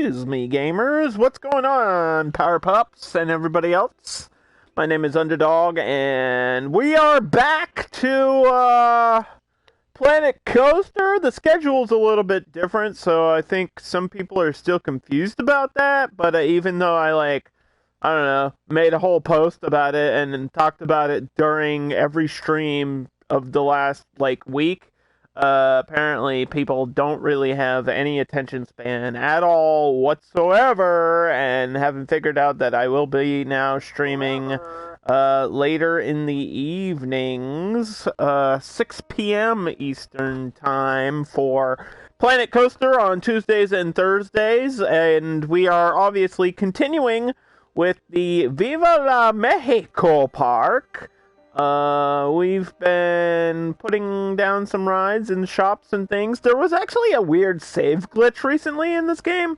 Excuse me, gamers. What's going on, Power Pups and everybody else? My name is Underdog, and we are back to Planet Coaster. The schedule's a little bit different, so I think some people are still confused about that. But even though I don't know, made a whole post about it and then talked about it during every stream of the last week. Apparently people don't really have any attention span at all whatsoever, and haven't figured out that I will be now streaming later in the evenings, 6 p.m. Eastern Time for Planet Coaster on Tuesdays and Thursdays, and we are obviously continuing with the Viva la Mexico Park. We've been putting down some rides in shops and things. There was actually a weird save glitch recently in this game.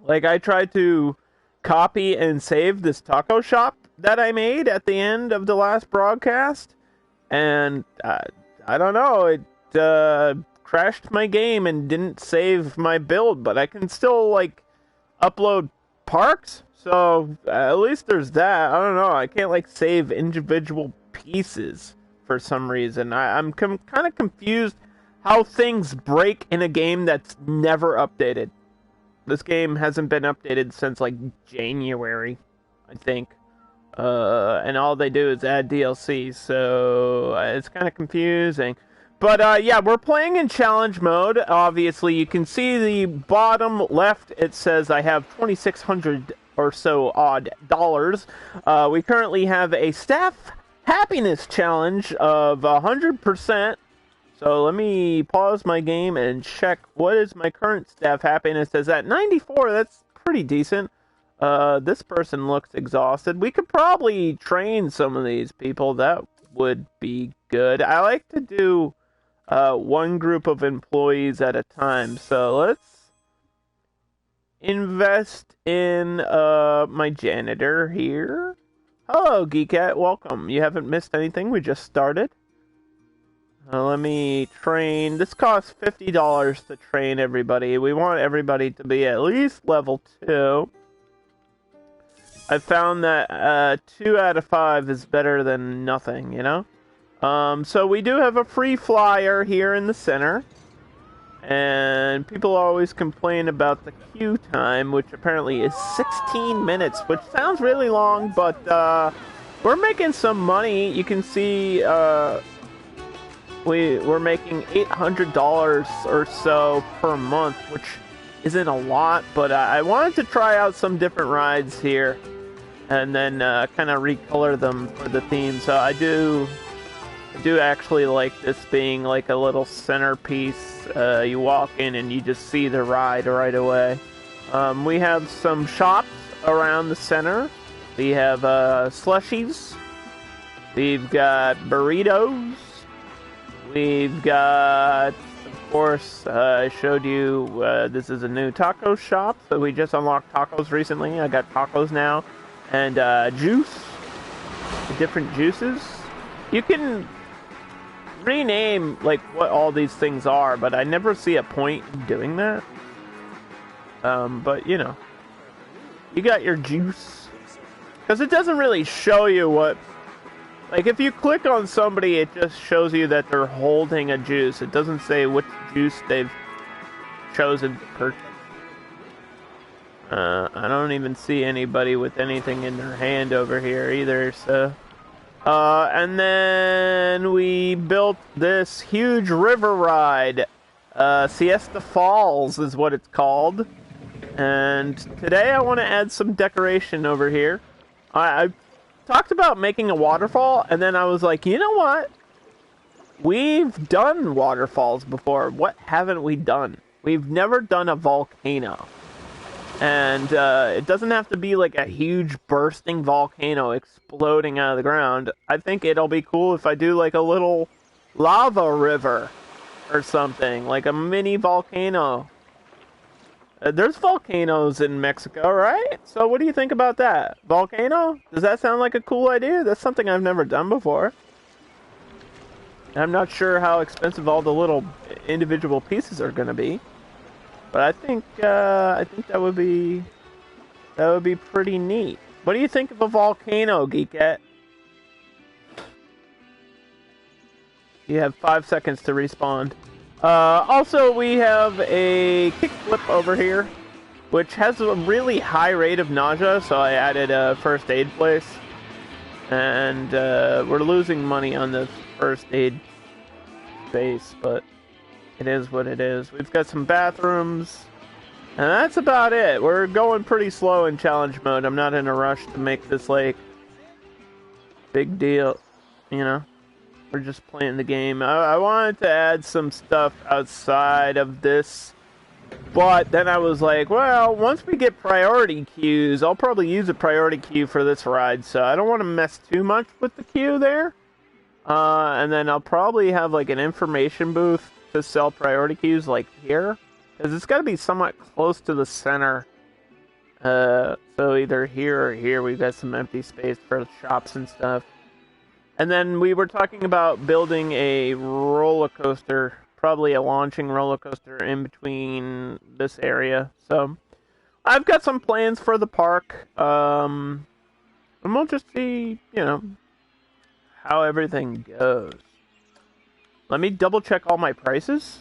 I tried to copy and save this taco shop that I made at the end of the last broadcast, and I don't know, it crashed my game and didn't save my build, but I can still upload parks. So, at least there's that. I don't know, I can't, save individual pieces for some reason. I'm kind of confused how things break in a game that's never updated. This game hasn't been updated since, January, I think. And all they do is add DLC, so it's kind of confusing. But, yeah, we're playing in challenge mode. Obviously, you can see the bottom left, it says I have 2,600 or so odd dollars. We currently have a staff happiness challenge of 100%. So let me pause my game and check what is my current staff happiness is at 94. That's pretty decent. This person looks exhausted. We could probably train some of these people. That would be good. I like to do one group of employees at a time. So let's invest in my janitor here. Hello, Geekat. Welcome. You haven't missed anything. We just started. Let me train. This costs $50 to train everybody. We want everybody to be at least level 2. I found that 2 out of 5 is better than nothing, you know? So we do have a free flyer here in the center. And people always complain about the queue time, which apparently is 16 minutes, which sounds really long, but we're making some money. You can see we're making $800 or so per month, which isn't a lot, but I wanted to try out some different rides here and then kind of recolor them for the theme. So I do actually like this being a little centerpiece. You walk in and you just see the ride right away. We have some shops around the center. We have slushies. We've got burritos. We've got, of course, I showed you, this is a new taco shop. So we just unlocked tacos recently. I got tacos now. And juice. Different juices. You can rename what all these things are, but I never see a point in doing that. But you know, you got your juice, because it doesn't really show you what, if you click on somebody, it just shows you that they're holding a juice. It doesn't say which juice they've chosen to purchase. I don't even see anybody with anything in their hand over here either, so and then we built this huge river ride. Siesta Falls is what it's called. And today I want to add some decoration over here. I talked about making a waterfall, and then I was like, you know what? We've done waterfalls before. What haven't we done? We've never done a volcano. And it doesn't have to be a huge bursting volcano exploding out of the ground. I think it'll be cool if I do a little lava river or something, a mini volcano. There's volcanoes in Mexico, right? So what do you think about that? Volcano? Does that sound like a cool idea? That's something I've never done before. I'm not sure how expensive all the little individual pieces are going to be. But I think that would be pretty neat. What do you think of a volcano, Geekette? You have 5 seconds to respond. Also, we have a kickflip over here, which has a really high rate of nausea, so I added a first aid place. And we're losing money on the first aid space, but it is what it is. We've got some bathrooms, and that's about it. We're going pretty slow in challenge mode. I'm not in a rush to make this, like, big deal, you know? We're just playing the game. I wanted to add some stuff outside of this, but then I was like, well, once we get priority queues, I'll probably use a priority queue for this ride, so I don't want to mess too much with the queue there. And then I'll probably have, like, an information booth to sell priority queues, like here, because it's got to be somewhat close to the center. So either here or here, we've got some empty space for shops and stuff. And then we were talking about building a roller coaster, probably a launching roller coaster in between this area. So I've got some plans for the park. And we'll just see, you know, how everything goes. Let me double check all my prices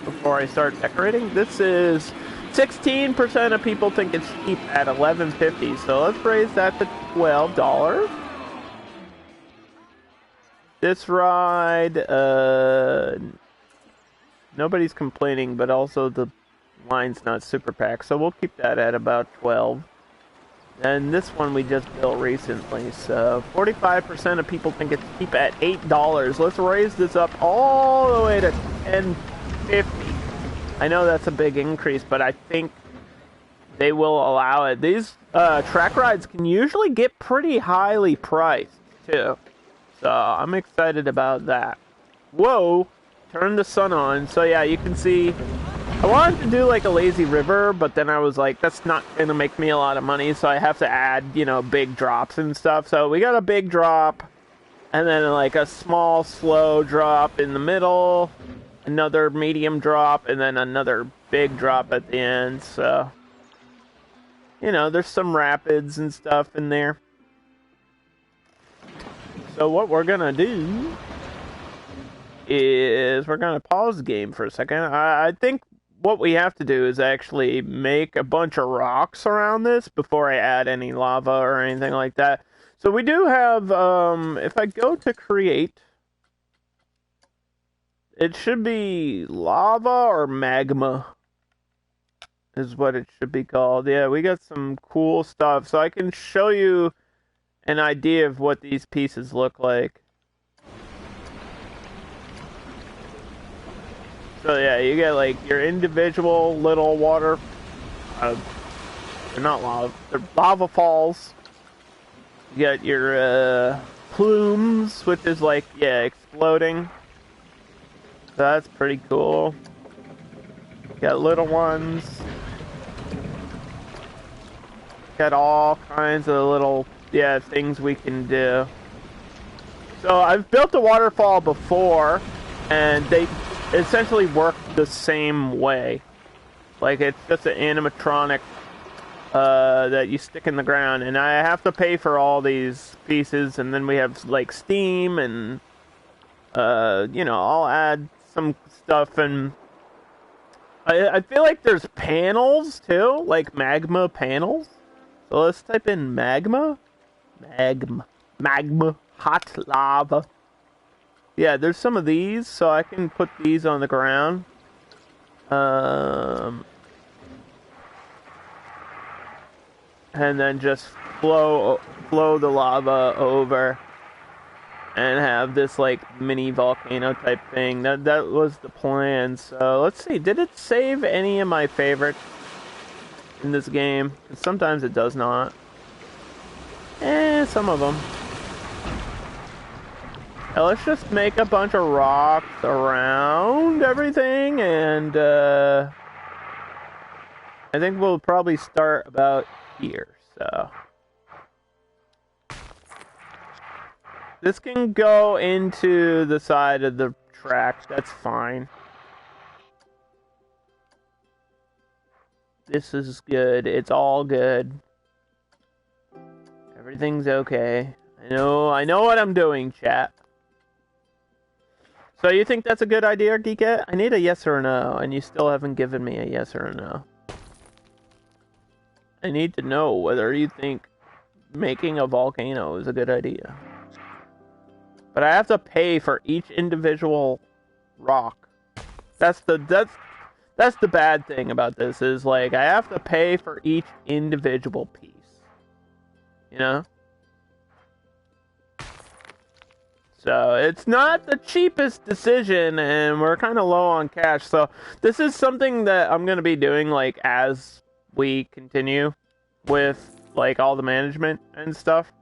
before I start decorating. This is 16% of people think it's cheap at $11.50. So let's raise that to $12. This ride, nobody's complaining, but also the line's not super packed, so we'll keep that at about 12. And this one we just built recently, so 45% of people think it's cheap at $8. Let's raise this up all the way to $10.50. I know that's a big increase, but I think they will allow it. These track rides can usually get pretty highly priced, too. So I'm excited about that. Whoa! Turn the sun on. So yeah, you can see I wanted to do like a lazy river, but then I was like, that's not going to make me a lot of money, so I have to add, you know, big drops and stuff. So we got a big drop, and then like a small, slow drop in the middle, another medium drop, and then another big drop at the end. So, you know, there's some rapids and stuff in there. So what we're gonna do is we're gonna pause the game for a second. I think what we have to do is actually make a bunch of rocks around this before I add any lava or anything like that. So we do have, if I go to create, it should be lava or magma is what it should be called. Yeah, we got some cool stuff. So I can show you an idea of what these pieces look like. So yeah, you get like your individual little water, they're not lava, they're lava falls. You got your plumes, which is like, yeah, exploding. So that's pretty cool. You got little ones. Got all kinds of little, yeah, things we can do. So I've built a waterfall before, and they essentially work the same way. Like, it's just an animatronic that you stick in the ground, and I have to pay for all these pieces, and then we have like steam, and you know, I'll add some stuff, and I feel like there's panels too, like magma panels. So let's type in magma, hot lava. Yeah, there's some of these, so I can put these on the ground. And then just flow the lava over and have this like mini volcano type thing. That was the plan. So let's see, did it save any of my favorites in this game? Sometimes it does not. Some of them. Now let's just make a bunch of rocks around everything, and I think we'll probably start about here. So this can go into the side of the track, that's fine. This is good. It's all good. Everything's okay. I know what I'm doing, chat. So you think that's a good idea, Geekette? I need a yes or a no, and you still haven't given me a yes or a no. I need to know whether you think making a volcano is a good idea. But I have to pay for each individual rock. That's the bad thing about this, is like I have to pay for each individual piece. You know? So it's not the cheapest decision, and we're kind of low on cash. So this is something that I'm going to be doing like as we continue with like all the management and stuff.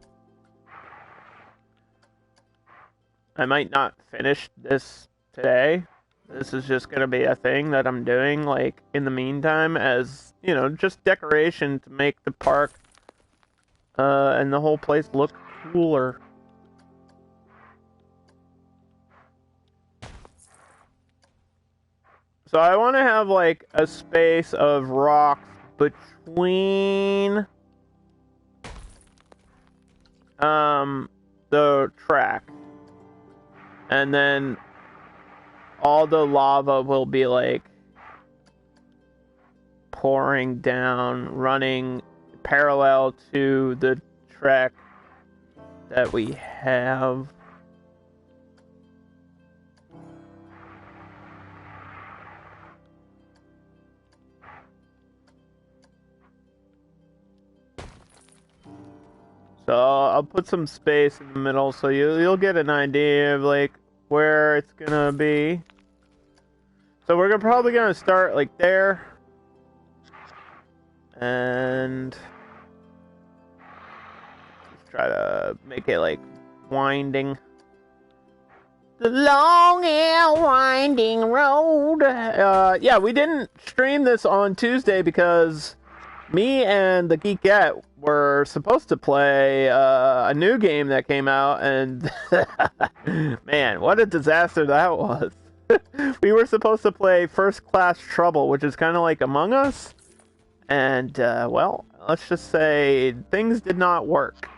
I might not finish this today. This is just going to be a thing that I'm doing like in the meantime, as, you know, just decoration to make the park and the whole place look cooler. So I want to have like a space of rocks between the track, and then all the lava will be like pouring down, running parallel to the track that we have. So I'll put some space in the middle so you'll get an idea of like where it's gonna be. So we're probably gonna start like there, and just try to make it like winding. The long and winding road. Yeah, we didn't stream this on Tuesday because me and the Geekette were supposed to play a new game that came out, and man, what a disaster that was. We were supposed to play First Class Trouble, which is kind of like Among Us, and well, let's just say things did not work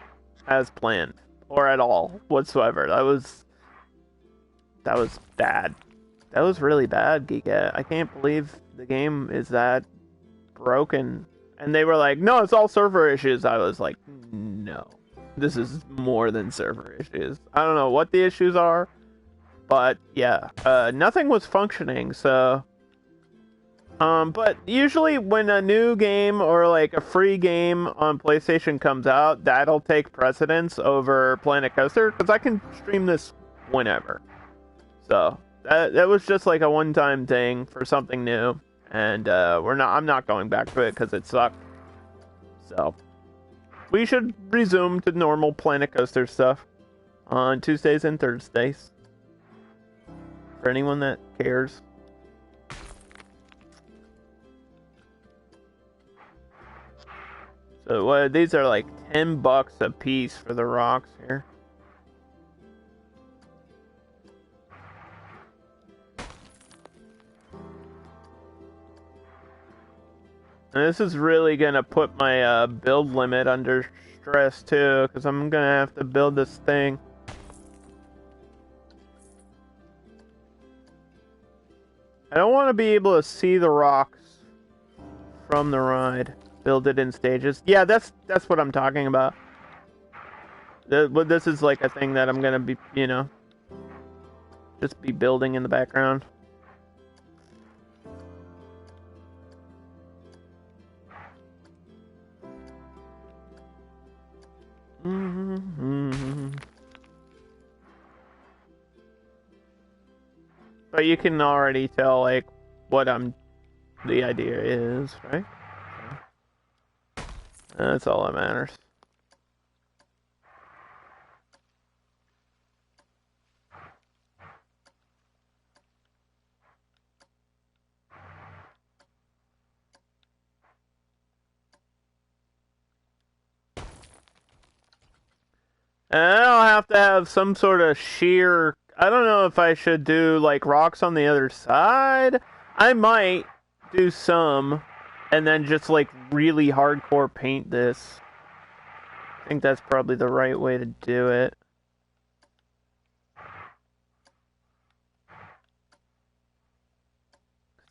as planned, or at all whatsoever. That was bad. That was really bad, Geekette. I can't believe the game is that broken. And they were like, no, it's all server issues. I was like, no, this is more than server issues. I don't know what the issues are, but yeah, nothing was functioning. So, but usually when a new game or like a free game on PlayStation comes out, that'll take precedence over Planet Coaster, because I can stream this whenever. So that was just like a one-time thing for something new. And I'm not going back to it because it sucked. So we should resume to normal Planet Coaster stuff on Tuesdays and Thursdays. For anyone that cares. So these are like $10 a piece for the rocks here. And this is really going to put my build limit under stress too, because I'm going to have to build this thing. I don't want to be able to see the rocks from the ride. Build it in stages. Yeah, that's what I'm talking about. This is like a thing that I'm going to be, you know, just be building in the background. But you can already tell like what the idea is, right? That's all that matters. And I'll have to have some sort of sheer... I don't know if I should do, like, rocks on the other side. I might do some. and then just like really hardcore paint this. I think that's probably the right way to do it.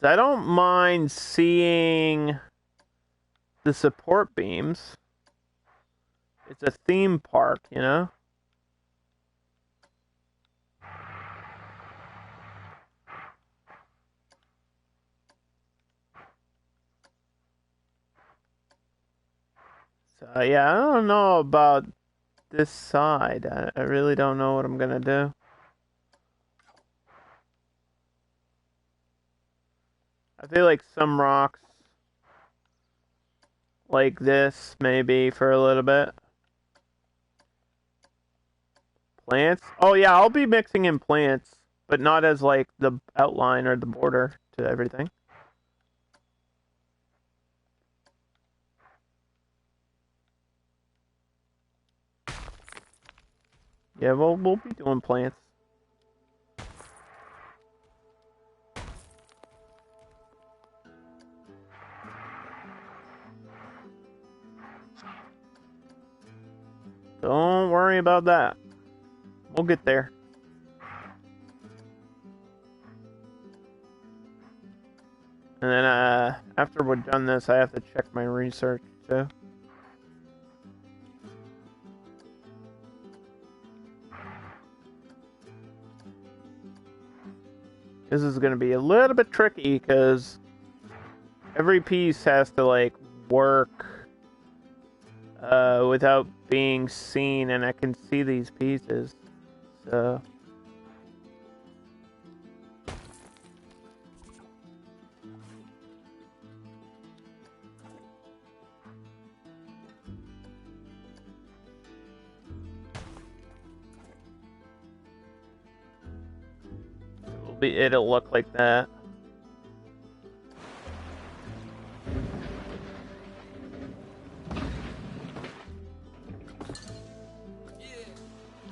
I don't mind seeing the support beams. It's a theme park, you know? So, yeah, I don't know about this side. I really don't know what I'm gonna do. I feel like some rocks like this, maybe, for a little bit. Plants? Oh, yeah, I'll be mixing in plants, but not as, like, the outline or the border to everything. Yeah, we'll be doing plants. Don't worry about that. We'll get there. And then after we're done this, I have to check my research too. This is going to be a little bit tricky because every piece has to like work without being seen, and I can see these pieces. So it'll look like that.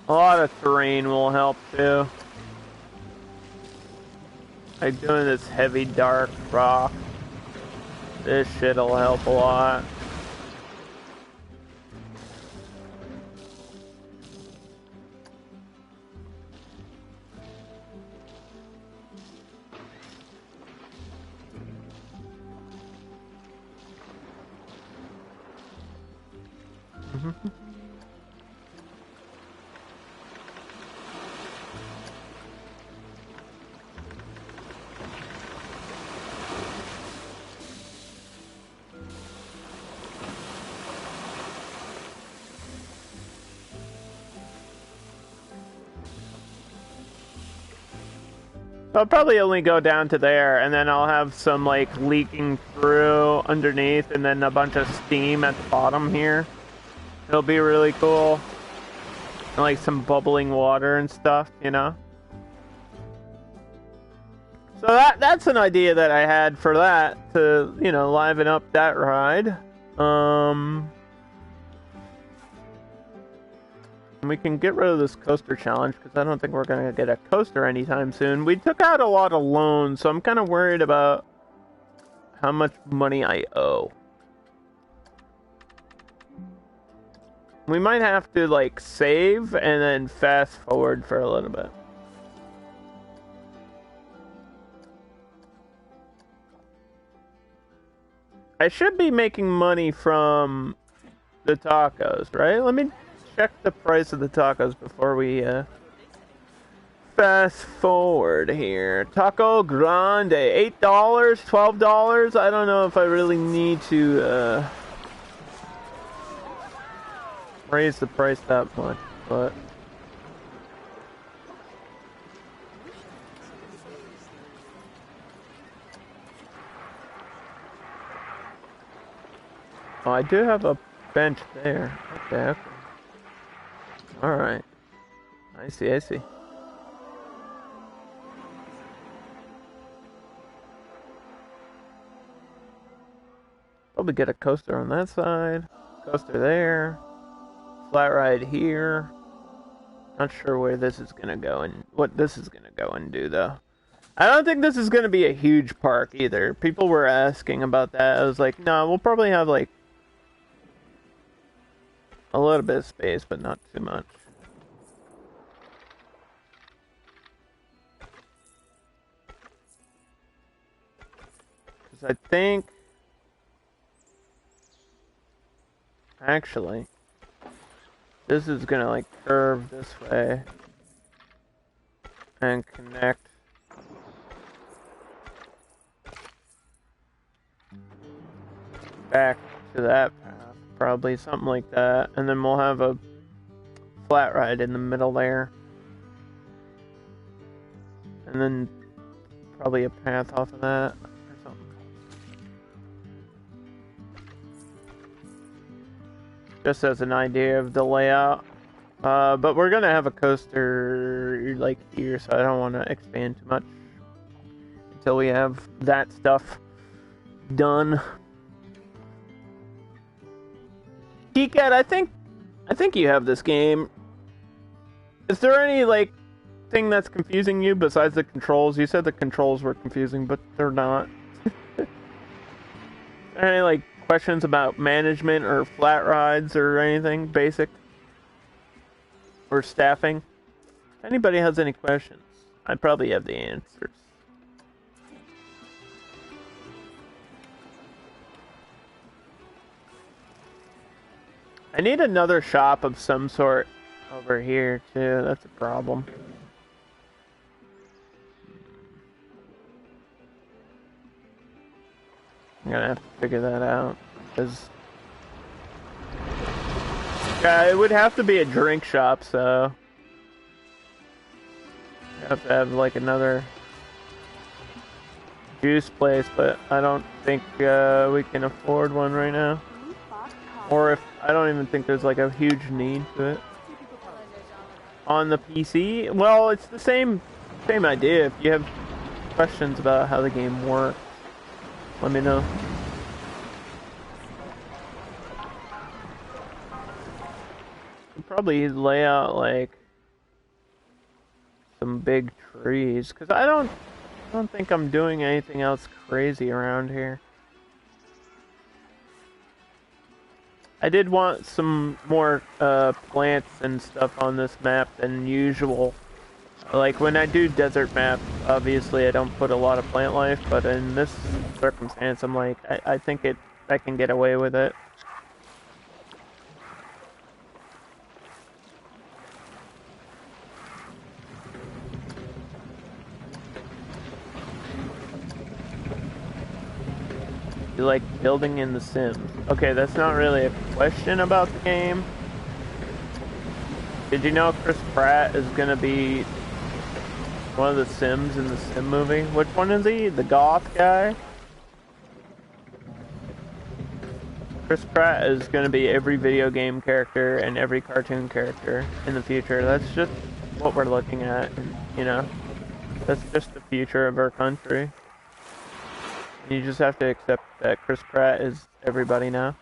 A lot of terrain will help too. Like doing this heavy dark rock. This shit'll help a lot. I'll probably only go down to there, and then I'll have some, like, leaking through underneath, and then a bunch of steam at the bottom here. It'll be really cool. And, like, some bubbling water and stuff, you know? So that's an idea that I had for that, to, you know, liven up that ride. We can get rid of this coaster challenge, because I don't think we're going to get a coaster anytime soon. We took out a lot of loans, so I'm kind of worried about how much money I owe. We might have to, like, save and then fast forward for a little bit. I should be making money from the tacos, right? Let me check the price of the tacos before we fast forward here. Taco Grande, $8, $12. I don't know if I really need to raise the price that much, but oh, I do have a bench there. Okay. Alright. I see. Probably get a coaster on that side. Coaster there. Flat ride here. Not sure where this is gonna go and what this is gonna go and do though. I don't think this is going to be a huge park either. People were asking about that. I was like, no, we'll probably have like a little bit of space, but not too much. Because I think, actually, this is going to like curve this way and connect back to that path, probably something like that, and then we'll have a flat ride in the middle there, and then probably a path off of that or something. Just as an idea of the layout, but we're gonna have a coaster like here, so I don't want to expand too much until we have that stuff done. Geekette, I think you have this game. Is there any like thing that's confusing you besides the controls? You said the controls were confusing, but they're not. Any like questions about management or flat rides or anything basic? Or staffing? If anybody has any questions, I probably have the answers. I need another shop of some sort over here, too. That's a problem. I'm gonna have to figure that out. Because it would have to be a drink shop, so I have to have like another juice place, but I don't think we can afford one right now. Or if I don't even think there's like a huge need to it. On the PC, well, it's the same idea. If you have questions about how the game works, let me know. I'll probably lay out like some big trees, because I don't think I'm doing anything else crazy around here. I did want some more plants and stuff on this map than usual. Like when I do desert maps, obviously I don't put a lot of plant life, but in this circumstance, I'm like, I think I can get away with it. You like building in The Sims? Okay, that's not really a question about the game. Did you know Chris Pratt is gonna be one of the Sims in the Sim movie? Which one is he? The goth guy? Chris Pratt is gonna be every video game character and every cartoon character in the future. That's just what we're looking at, you know? That's just the future of our country. You just have to accept that Chris Pratt is everybody now.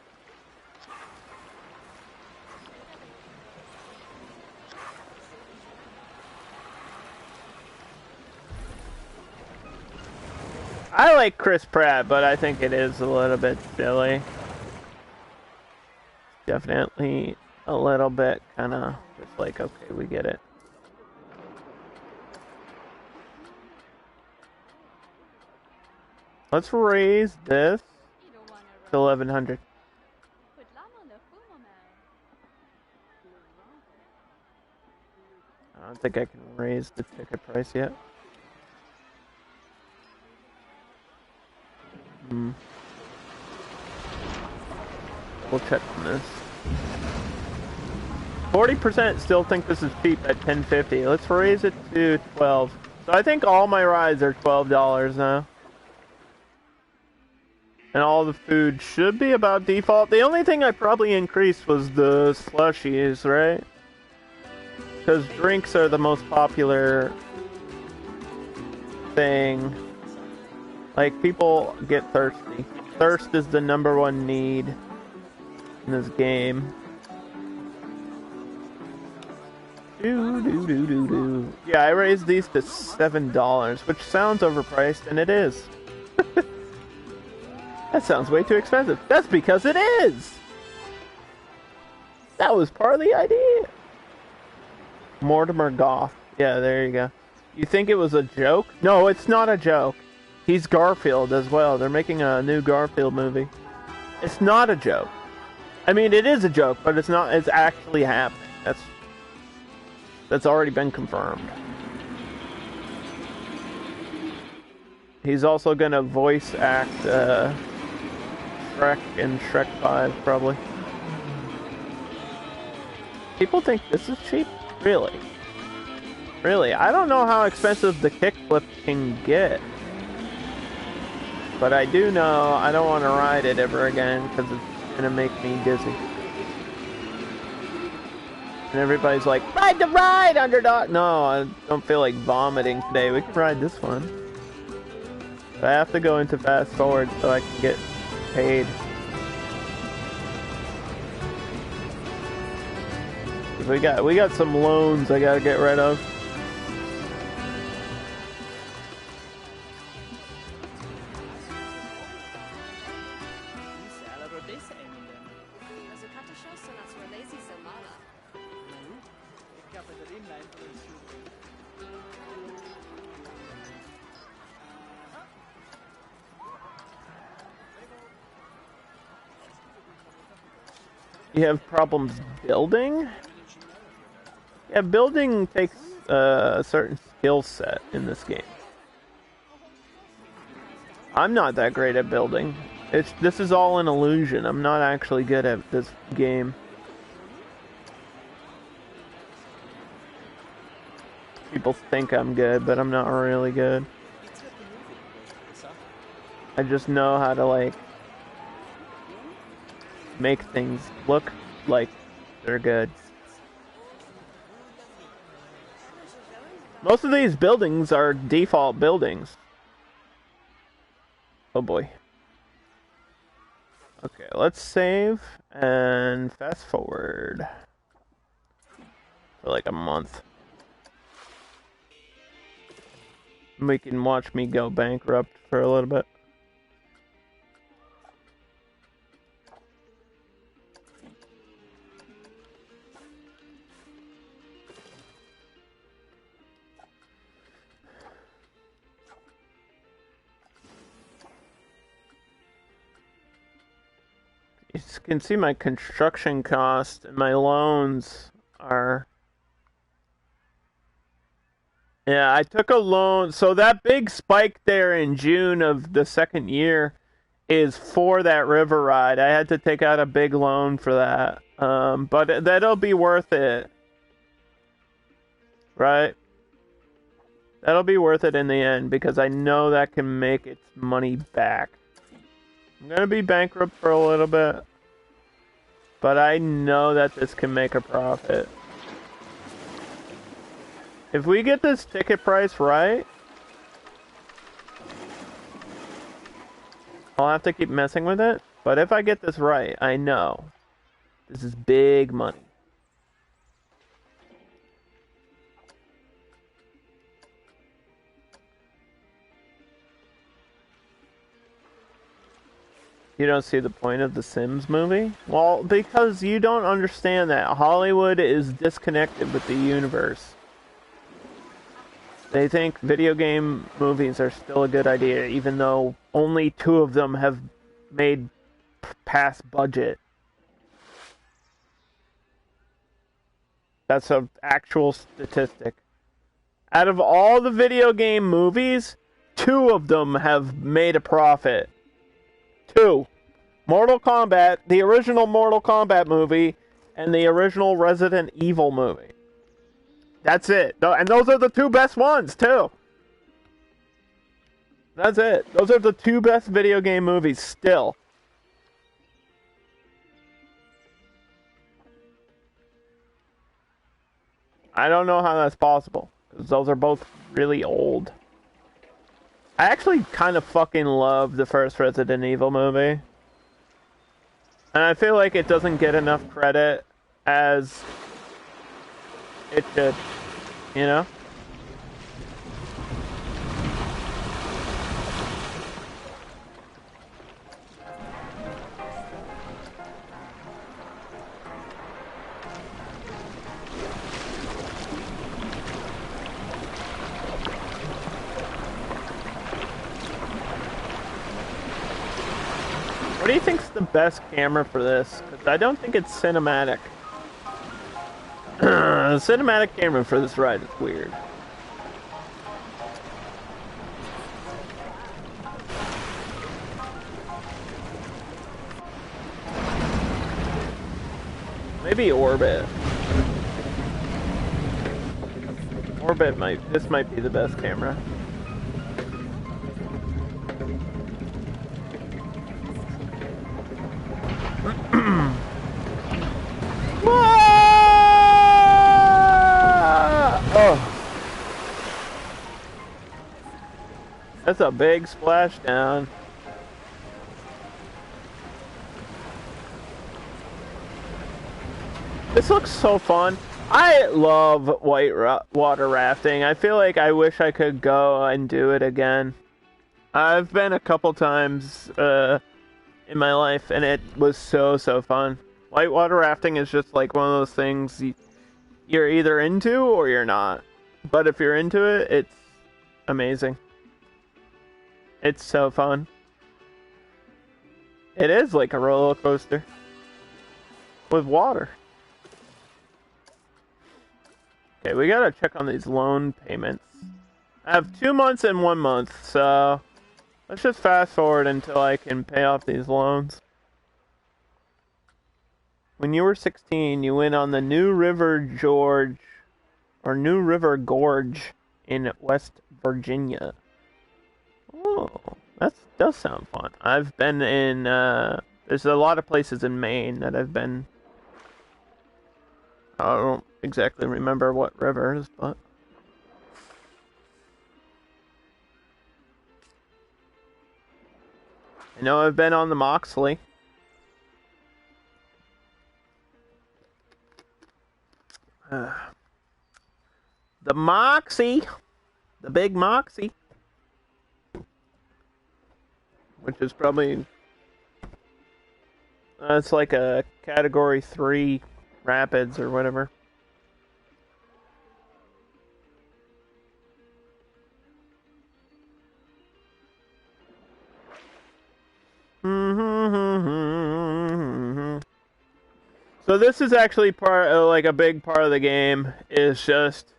I like Chris Pratt, but I think it is a little bit silly. Definitely a little bit kind of just like, okay, we get it. Let's raise this to 1100. I don't think I can raise the ticket price yet. We'll check on this. 40% still think this is cheap at $10.50. Let's raise it to 12. So I think all my rides are $12 now. And all the food should be about default. The only thing I probably increased was the slushies, right? Because drinks are the most popular thing. Like, people get thirsty. Thirst is the #1 need in this game. Yeah, I raised these to $7, which sounds overpriced, and it is. That sounds way too expensive. That's because it is! That was part of the idea. Mortimer Goth. Yeah, there you go. You think it was a joke? No, it's not a joke. He's Garfield as well. They're making a new Garfield movie. It's not a joke. I mean, it is a joke, but it's not. It's actually happening. That's already been confirmed. He's also gonna voice act Shrek in Shrek 5, probably. People think this is cheap? Really? Really? I don't know how expensive the kickflip can get. But I do know I don't want to ride it ever again because it's gonna make me dizzy. And everybody's like, ride the ride, Underdog! No, I don't feel like vomiting today. We can ride this one. But I have to go into fast forward so I can get paid. We got some loans I gotta get rid of. You have problems building? Yeah, building takes a certain skill set in this game. I'm not that great at building. This is all an illusion. I'm not actually good at this game. People think I'm good, but I'm not really good. I just know how to, like, make things look like they're good. Most of these buildings are default buildings. Oh boy. Okay, let's save and fast forward for like a month. We can watch me go bankrupt for a little bit. You can see my construction cost and my loans are... Yeah, I took a loan. So that big spike there in June of the second year is for that river ride. I had to take out a big loan for that. But that'll be worth it. Right? That'll be worth it in the end because I know that can make its money back. I'm gonna be bankrupt for a little bit, but I know that this can make a profit. If we get this ticket price right, I'll have to keep messing with it, but if I get this right, I know this is big money. You don't see the point of the Sims movie? Well, because you don't understand that Hollywood is disconnected with the universe. They think video game movies are still a good idea, even though only 2 of them have made past budget. That's an actual statistic. Out of all the video game movies, 2 of them have made a profit. 2. Mortal Kombat, the original Mortal Kombat movie, and the original Resident Evil movie. That's it. And those are the 2 best ones, too. That's it. Those are the 2 best video game movies, still. I don't know how that's possible, because those are both really old. I actually kind of fucking love the first Resident Evil movie. And I feel like it doesn't get enough credit as It should, you know? What do you think's the best camera for this? Because I don't think it's cinematic. The cinematic camera for this ride is weird. Maybe Orbit. This might be the best camera. Oh. That's a big splashdown. This looks so fun. I love water rafting. I feel like I wish I could go and do it again. I've been a couple times in my life, and it was so fun. Whitewater rafting is just like one of those things you're either into or you're not. But if you're into it, it's amazing. It's so fun. It is like a roller coaster with water. Okay, we gotta check on these loan payments. I have 2 months and 1 month, so let's just fast forward until I can pay off these loans. When you were 16, you went on the New River Gorge in West Virginia. Oh, that does sound fun. I've been in, there's a lot of places in Maine that I've been. I don't exactly remember what rivers, but I know I've been on the Moxley. The Moxie, the big Moxie, which is probably it's like a Category 3 rapids or whatever. So this is actually like a big part of the game is just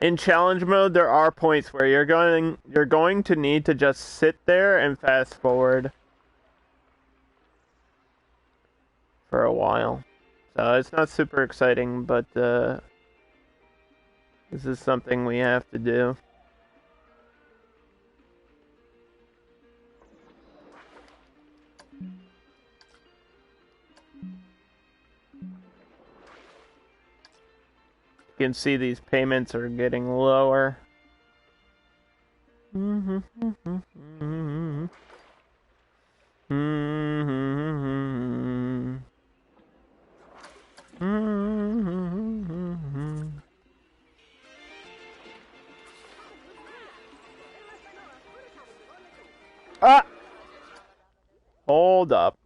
in challenge mode. There are points where you're going to need to just sit there and fast forward for a while. So it's not super exciting, but this is something we have to do. You can see these payments are getting lower. Ah! Hold up.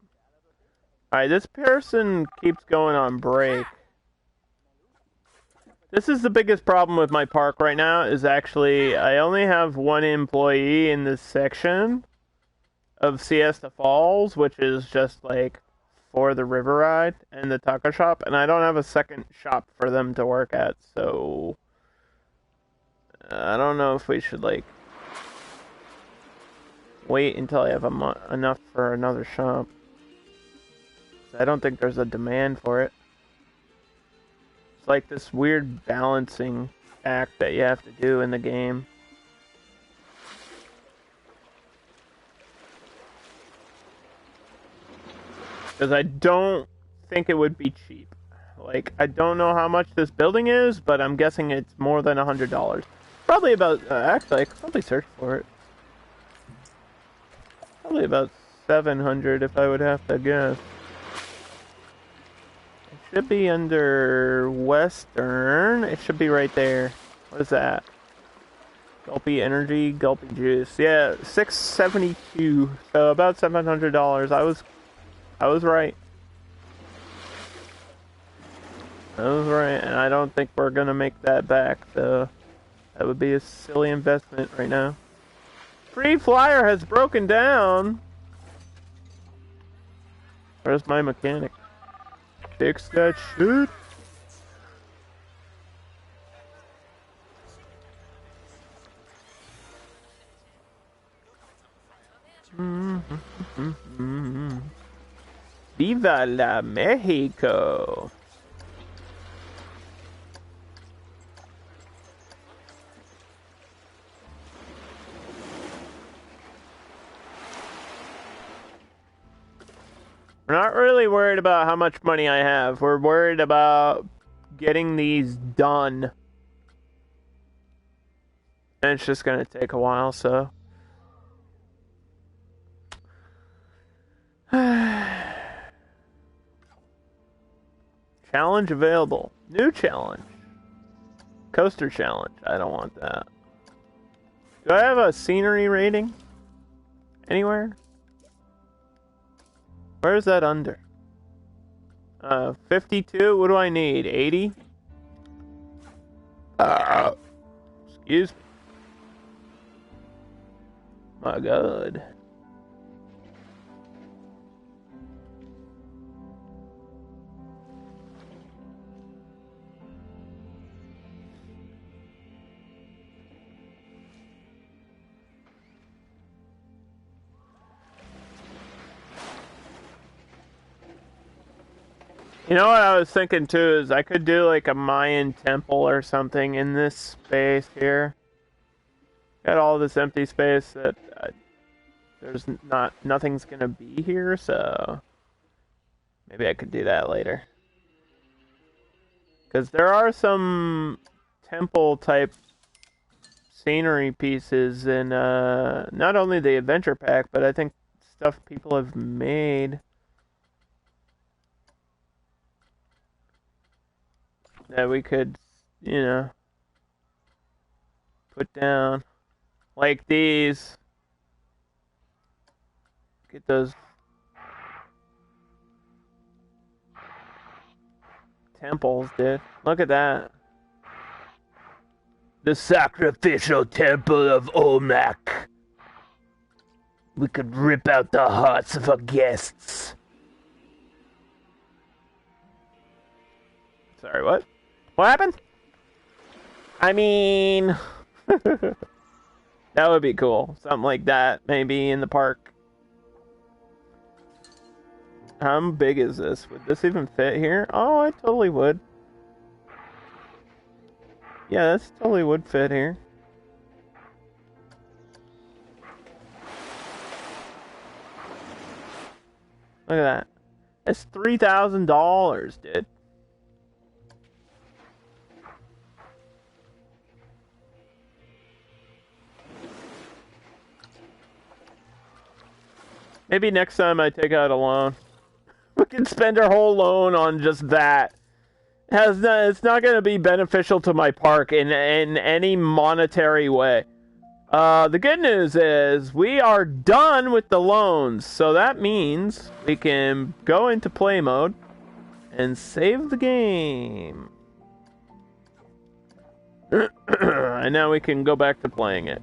Alright, this person keeps going on break. This is the biggest problem with my park right now, is actually I only have one employee in this section of Siesta Falls, which is just like for the river ride and the taco shop, and I don't have a second shop for them to work at, so I don't know if we should like wait until I have enough for another shop. I don't think there's a demand for it. It's like this weird balancing act that you have to do in the game. Because I don't think it would be cheap. Like, I don't know how much this building is, but I'm guessing it's more than $100. Probably about, actually, I could probably search for it. Probably about 700 if I would have to guess. It should be under Western. It should be right there. What is that? Gulpy Energy, Gulpy Juice. Yeah, $672. So about $700. I was right. I was right, and I don't think we're gonna make that back, so that would be a silly investment right now. Free flyer has broken down. Where's my mechanic? Fix that shit. Viva la Mexico. We're not really worried about how much money I have. We're worried about getting these done. And it's just gonna take a while, so. Challenge available. New challenge. Coaster challenge. I don't want that. Do I have a scenery rating? Anywhere? Where is that under? 52? What do I need? 80? Excuse me. My God. You know what I was thinking too is I could do like a Mayan temple or something in this space here. Got all this empty space that there's nothing's gonna be here, so maybe I could do that later. Because there are some temple type scenery pieces in not only the adventure pack, but I think stuff people have made. That we could, you know, put down. Like these. Get those temples, dude. Look at that. The sacrificial temple of Olmec. We could rip out the hearts of our guests. Sorry, what? What happened? I mean... that would be cool. Something like that, maybe, in the park. How big is this? Would this even fit here? Oh, it totally would. Yeah, this totally would fit here. Look at that. It's $3,000, dude. Maybe next time I take out a loan, we can spend our whole loan on just that. It's not going to be beneficial to my park in any monetary way. The good news is we are done with the loans, so that means we can go into play mode and save the game. And now we can go back to playing it.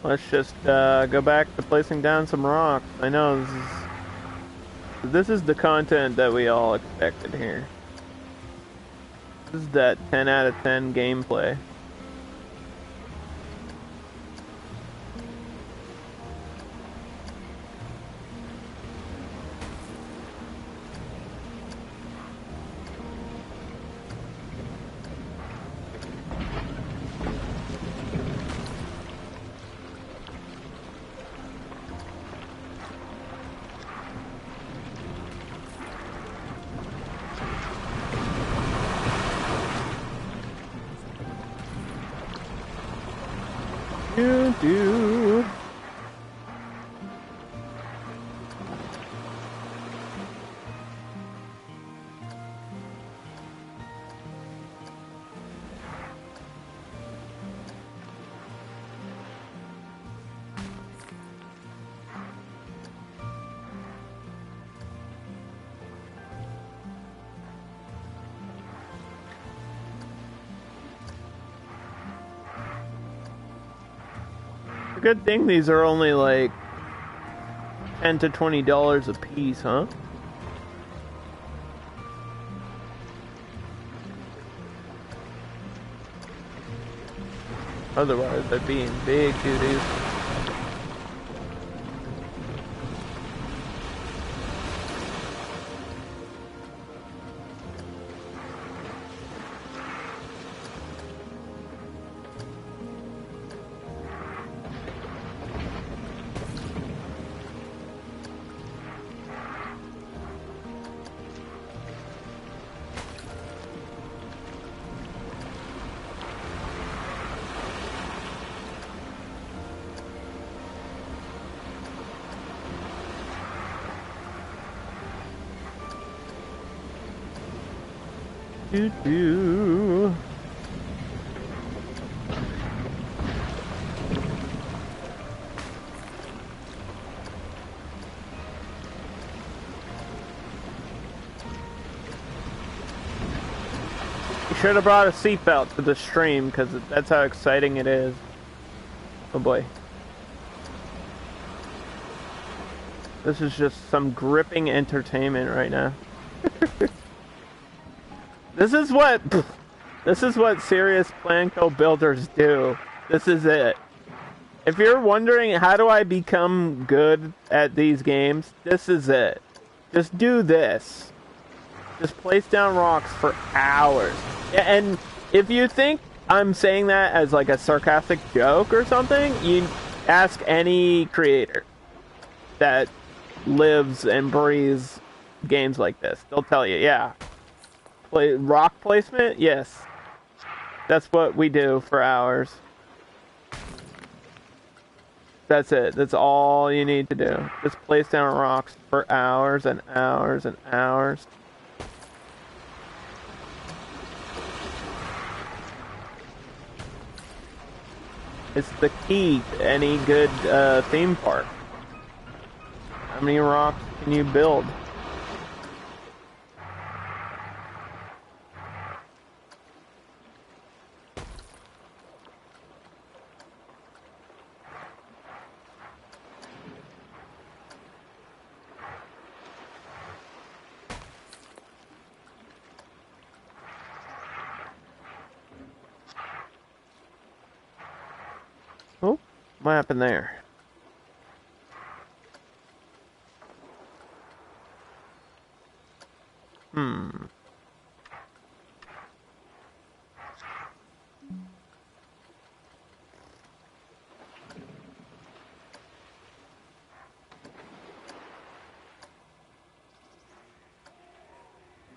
Let's just go back to placing down some rocks. I know this is the content that we all expected here. This is that 10 out of 10 gameplay. Do. Good thing these are only like $10 to $20 a piece, huh? Otherwise, I'd be in big doo-doo. Do. You should have brought a seatbelt to the stream, because that's how exciting it is. Oh boy. This is just some gripping entertainment right now. This is what serious Planco builders do. This is it. If you're wondering how do I become good at these games, this is it. Just do this. Just place down rocks for hours. And if you think I'm saying that as like a sarcastic joke or something, you ask any creator that lives and breathes games like this. They'll tell you, yeah. Rock placement? Yes. That's what we do for hours. That's it. That's all you need to do. Just place down rocks for hours and hours and hours. It's the key to any good theme park. How many rocks can you build? Oh, what happened there?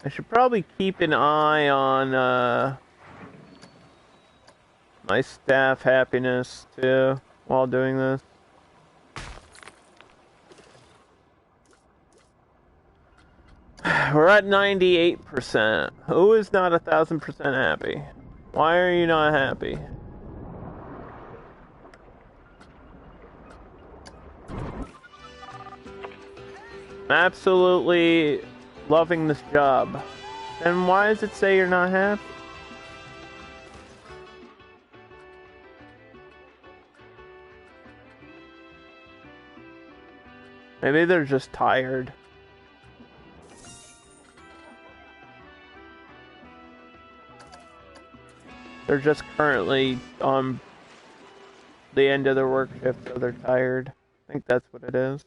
I should probably keep an eye on my staff happiness too while doing this. We're at 98%. Who is not 1,000% happy? Why are you not happy? I'm absolutely loving this job. Then why does it say you're not happy? Maybe they're just tired. They're just currently on the end of their work shift, so they're tired. I think that's what it is.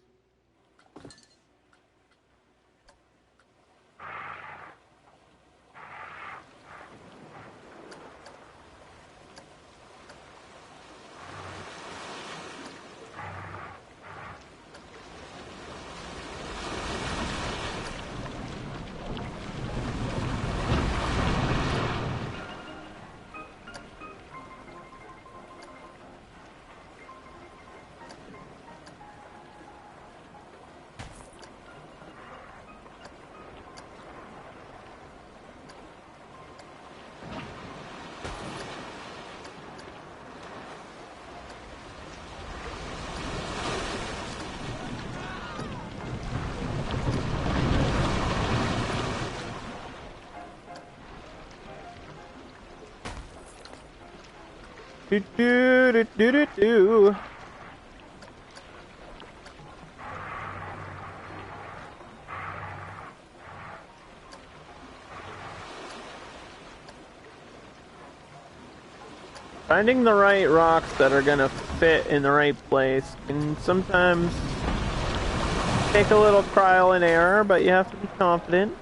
Do do do do do do. Finding the right rocks that are gonna fit in the right place can sometimes take a little trial and error, but you have to be confident.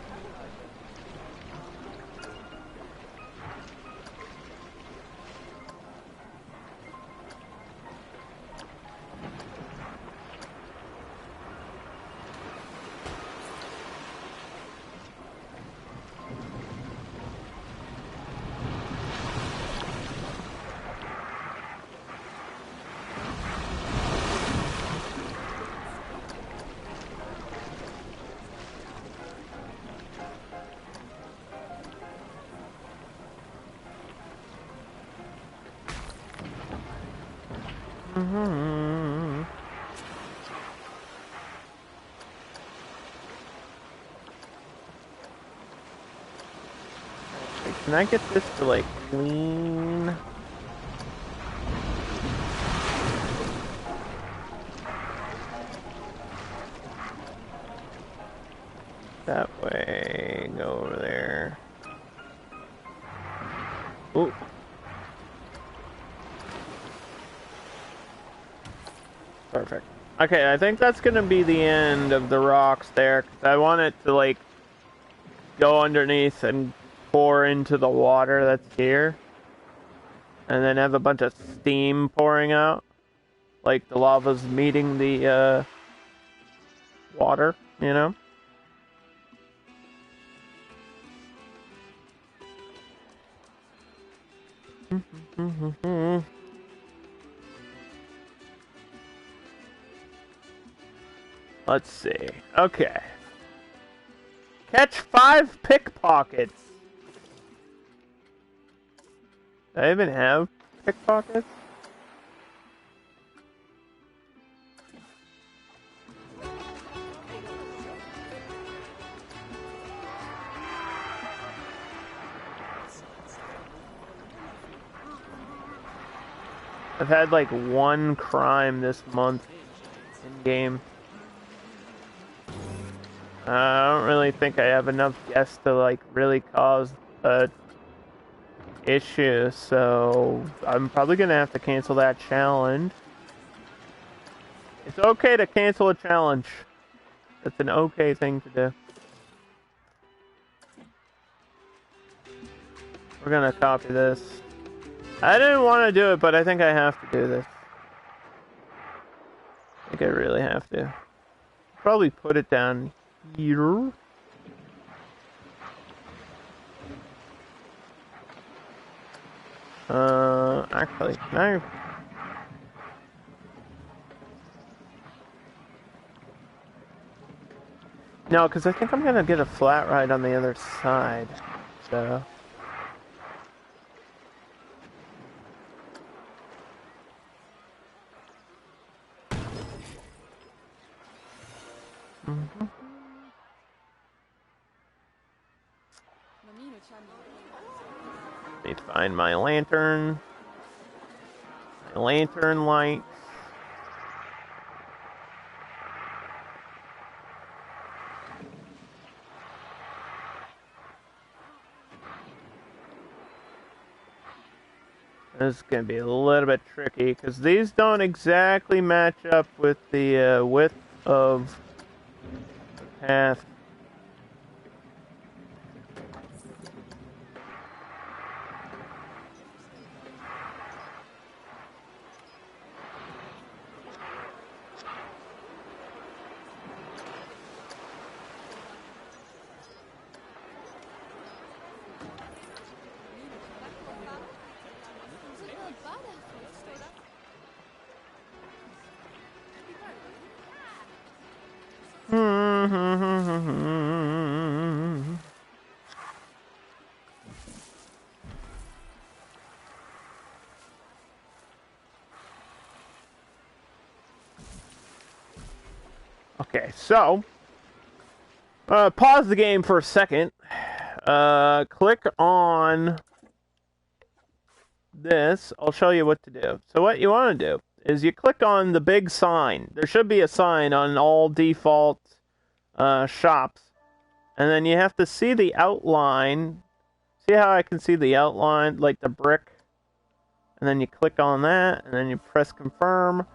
Can I get this to like lean? That way, go over there. Ooh. Perfect. Okay, I think that's gonna be the end of the rocks there, 'cause I want it to like go underneath and pour into the water that's here, and then have a bunch of steam pouring out, like the lava's meeting the water, you know? Let's see. Okay. Catch 5 pickpockets. Do I even have pickpockets? I've had like 1 crime this month in game. I don't really think I have enough guests to like really cause a issue, so I'm probably gonna have to cancel that challenge. It's okay to cancel a challenge. That's an okay thing to do. We're gonna copy this. I didn't want to do it, but I think I have to do this. I think I really have to. Probably put it down here. Actually, can I... No, because I think I'm gonna get a flat ride on the other side, so... Let me find my lantern. My lantern light. This is going to be a little bit tricky because these don't exactly match up with the width of the path. Okay, so pause the game for a second. Click on this. I'll show you what to do. So what you want to do is you click on the big sign. There should be a sign on all default shops. And then you have to see the outline. See how I can see the outline, like the brick? And then you click on that, and then you press confirm.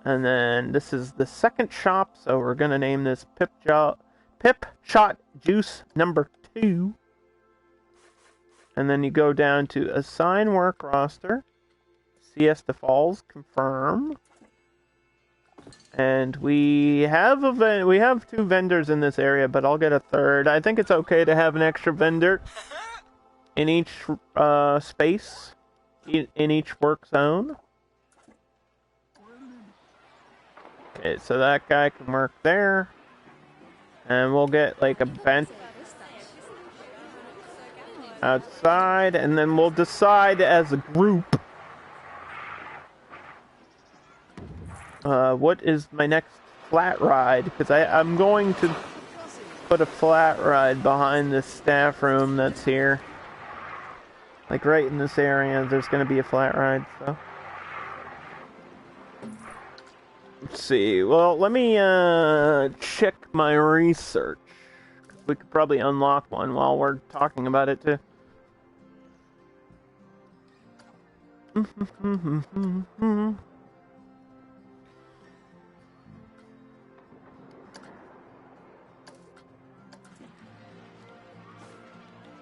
And then this is the second shop, so we're going to name this Pip Shot Juice number 2. And then you go down to Assign Work Roster. Siesta Falls, confirm. And we have we have 2 vendors in this area, but I'll get a third. I think it's okay to have an extra vendor in each space, in each work zone. Okay, so that guy can work there. And we'll get like a bench outside, and then we'll decide as a group what is my next flat ride, because I'm going to put a flat ride behind this staff room that's here. Like right in this area, there's going to be a flat ride, so. Let's see, well, let me check my research. We could probably unlock one while we're talking about it, too.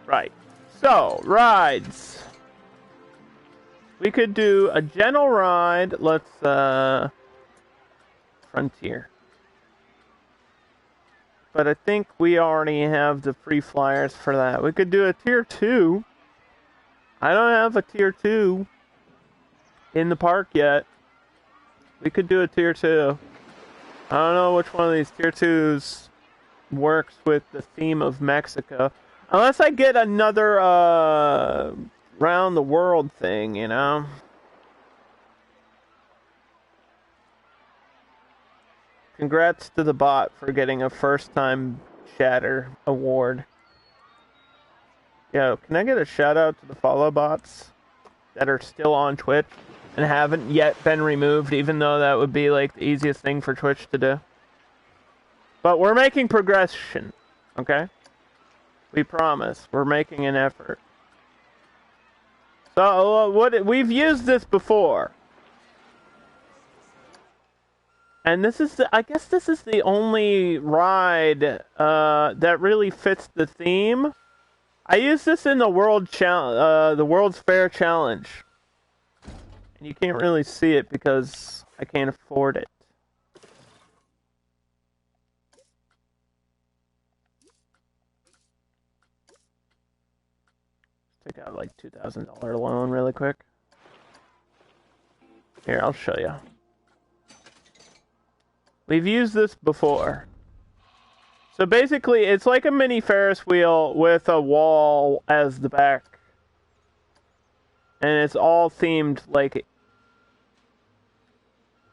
Right. So, rides. We could do a gentle ride. Let's, Frontier. But I think we already have the free flyers for that. We could do a tier 2. I don't have a tier 2 in the park yet. We could do a tier 2. I don't know which one of these tier 2s works with the theme of Mexico. Unless I get another round the world thing, you know. Congrats to the bot for getting a first time chatter award. Yo, can I get a shout out to the follow bots that are still on Twitch and haven't yet been removed, even though that would be like the easiest thing for Twitch to do? But we're making progression, okay? We promise. We're making an effort. So, we've used this before. And this is, I guess this is the only ride that really fits the theme. I used this in the the World's Fair Challenge. And you can't really see it because I can't afford it. Take out like $2,000 loan really quick. Here, I'll show you. We've used this before. So basically, it's like a mini Ferris wheel with a wall as the back. And it's all themed like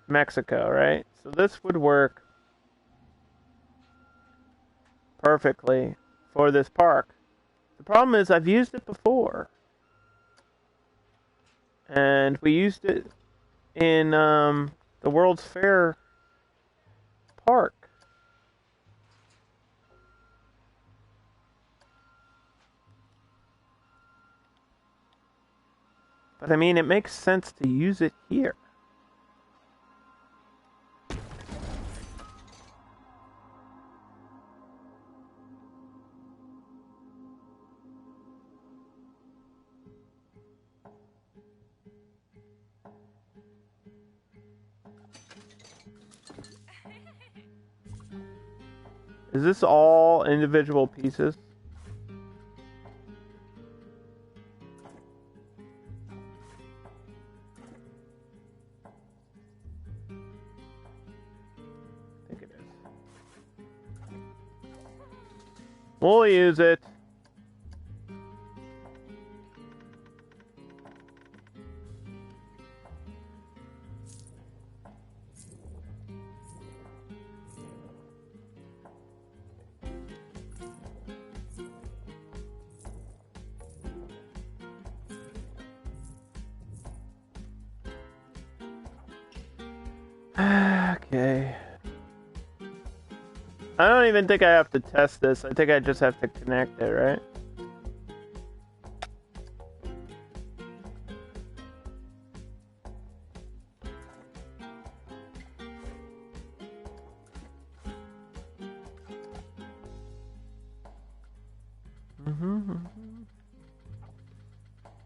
Mexico, right? So this would work perfectly for this park. The problem is I've used it before. And we used it in the World's Fair park. But I mean, it makes sense to use it here. Is this all individual pieces? I think it is. We'll use it. Okay. I don't even think I have to test this. I think I just have to connect it, right?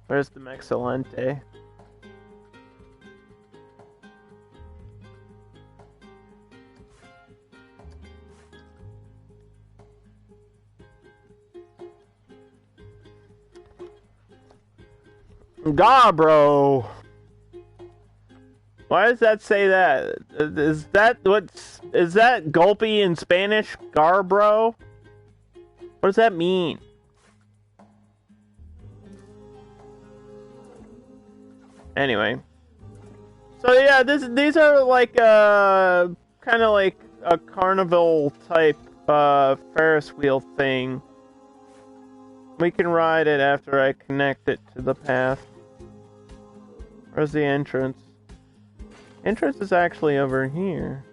Where's the Mexilente? Garbro. Why does that say that? Is that gulpy in Spanish? Garbro? What does that mean? Anyway. So yeah, these are like kind of like a carnival type Ferris wheel thing. We can ride it after I connect it to the path. Where's the entrance? Entrance is actually over here.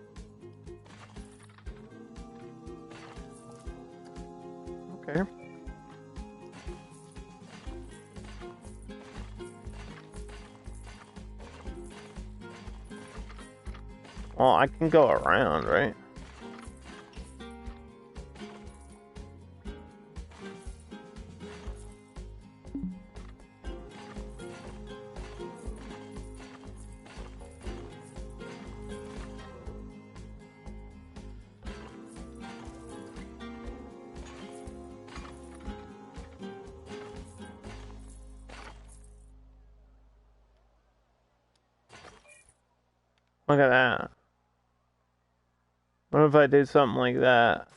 Okay. Well, I can go around, right? Look at that. What if I did something like that?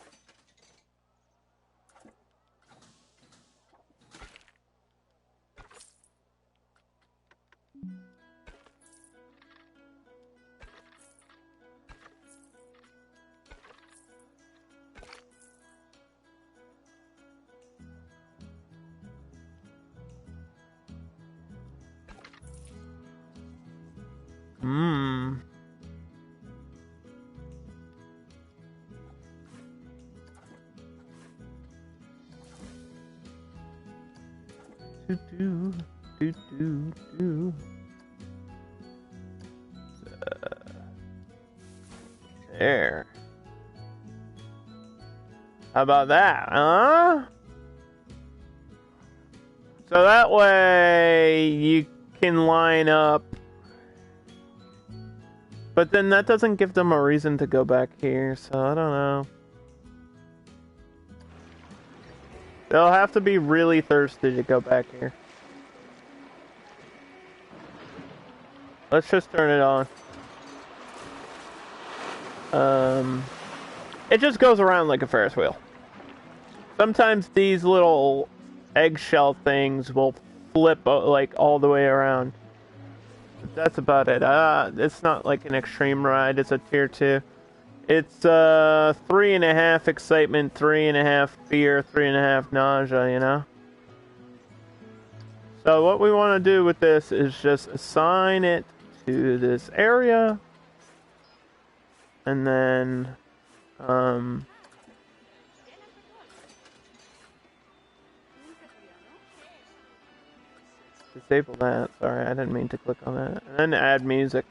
There. How about that, huh? So that way you can line up. But then that doesn't give them a reason to go back here, so I don't know. They'll have to be really thirsty to go back here. Let's just turn it on. It just goes around like a Ferris wheel. Sometimes these little eggshell things will flip like all the way around. But that's about it. It's not like an extreme ride. It's a tier 2. It's 3.5 excitement, 3.5 fear, 3.5 nausea, you know? So what we want to do with this is just assign it to this area. And then disable that. Sorry, I didn't mean to click on that. And then add music.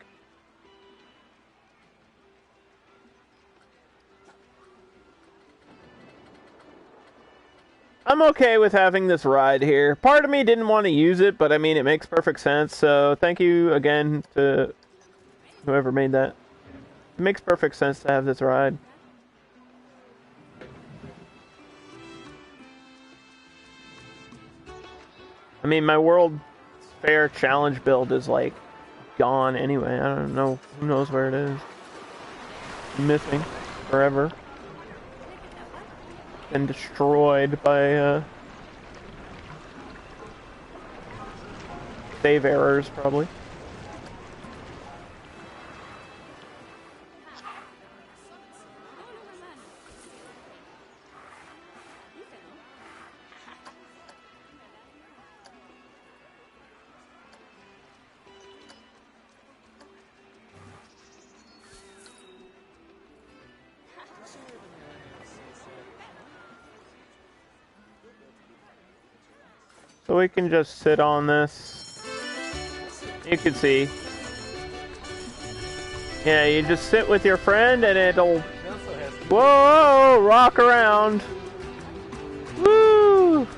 I'm okay with having this ride here. Part of me didn't want to use it, but I mean, it makes perfect sense. So thank you again to whoever made that. It makes perfect sense to have this ride. I mean, my World Fair Challenge build is like gone anyway. I don't know. Who knows where it is? Missing forever. Been destroyed by save errors, probably. So we can just sit on this. You can see. Yeah, you just sit with your friend and it'll... Whoa! Rock around! Woo!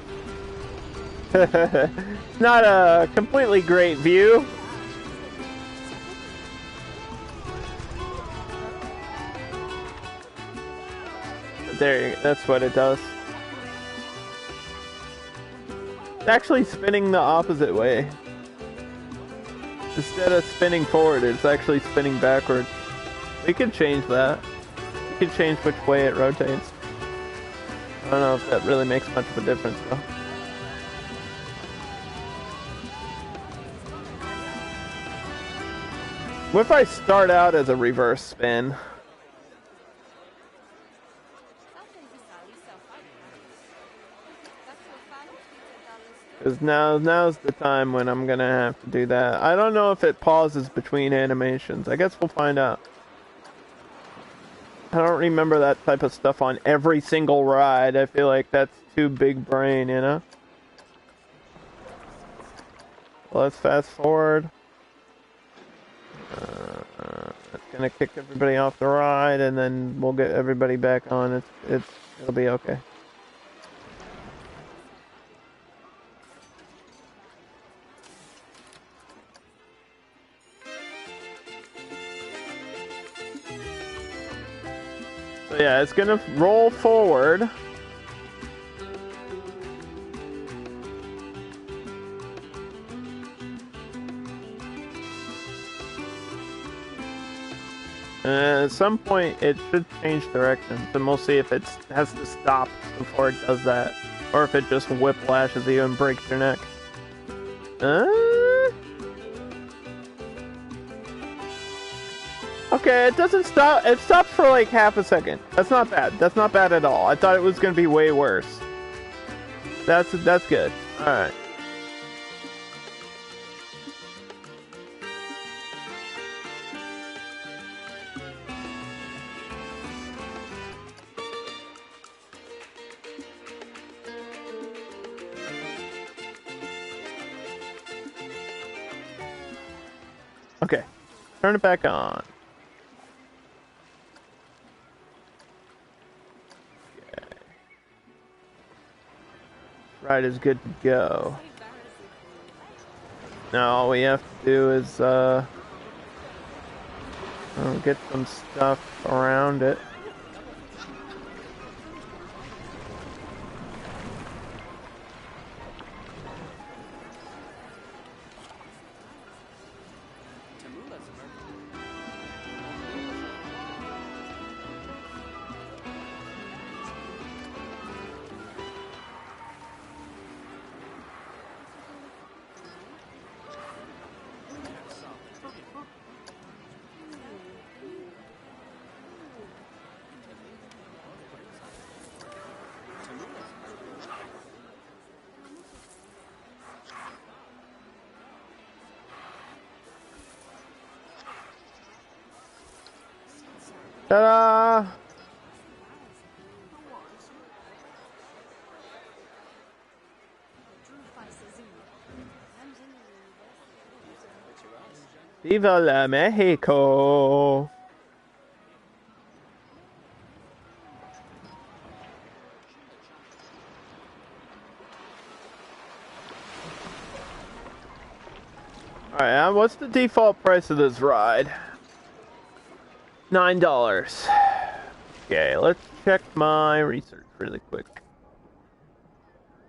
It's not a completely great view. There, that's what it does. It's actually spinning the opposite way. Instead of spinning forward, it's actually spinning backwards. We can change that. We can change which way it rotates. I don't know if that really makes much of a difference though. What if I start out as a reverse spin? Because now's the time when I'm gonna have to do that. I don't know if it pauses between animations. I guess we'll find out. I don't remember that type of stuff on every single ride. I feel like that's too big brain, you know? Let's fast forward. It's gonna kick everybody off the ride, and then we'll get everybody back on. It'll be okay. So yeah, it's gonna roll forward. At some point, it should change directions, and we'll see if it has to stop before it does that, or if it just whiplashes you and breaks your neck. Okay, it doesn't stop. It stops for like half a second. That's not bad. That's not bad at all. I thought it was gonna be way worse. That's good. All right. Okay, turn it back on. Okay. Ride is good to go. Now all we have to do is get some stuff around it. Ta-da! Viva la Mexico! Alright, what's the default price of this ride? $9. Okay, let's check my research really quick.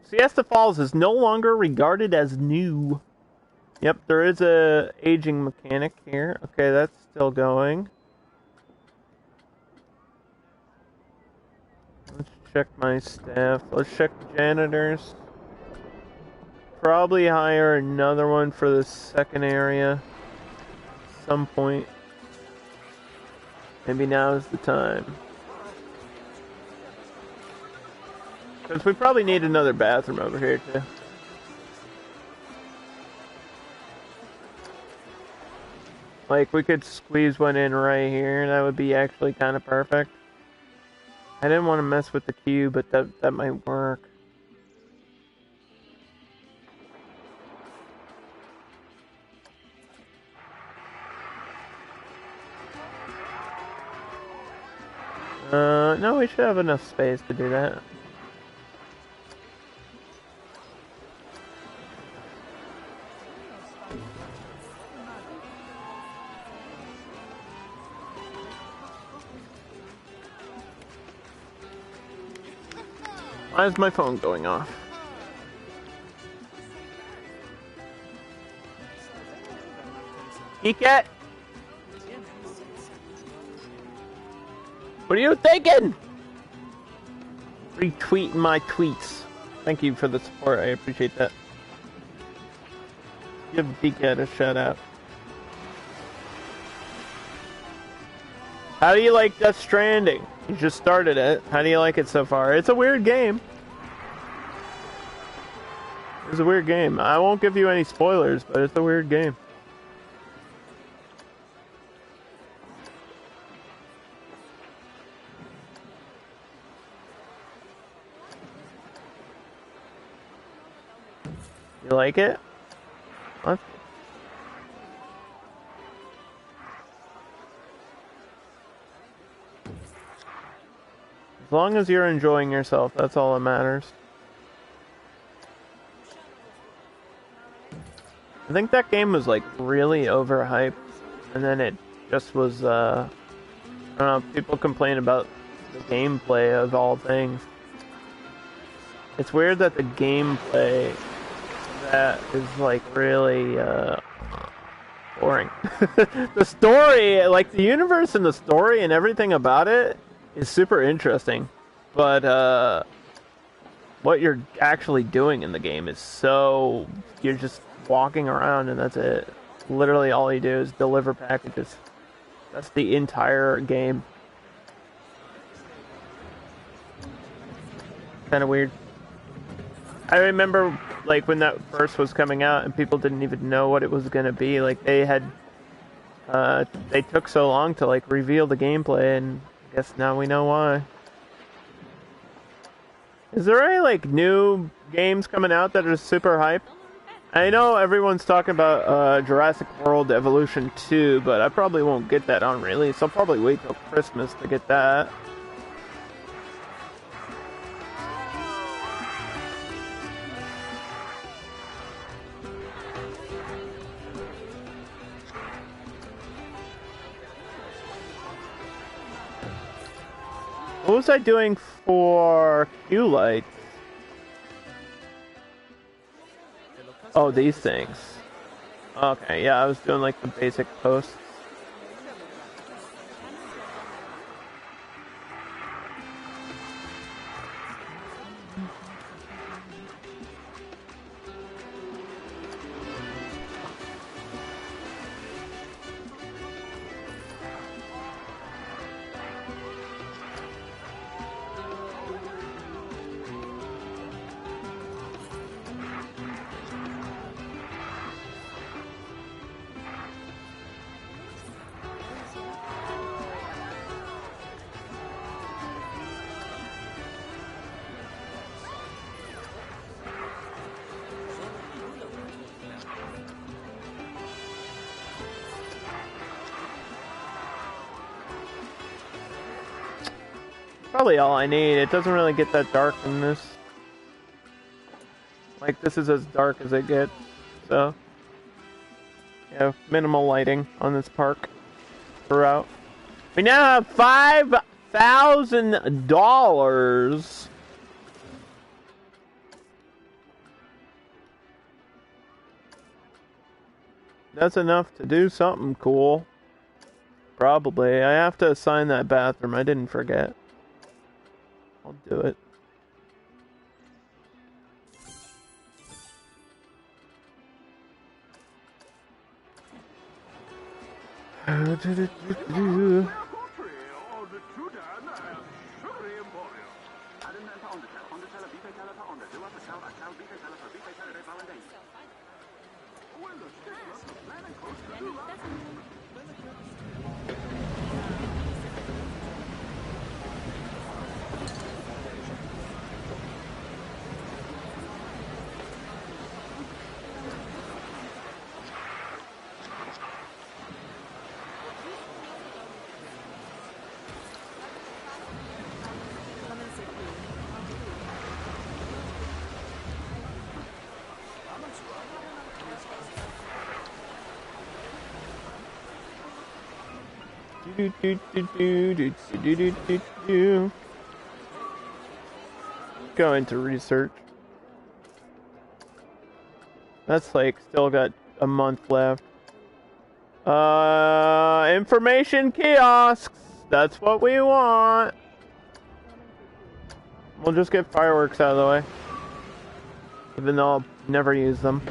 Siesta Falls is no longer regarded as new. Yep, there is a aging mechanic here. Okay, that's still going. Let's check my staff. Let's check janitors. Probably hire another one for the second area at some point. Maybe now is the time. Because we probably need another bathroom over here too. Like, we could squeeze one in right here. That would be actually kind of perfect. I didn't want to mess with the queue, but that might work. No, we should have enough space to do that. Why is my phone going off? Geekette? What are you thinking? Retweeting my tweets. Thank you for the support. I appreciate that. Give Geekette a shout out. How do you like Death Stranding? You just started it. How do you like it so far? It's a weird game. It's a weird game. I won't give you any spoilers, but it's a weird game. You like it? What? As long as you're enjoying yourself, that's all that matters. I think that game was like really overhyped, and then it just was, I don't know, people complain about the gameplay of all things. It's weird that the gameplay that is like really, boring. The story, like the universe and the story and everything about it is super interesting, but what you're actually doing in the game is so, you're just walking around and that's it. Literally all you do is deliver packages. That's the entire game. Kind of weird. I remember like when that first was coming out and people didn't even know what it was gonna be. Like they had, they took so long to like reveal the gameplay, and I guess now we know why. Is there any like new games coming out that are super hype? I know everyone's talking about Jurassic World Evolution 2, but I probably won't get that on release. I'll probably wait till Christmas to get that. What was I doing for queue lights? Oh, these things. Okay, yeah, I was doing like the basic posts. Probably all I need. It doesn't really get that dark in this. Like, this is as dark as it gets. So, yeah, minimal lighting on this park throughout. We now have $5,000. That's enough to do something cool. Probably. I have to assign that bathroom. I didn't forget. I'll do it. Go into research. That's like still got a month left. Information kiosks. That's what we want. We'll just get fireworks out of the way. Even though I'll never use them.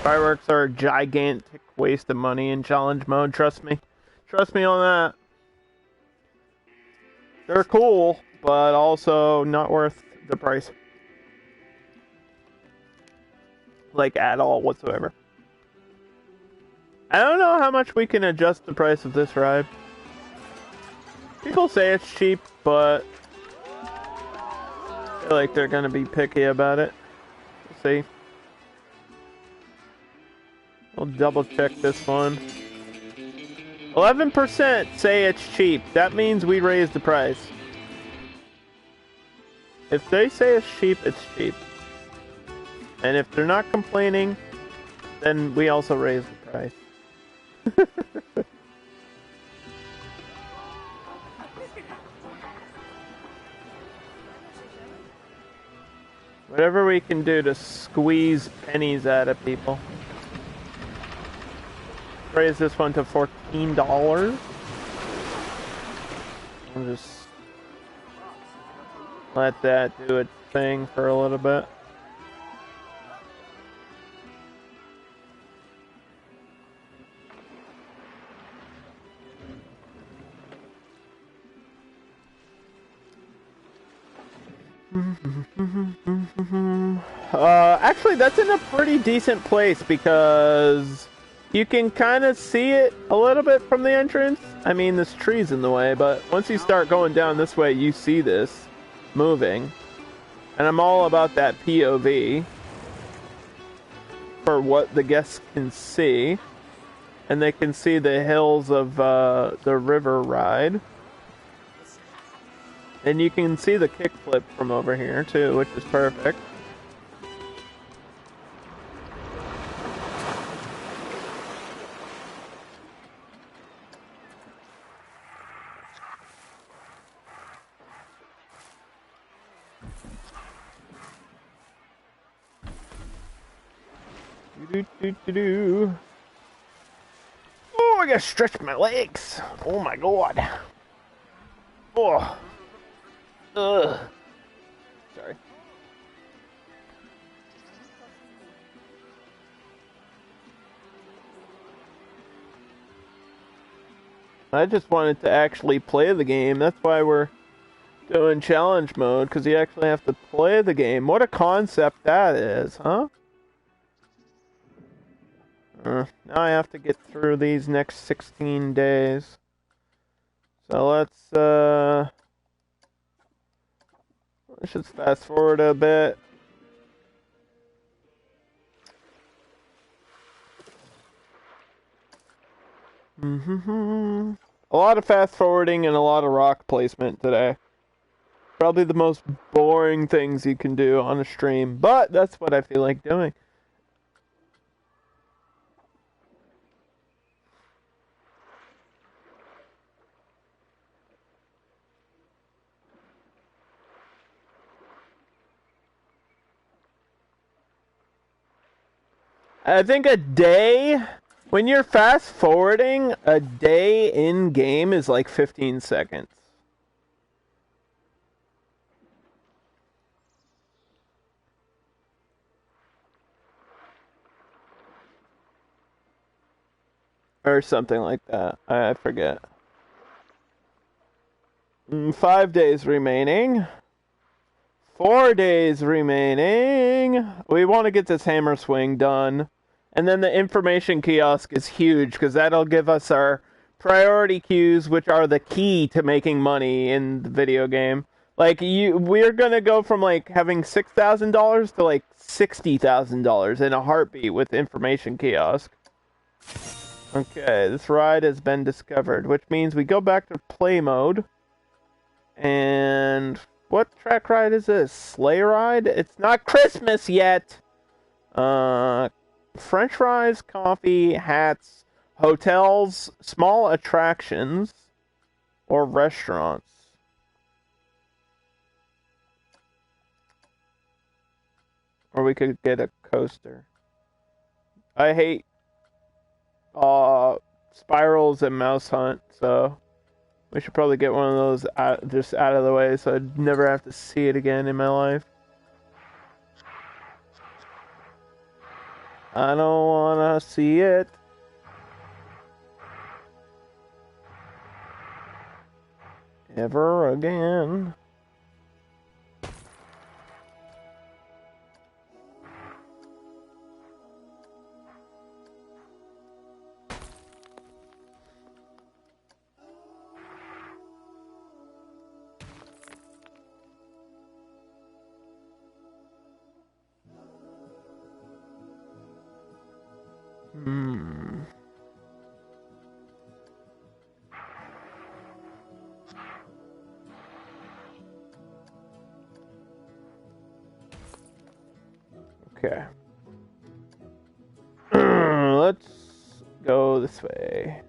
Fireworks are a gigantic waste of money in challenge mode, trust me. Trust me on that. They're cool, but also not worth the price. Like, at all whatsoever. I don't know how much we can adjust the price of this ride. People say it's cheap, but I feel like they're gonna be picky about it. We'll see. I'll double check this one. 11% say it's cheap. That means we raised the price. If they say it's cheap, it's cheap. And if they're not complaining, then we also raise the price. Whatever we can do to squeeze pennies out of people. Raise this one to $14. I'll just let that do its thing for a little bit. Actually, that's in a pretty decent place because you can kind of see it a little bit from the entrance. I mean, this tree's in the way, but once you start going down this way, you see this moving. And I'm all about that POV for what the guests can see. And they can see the hills of the river ride. And you can see the kickflip from over here too, which is perfect. Oh, I gotta stretch my legs. Oh my god. Oh. Ugh. Sorry. I just wanted to actually play the game. That's why we're doing challenge mode, because you actually have to play the game. What a concept that is, huh? Now I have to get through these next 16 days. So let's just fast forward a bit. A lot of fast forwarding and a lot of rock placement today. Probably the most boring things you can do on a stream, but that's what I feel like doing. I think a day, when you're fast forwarding, a day in game is like 15 seconds. Or something like that. I forget. 5 days remaining. 4 days remaining. We want to get this hammer swing done. And then the information kiosk is huge because that'll give us our priority queues, which are the key to making money in the video game. Like, we're gonna go from like having $6,000 to like $60,000 in a heartbeat with information kiosk. Okay, this ride has been discovered, which means we go back to play mode. And what track ride is this? Sleigh ride? It's not Christmas yet. French fries, coffee, hats, hotels, small attractions, or restaurants. Or we could get a coaster. I hate spirals and mouse hunt, so we should probably get one of those just out of the way so I'd never have to see it again in my life. I don't wanna see it. Ever again. Okay. Let's go this way.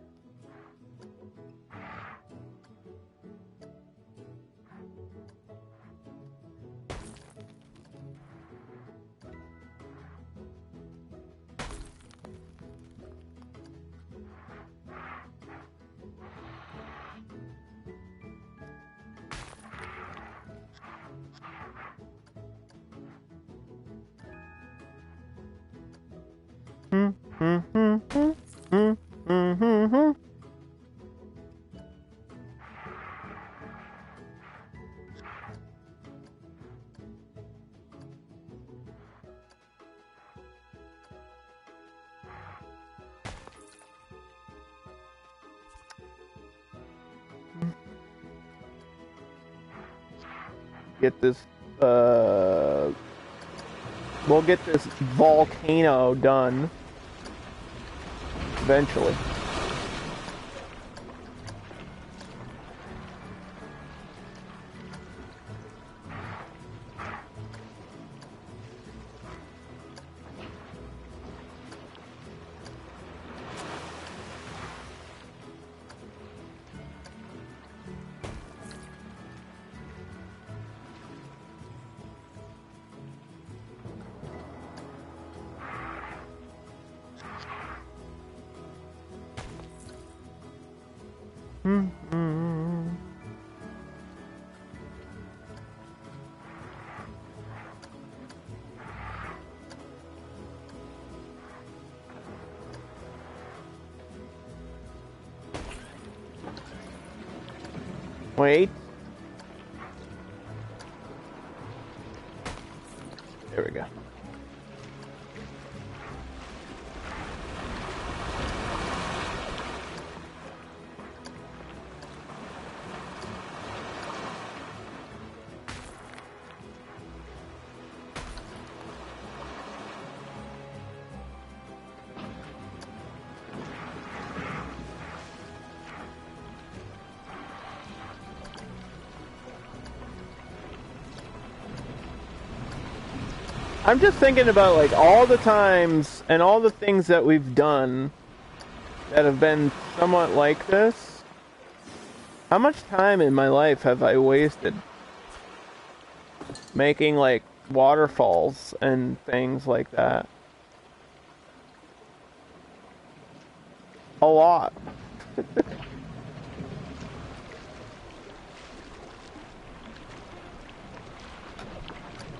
Get this, we'll get this volcano done eventually. Wait. There we go. I'm just thinking about like all the times and all the things that we've done that have been somewhat like this. How much time in my life have I wasted making like waterfalls and things like that? A lot.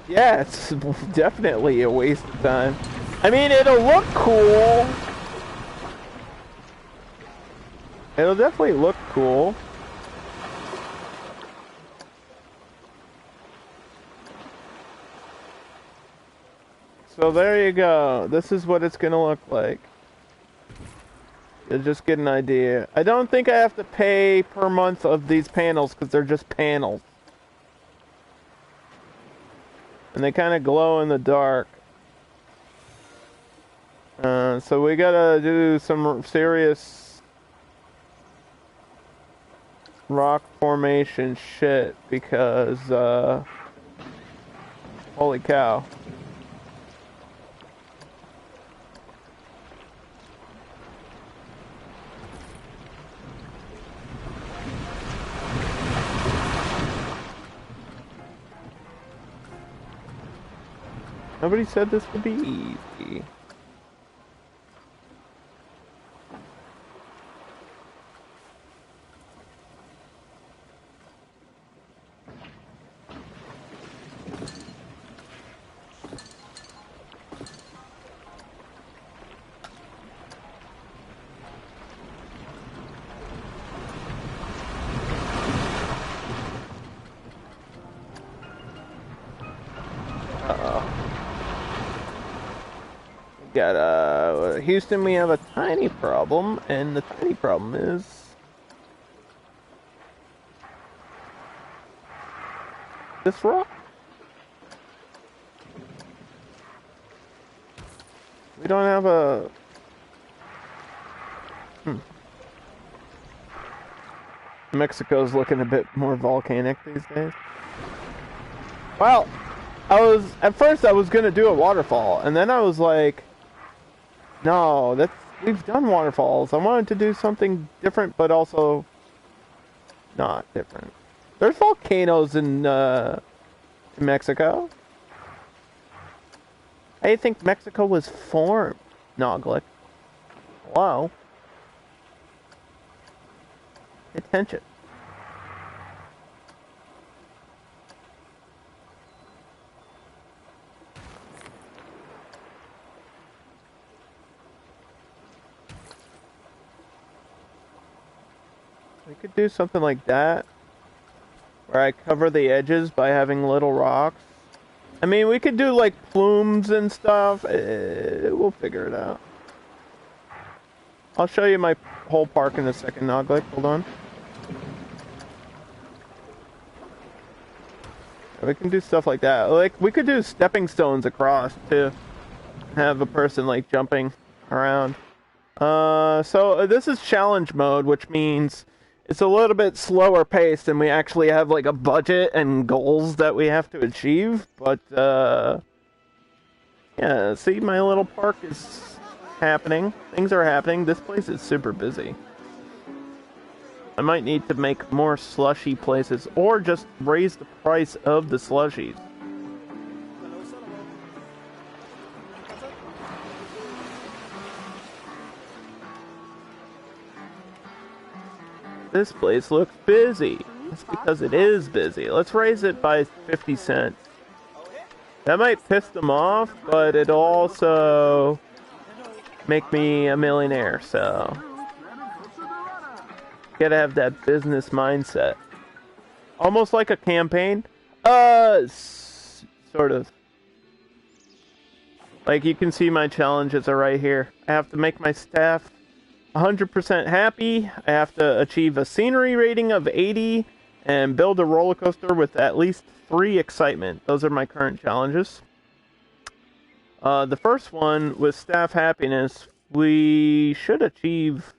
Yeah, it's definitely a waste of time. I mean, it'll look cool. It'll definitely look cool. So there you go. This is what it's gonna look like. You'll just get an idea. I don't think I have to pay per month of these panels because they're just panels. And they kind of glow in the dark. So we gotta do some serious rock formation shit because, holy cow. Nobody said this would be easy. Got Houston, we have a tiny problem, and the tiny problem is this rock. We don't have a Mexico's looking a bit more volcanic these days. Well, at first I was gonna do a waterfall, and then I was like, no, we've done waterfalls. I wanted to do something different, but also not different. There's volcanoes in Mexico. How do you think Mexico was formed, Noglick? Hello? Pay attention. We could do something like that, where I cover the edges by having little rocks. I mean, we could do like plumes and stuff. We'll figure it out. I'll show you my whole park in a second, Noglick. Hold on. We can do stuff like that. Like, we could do stepping stones across, too. Have a person, like, jumping around. So this is challenge mode, which means it's a little bit slower paced, and we actually have like a budget and goals that we have to achieve. But yeah, see, my little park is happening. Things are happening. This place is super busy. I might need to make more slushy places, or just raise the price of the slushies. This place looks busy. That's because it is busy. Let's raise it by 50 cents. That might piss them off, but it'll also make me a millionaire, so gotta have that business mindset. Almost like a campaign. Sort of. Like, you can see my challenges are right here. I have to make my staff 100% happy. I have to achieve a scenery rating of 80 and build a roller coaster with at least 3 excitement. Those are my current challenges. The first one with staff happiness, we should achieve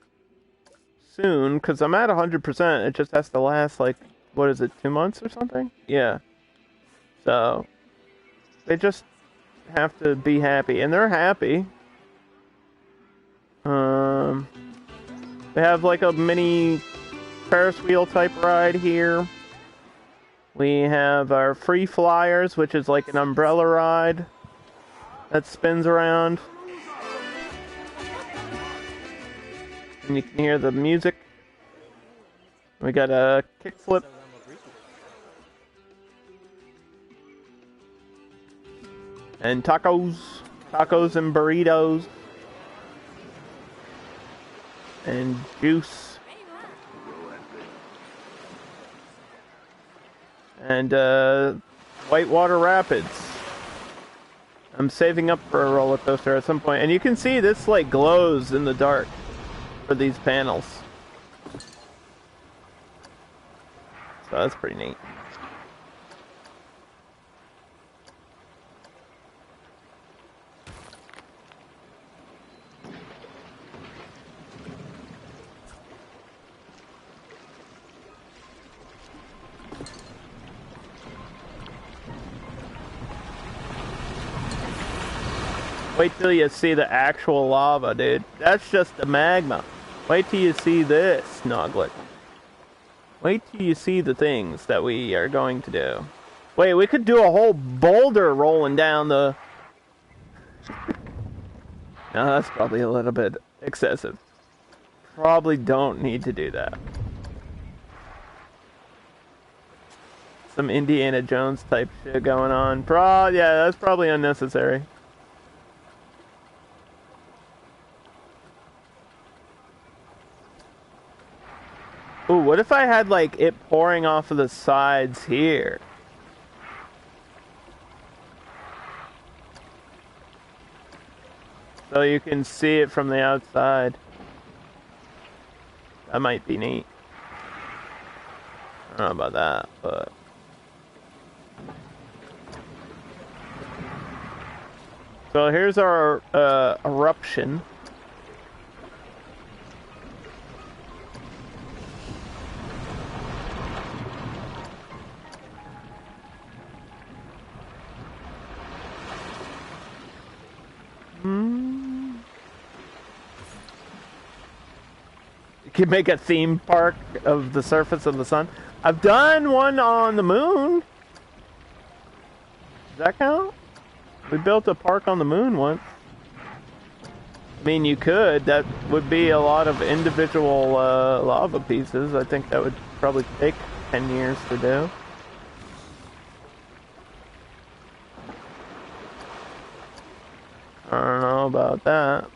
soon, because I'm at 100%. It just has to last, like, what is it, 2 months or something? Yeah. So, they have to be happy, and they're happy. They have like a mini Ferris wheel type ride here. We have our free flyers, which is like an umbrella ride that spins around. And you can hear the music. We got a kickflip. And tacos. Tacos and burritos. And juice. And Whitewater Rapids. I'm saving up for a roller coaster at some point. And you can see this like glows in the dark for these panels. So that's pretty neat. Wait till you see the actual lava, dude. That's just the magma. Wait till you see this, Noglet. Wait till you see the things that we are going to do. Wait, we could do a whole boulder rolling down the... No, that's probably a little bit excessive. Probably don't need to do that. Some Indiana Jones type shit going on. Yeah, that's probably unnecessary. Ooh, what if I had, like, it pouring off of the sides here? So you can see it from the outside. That might be neat. I don't know about that, but... So here's our eruption. You can make a theme park of the surface of the sun. I've done one on the moon. Does that count? We built a park on the moon once. I mean, you could. That would be a lot of individual lava pieces. I think that would probably take 10 years to do. I don't know about that.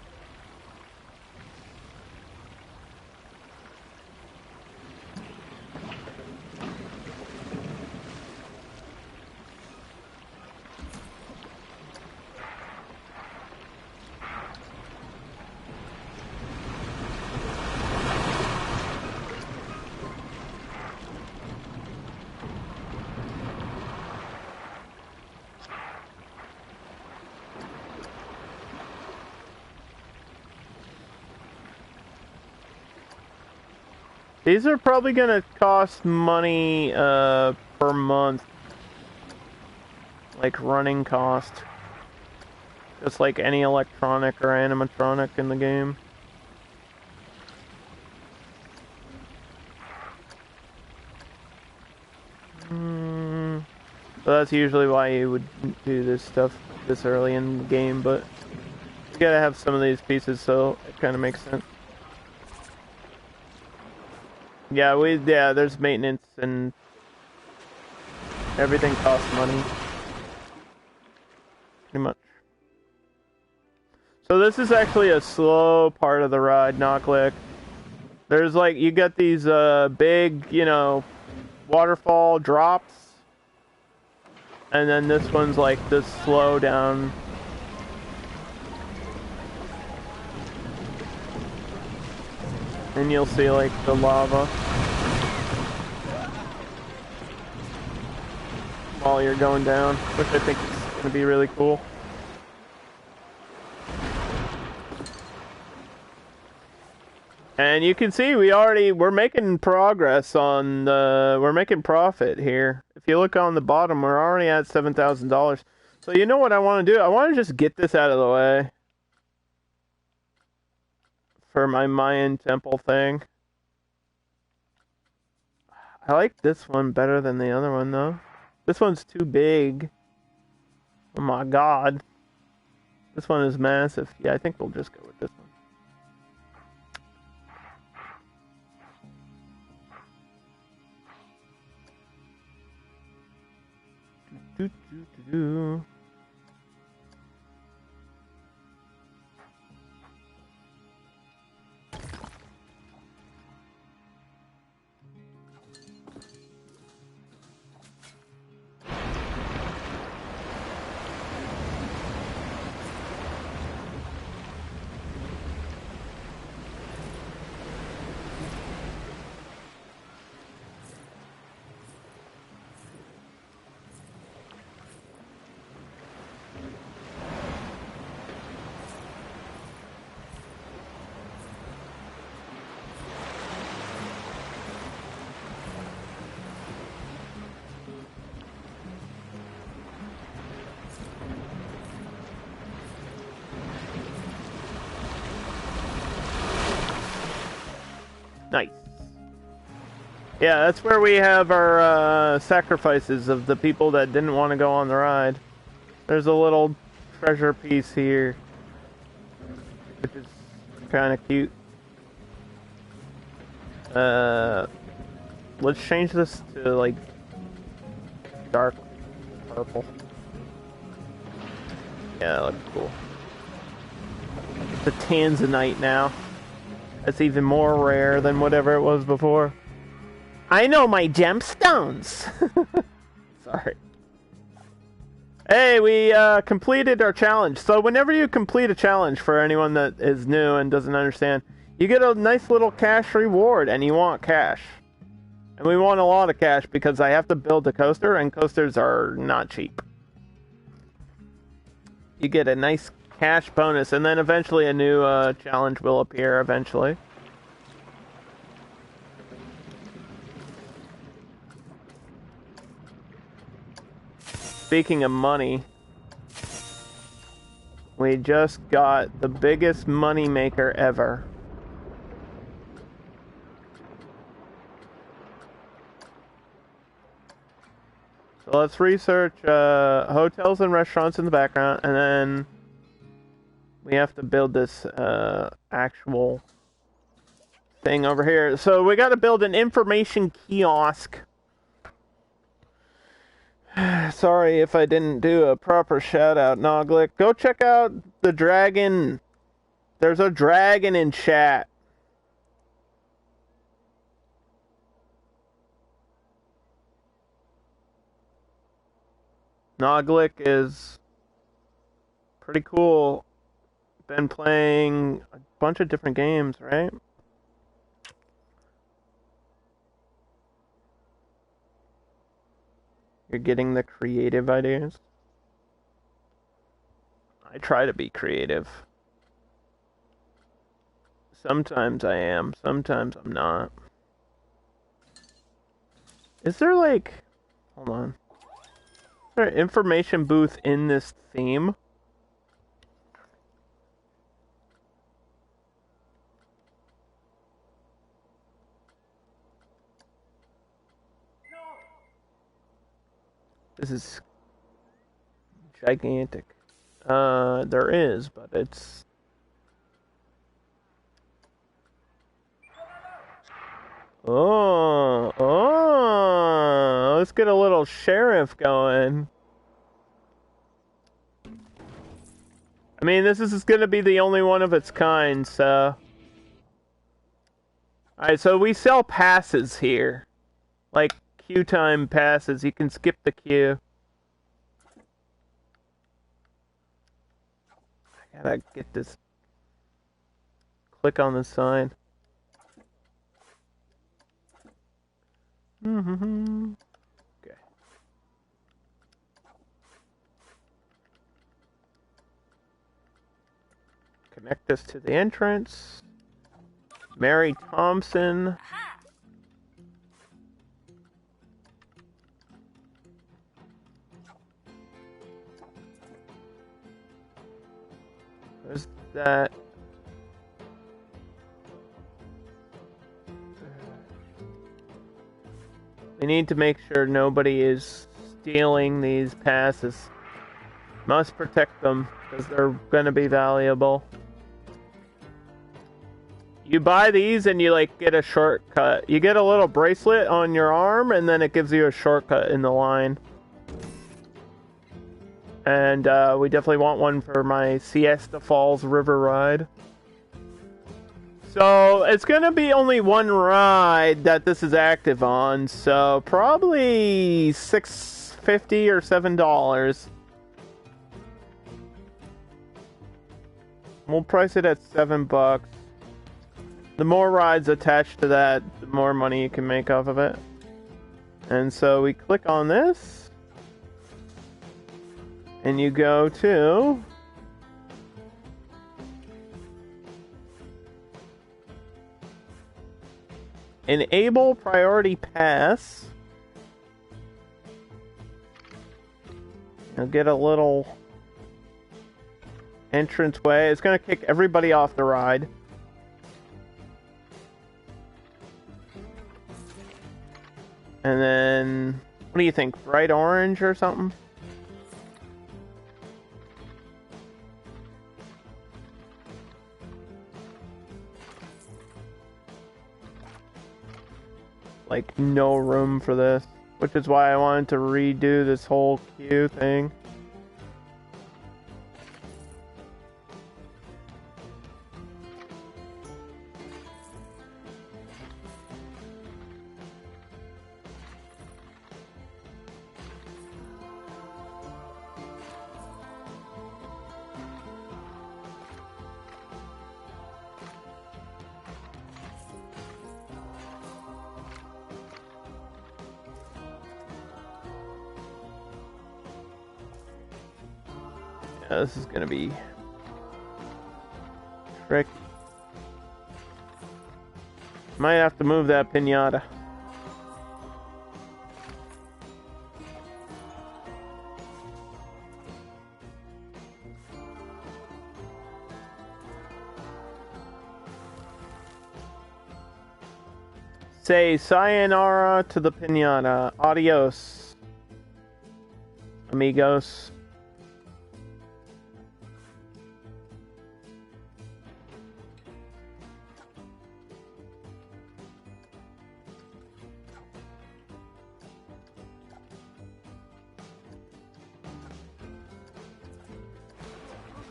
These are probably gonna cost money per month, like running cost, just like any electronic or animatronic in the game. So that's usually why you would do this stuff this early in the game, but you gotta have some of these pieces, so it kind of makes sense. Yeah, there's maintenance and everything costs money. Pretty much. So this is actually a slow part of the ride, Knocklick. There's like, you got these big, you know, waterfall drops. And then this one's like this slow down. And you'll see like the lava while you're going down, which I think is going to be really cool. And you can see we're making progress on we're making profit here. If you look on the bottom, we're already at $7,000. So you know what I want to do? I want to just get this out of the way for my Mayan temple thing. I like this one better than the other one, though. This one's too big. Oh my god. This one is massive. Yeah, I think we'll just go with this one. Do, do, do, do. Nice. Yeah, that's where we have our sacrifices of the people that didn't want to go on the ride. There's a little treasure piece here, which is kind of cute. Let's change this to like dark purple. Yeah, that looks cool. It's a tanzanite now. That's even more rare than whatever it was before. I know my gemstones! Sorry. Hey, we completed our challenge. So whenever you complete a challenge, for anyone that is new and doesn't understand, you get a nice little cash reward, and you want cash. And we want a lot of cash because I have to build a coaster, and coasters are not cheap. You get a nice cash bonus, and then eventually a new challenge will appear eventually. Speaking of money, we just got the biggest money maker ever. So let's research hotels and restaurants in the background, and then we have to build this actual thing over here. So we got to build an information kiosk. Sorry if I didn't do a proper shout out, Noglick. Go check out the dragon. There's a dragon in chat. Noglick is pretty cool. Been playing a bunch of different games, right? You're getting the creative ideas. I try to be creative. Sometimes I am, sometimes I'm not. Is there like... Hold on. Is there an information booth in this theme? This is gigantic. There is, but it's... Oh, let's get a little sheriff going. I mean, this is going to be the only one of its kind, so... Alright, so we sell passes here. Like, queue time passes. You can skip the queue. I gotta get this. Click on the sign. Okay. Connect this to the entrance. Mary Thompson. There's that. We need to make sure nobody is stealing these passes. Must protect them, because they're going to be valuable. You buy these and you, like, get a shortcut. You get a little bracelet on your arm, and then it gives you a shortcut in the line. And we definitely want one for my Siesta Falls river ride. So, it's going to be only one ride that this is active on, so probably $6.50 or $7. We'll price it at $7. The more rides attached to that, the more money you can make off of it. And so we click on this, and you go to Enable Priority Pass. You'll get a little entranceway. It's going to kick everybody off the ride. And then, what do you think? Bright orange or something? Like, no room for this. Which is why I wanted to redo this whole queue thing. This is gonna be tricky. Might have to move that piñata. Say sayonara to the piñata. Adios, amigos.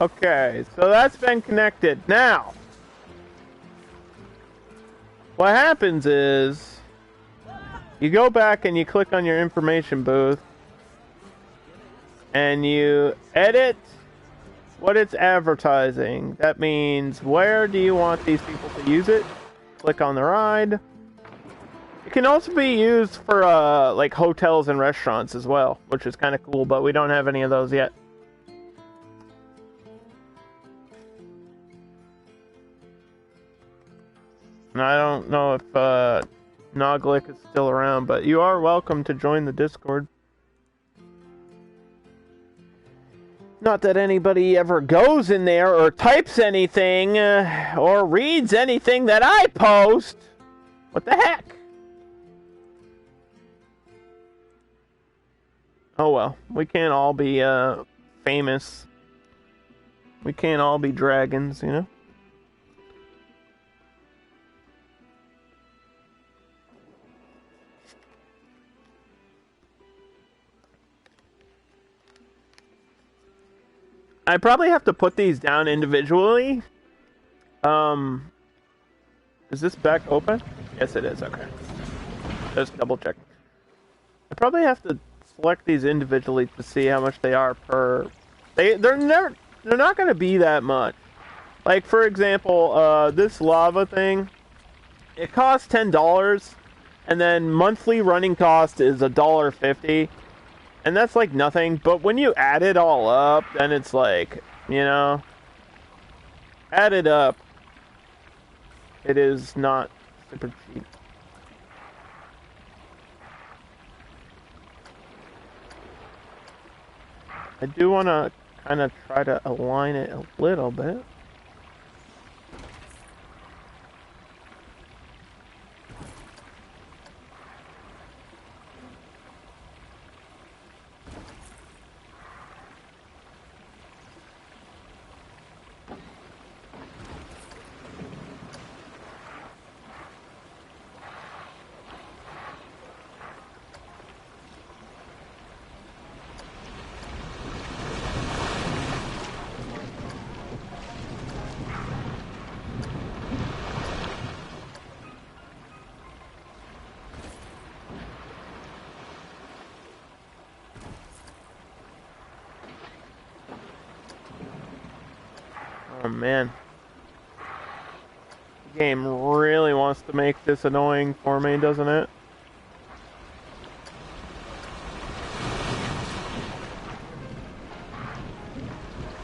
Okay, so that's been connected. Now, what happens is, you go back and you click on your information booth, and you edit what it's advertising. That means, where do you want these people to use it? Click on the ride. It can also be used for, like, hotels and restaurants as well, which is kind of cool, but we don't have any of those yet. And I don't know if Noglick is still around, but you are welcome to join the Discord. Not that anybody ever goes in there or types anything or reads anything that I post. What the heck? Oh well, we can't all be famous. We can't all be dragons, you know? I probably have to put these down individually. Is this back open? Yes, it is. Okay. Just double check. I probably have to select these individually to see how much they are per. They're not going to be that much. Like, for example, this lava thing, it costs $10, and then monthly running cost is $1.50. And that's like nothing, but when you add it all up, then it's like, you know, add it up, it is not super cheap. I do want to kind of try to align it a little bit. Oh man. The game really wants to make this annoying for me, doesn't it?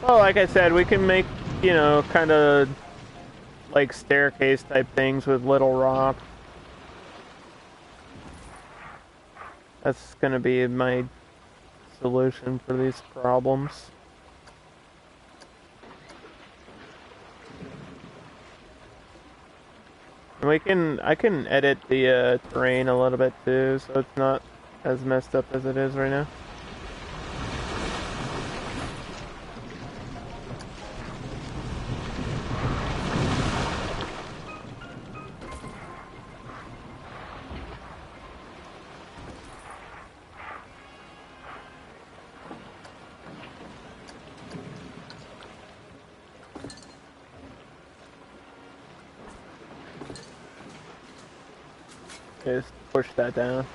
Well, like I said, we can make, you know, kind of like staircase type things with little rocks. That's gonna be my solution for these problems. I can edit the terrain a little bit too, so it's not as messed up as it is right now. Just push that down.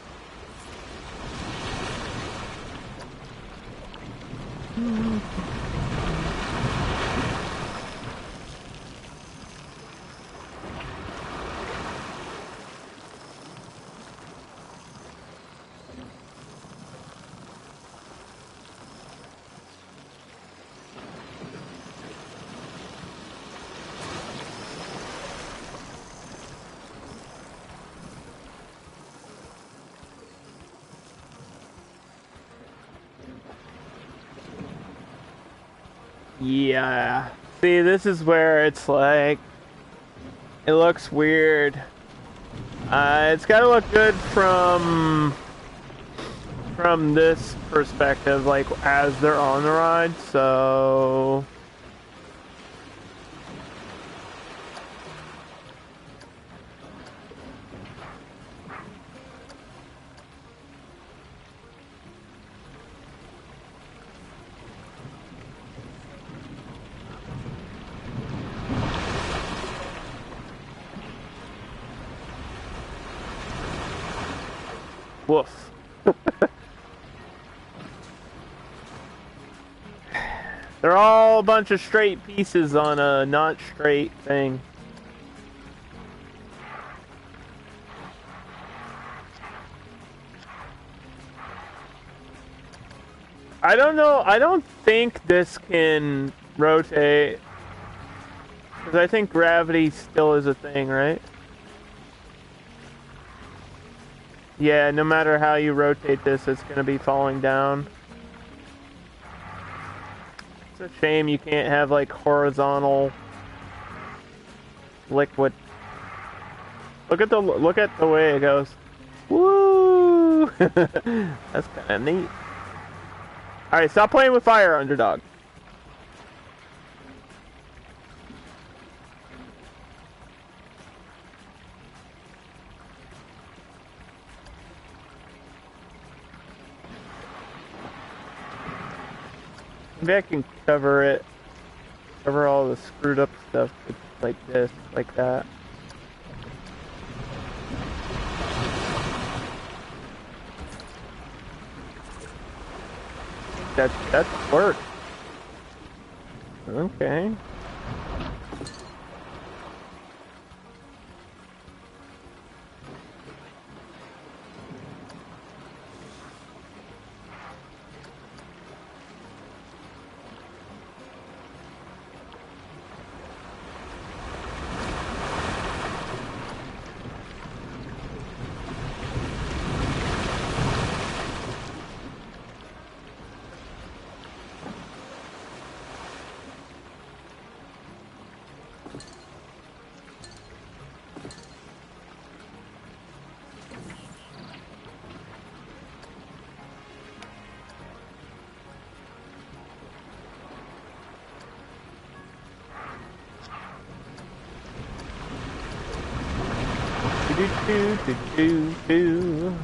Yeah. See, this is where it's like, it looks weird. It's gotta look good from this perspective, like as they're on the ride, so woof. They're all a bunch of straight pieces on a not straight thing. I don't know, I don't think this can rotate, because I think gravity still is a thing, right? Yeah, no matter how you rotate this, it's going to be falling down. It's a shame you can't have, like, horizontal liquid. Look at the way it goes. Woo! That's kind of neat. Alright, stop playing with fire, Underdog. Maybe I can cover all the screwed up stuff like this, like that. That's work. Okay. do, do, do, do.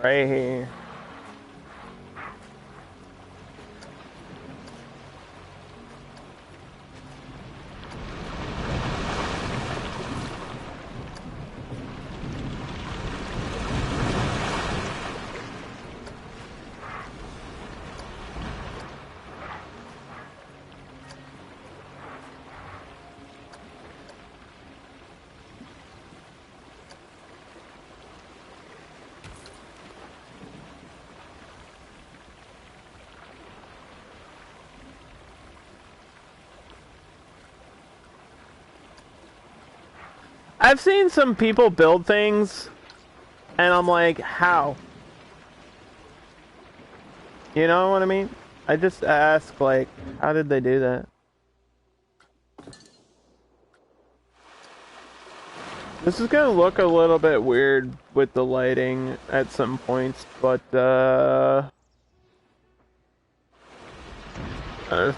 Right here. I've seen some people build things, and I'm like, how? You know what I mean? I just ask, like, how did they do that? This is gonna look a little bit weird with the lighting at some points, but, there's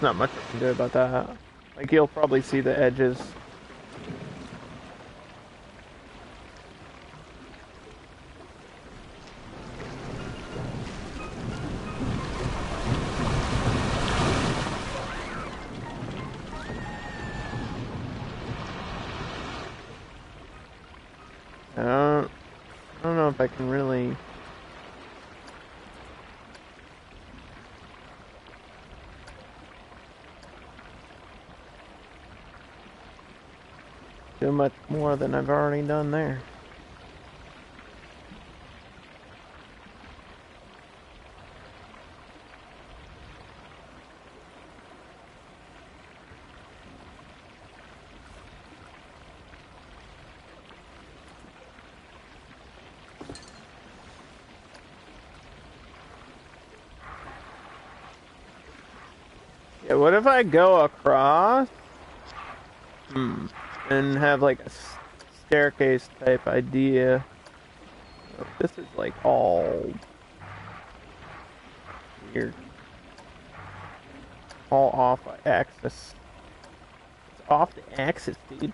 not much I can do about that. Like, you'll probably see the edges. I don't know if I can really... do much more than I've already done there. Yeah, what if I go across? And have like a staircase type idea. This is like all weird. All off axis. It's off the axis, dude.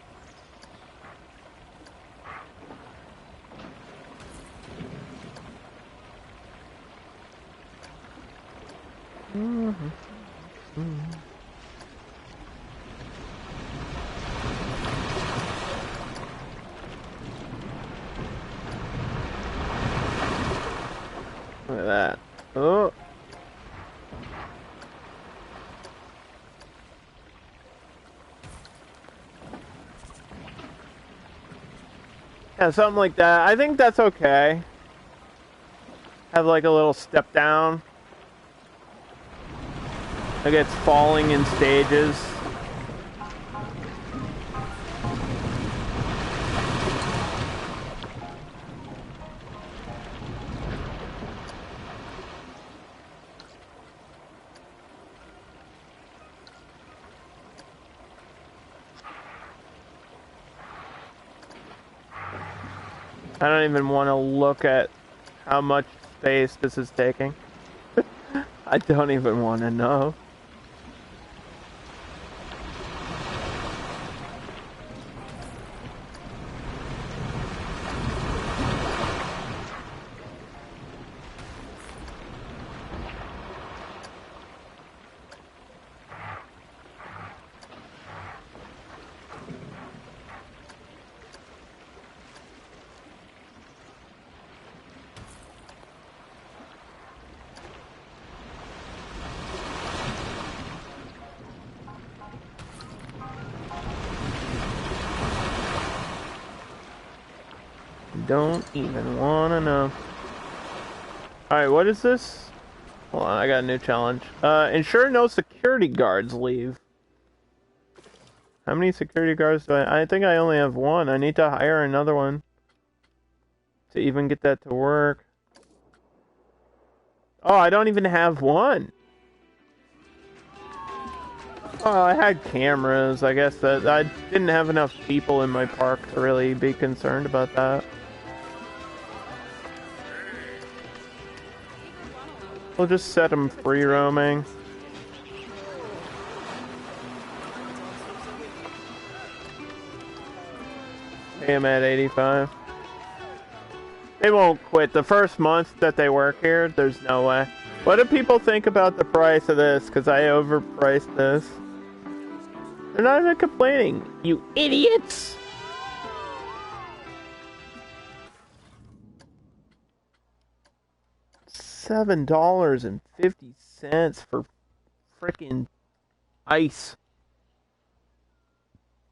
Look at that. Oh. Yeah, something like that. I think that's okay. Have like a little step down. Like it's falling in stages. I don't even want to look at how much space this is taking. I don't even want to know. Don't even wanna know. Alright, what is this? Hold on, I got a new challenge. Ensure no security guards leave. How many security guards do I think I only have one. I need to hire another one to even get that to work. Oh, I don't even have one. Oh, I had cameras. I guess that I didn't have enough people in my park to really be concerned about that. We'll just set them free roaming. Pay them at 85. They won't quit. The first month that they work here, there's no way. What do people think about the price of this? Because I overpriced this. They're not even complaining. You idiots! $7.50 for frickin' ice.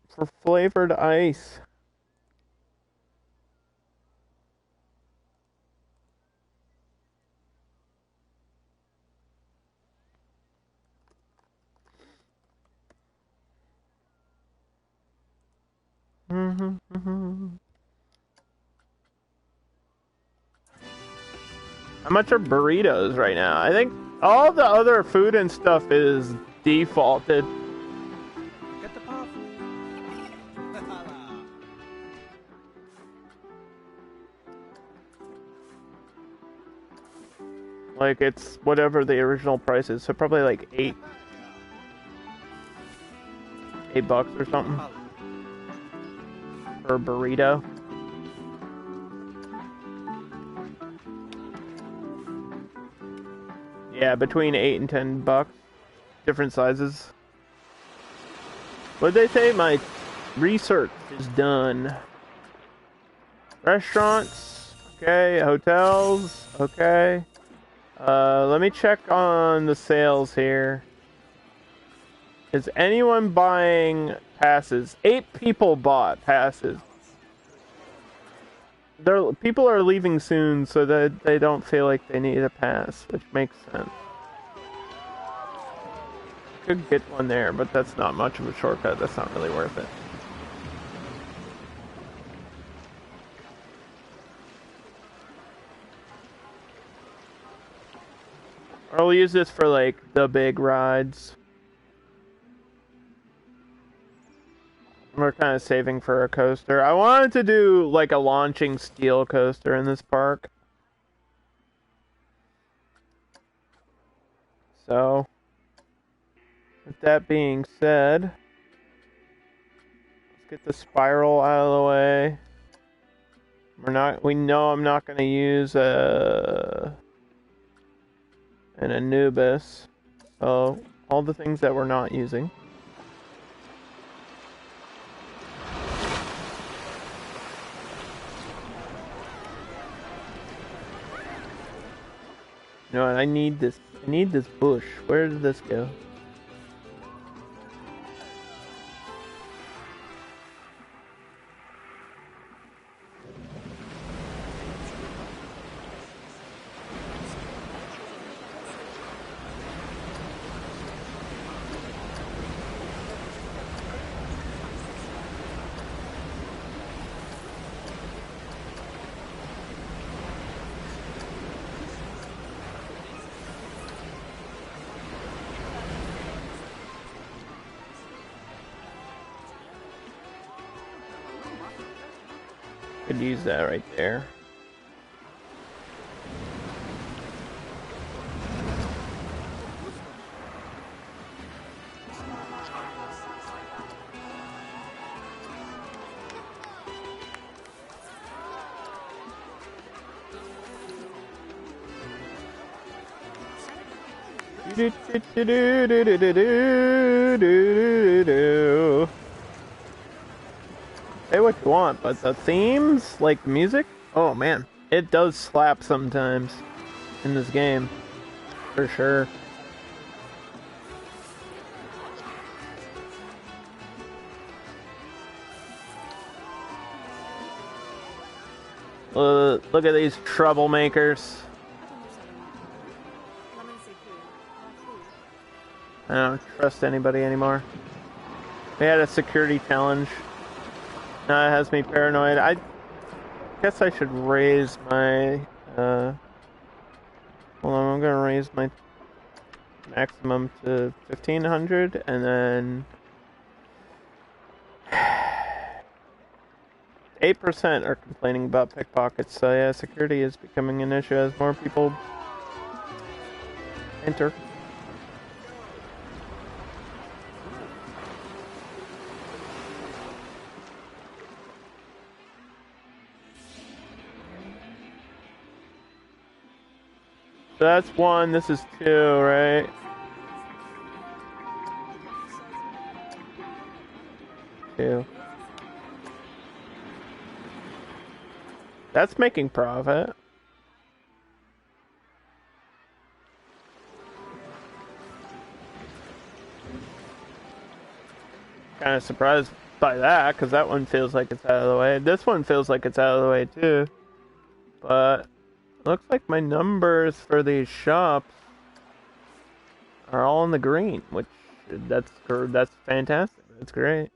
For flavored ice. How much are burritos right now? I think all the other food and stuff is defaulted. Get the pop. Like it's whatever the original price is, so probably like $8 or something for a burrito. Yeah, between $8 and $10, different sizes. What'd they say? My research is done. Restaurants, okay. Hotels, okay. Let me check on the sales here. Is anyone buying passes? 8 people bought passes. People are leaving soon, so that they don't feel like they need a pass, which makes sense. Could get one there, but that's not much of a shortcut. That's not really worth it. I'll use this for like the big rides. We're kind of saving for a coaster. I wanted to do like a launching steel coaster in this park. So, with that being said, let's get the spiral out of the way. We know I'm not going to use an Anubis. So, all the things that we're not using. You know what, I need this bush. Where did this go? Could use that right there. Say what you want, but the themes, like music, oh man, it does slap sometimes in this game, for sure. Look at these troublemakers. I don't trust anybody anymore. We had a security challenge. Now it has me paranoid. I guess I should raise my, hold on, I'm gonna raise my maximum to 1500, and then 8% are complaining about pickpockets, so yeah, security is becoming an issue as more people Enter. So that's 1, this is 2, right? Two. That's making profit. Kind of surprised by that, because that one feels like it's out of the way. This one feels like it's out of the way too. But looks like my numbers for these shops are all in the green, which that's fantastic. That's great.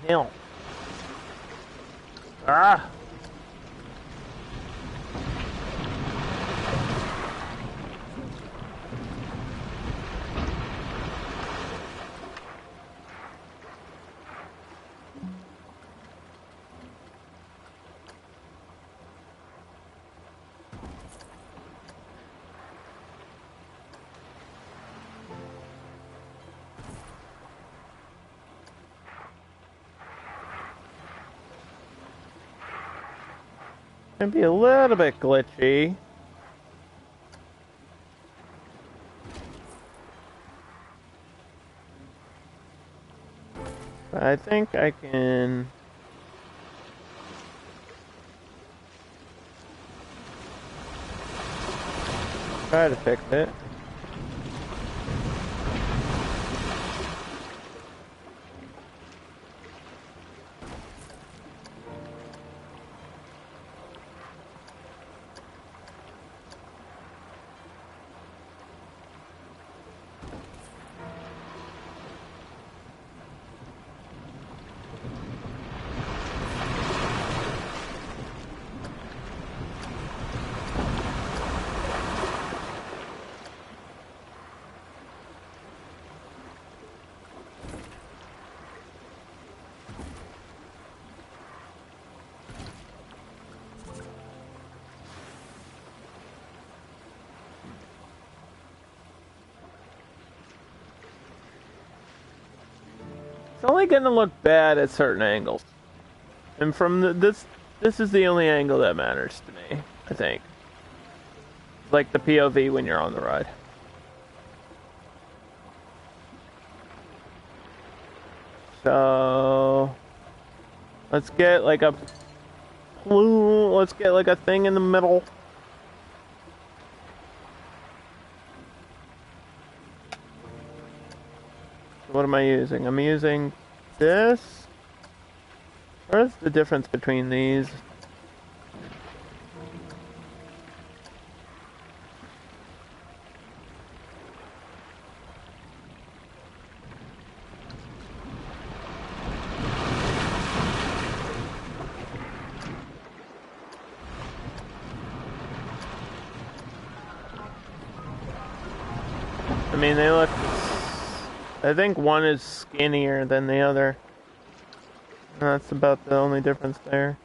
Hell. Ah! Can be a little bit glitchy. But I think I can try to fix it. It's only going to look bad at certain angles. And from this is the only angle that matters to me, I think. Like the POV when you're on the ride. So let's get like a plume, let's get like a thing in the middle. am I using? I'm using this. Where's the difference between these? I mean, they look... I think one is skinnier than the other. That's about the only difference there.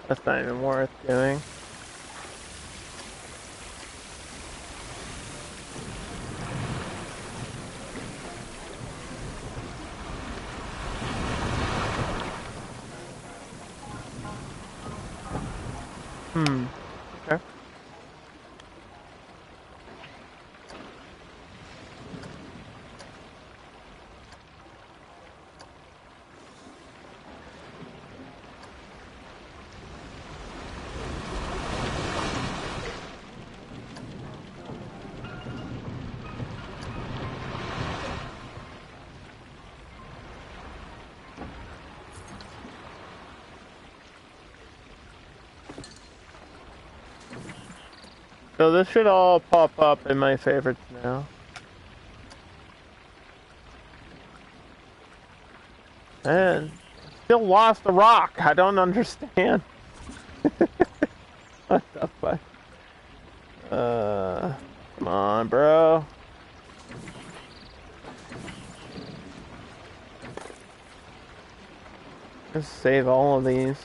That's not even worth doing. Okay. So this should all pop up in my favorites now. And still lost a rock. I don't understand. What the fuck? Come on, bro. Let's save all of these.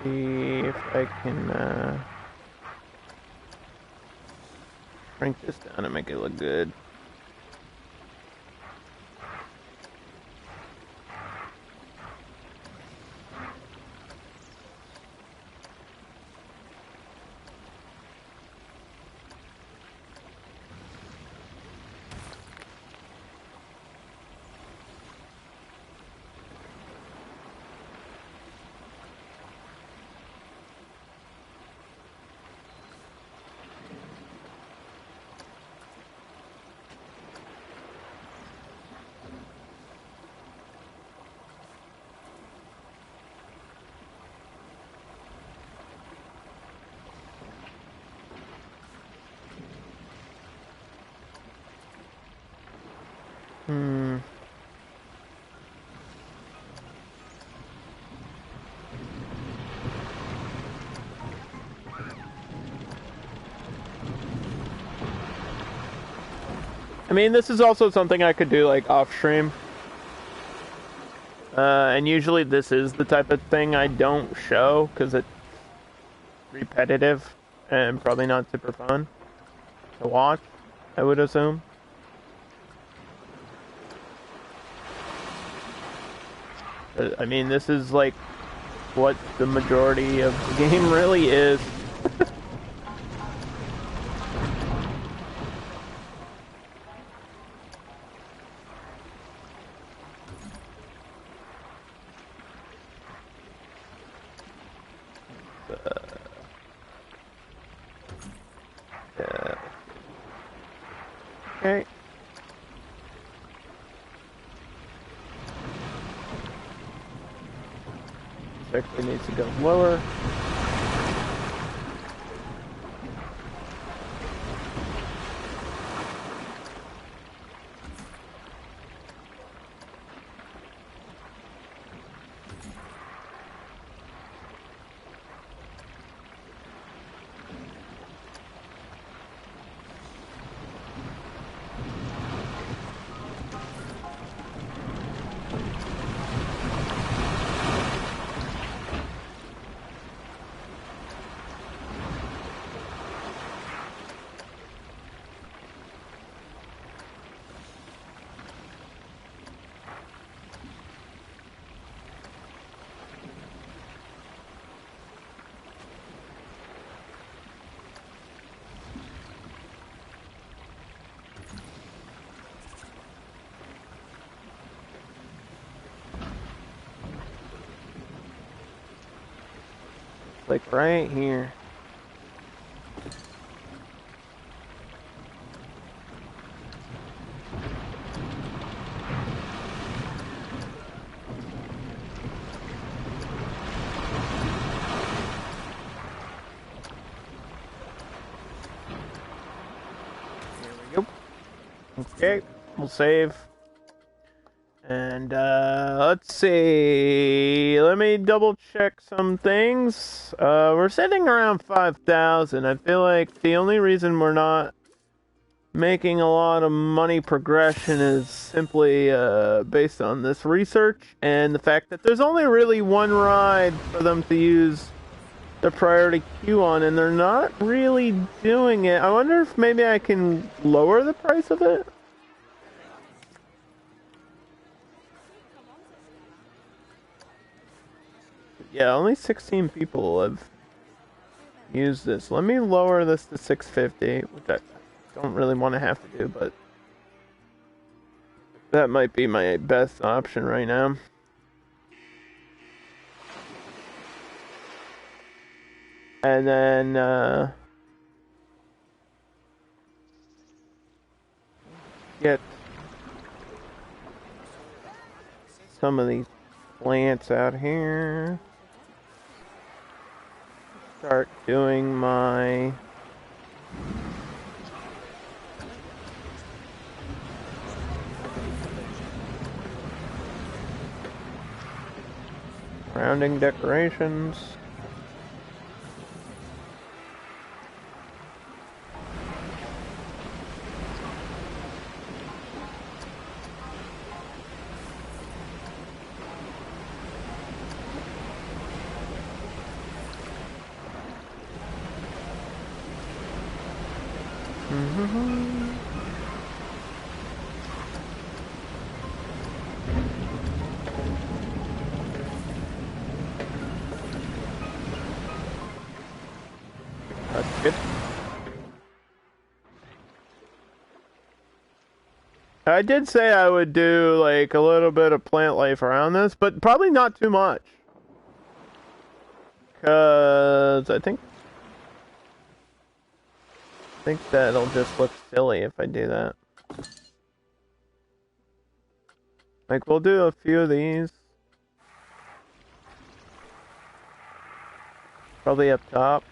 See if I can shrink this down and make it look good. I mean, this is also something I could do, like, off-stream. And usually this is the type of thing I don't show, because it's repetitive, and probably not super fun to watch, I would assume. I mean, this is, like, what the majority of the game really is. Yeah. Okay. Actually needs to go lower. Like right here. There we go. Okay, we'll save. And let's see. Let me double check some things. We're sitting around 5,000. I feel like the only reason we're not making a lot of money progression is simply based on this research and the fact that there's only really one ride for them to use the priority queue on, and they're not really doing it. I wonder if maybe I can lower the price of it. Yeah, only 16 people have used this. Let me lower this to 650, which I don't really want to have to do, but that might be my best option right now. And then, get some of these plants out here. Start doing my rounding decorations. That's good. I did say I would do like a little bit of plant life around this, but probably not too much. Cause I think that'll just look silly if I do that. Like we'll do a few of these. Probably up top.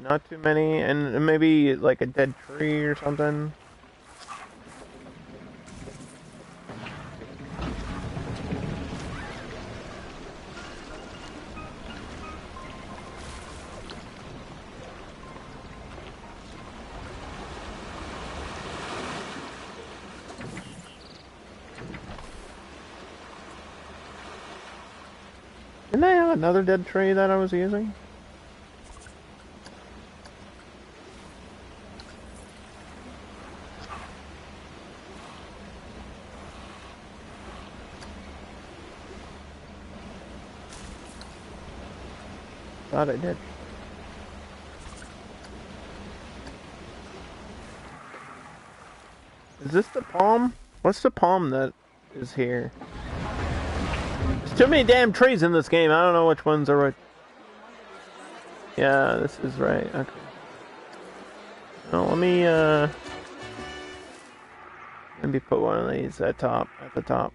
Not too many, and maybe like a dead tree or something. Didn't I have another dead tree that I was using? Thought I did. Is this the palm? What's the palm that is here? There's too many damn trees in this game. I don't know which ones are right. Yeah, this is right. Okay. Well, let me maybe put one of these at the top.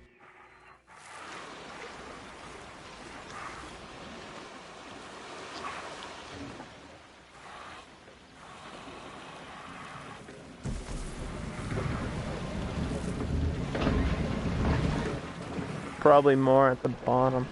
Probably more at the bottom.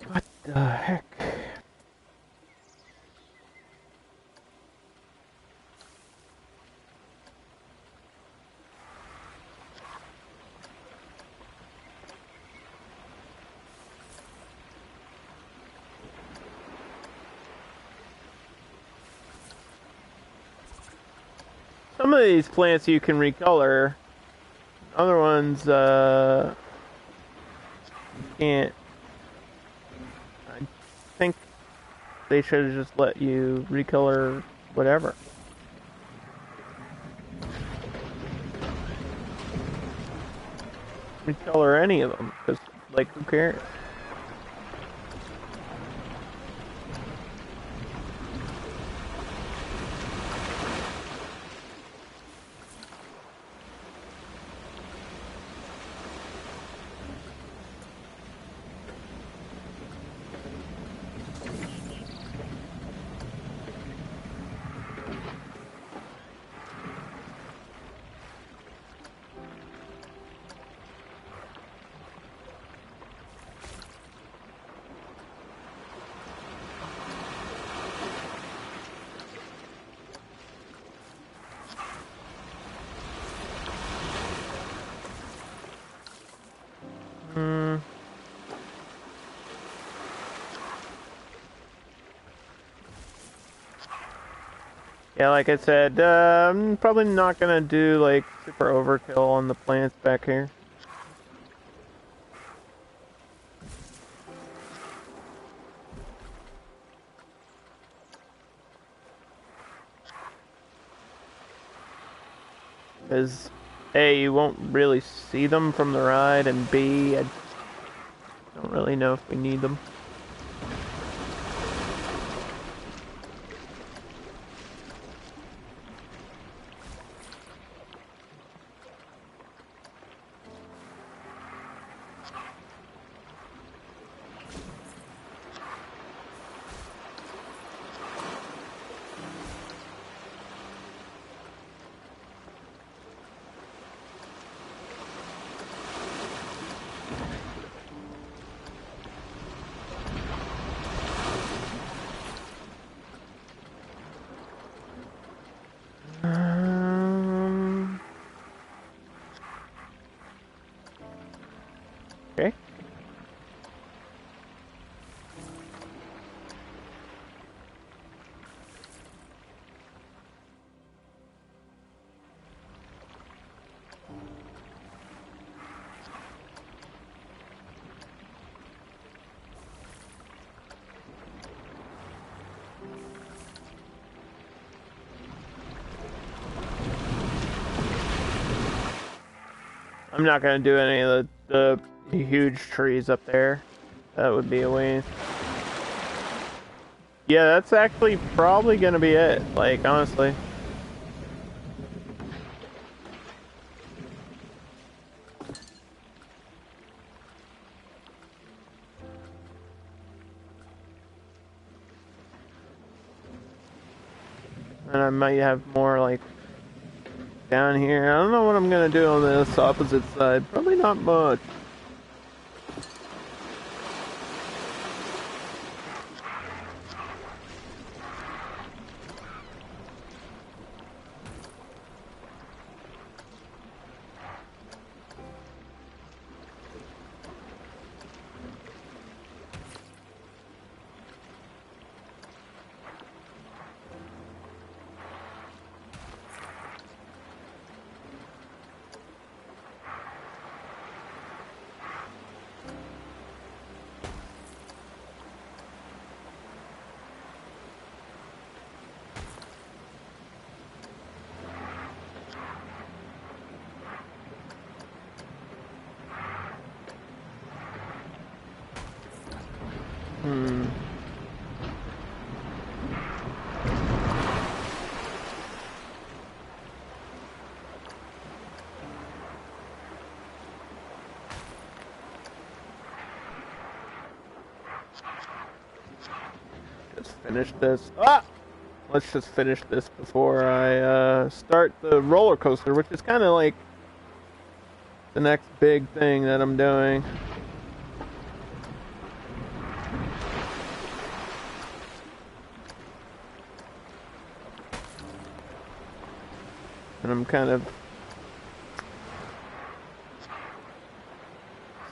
What the heck? Some of these plants you can recolor. Other ones, can't. I think they should have just let you recolor whatever. Recolor any of them, because, like, who cares? Yeah, like I said, I'm probably not gonna do like super overkill on the plants back here. Because A, you won't really see them from the ride, and B, I don't really know if we need them. Okay. I'm not gonna do any of the huge trees up there. That would be a waste. Yeah, that's actually probably gonna be it, like, honestly. And I might have more, like, down here. I don't know what I'm gonna do on this opposite side. Probably not much. Finish this. Let's just finish this before I start the roller coaster, which is kind of like the next big thing that I'm doing. And I'm kind of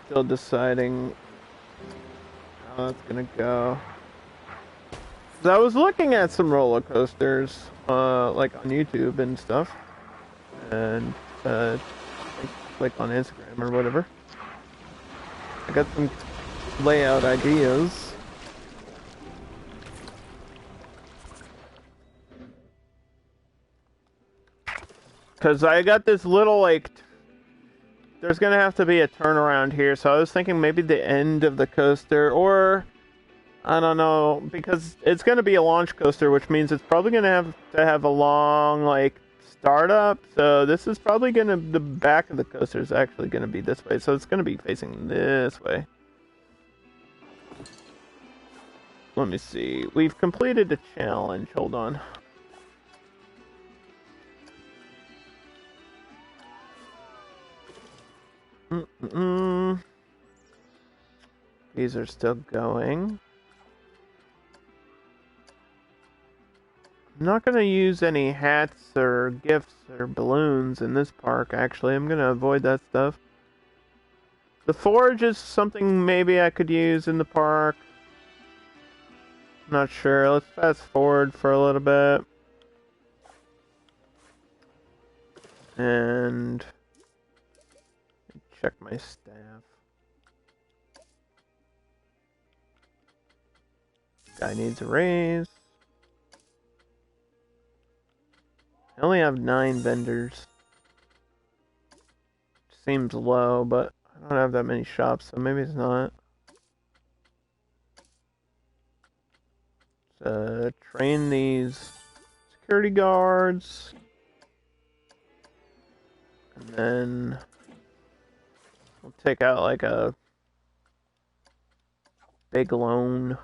still deciding how that's gonna go. I was looking at some roller coasters, like on YouTube and stuff, and like on Instagram or whatever. I got some layout ideas. Cause I got this little like, there's gonna have to be a turnaround here, so I was thinking maybe the end of the coaster, or I don't know, because it's going to be a launch coaster, which means it's probably going to have a long, like, startup. So this is probably going to, the back of the coaster is actually going to be this way. So it's going to be facing this way. Let me see. We've completed the challenge. Hold on. These are still going. I'm not going to use any hats or gifts or balloons in this park, actually. I'm going to avoid that stuff. The forge is something maybe I could use in the park. I'm not sure. Let's fast forward for a little bit. And check my staff. Guy needs a raise. I only have 9 vendors. Seems low, but I don't have that many shops, so maybe it's not. Train these security guards. And then we'll take out like a big loan.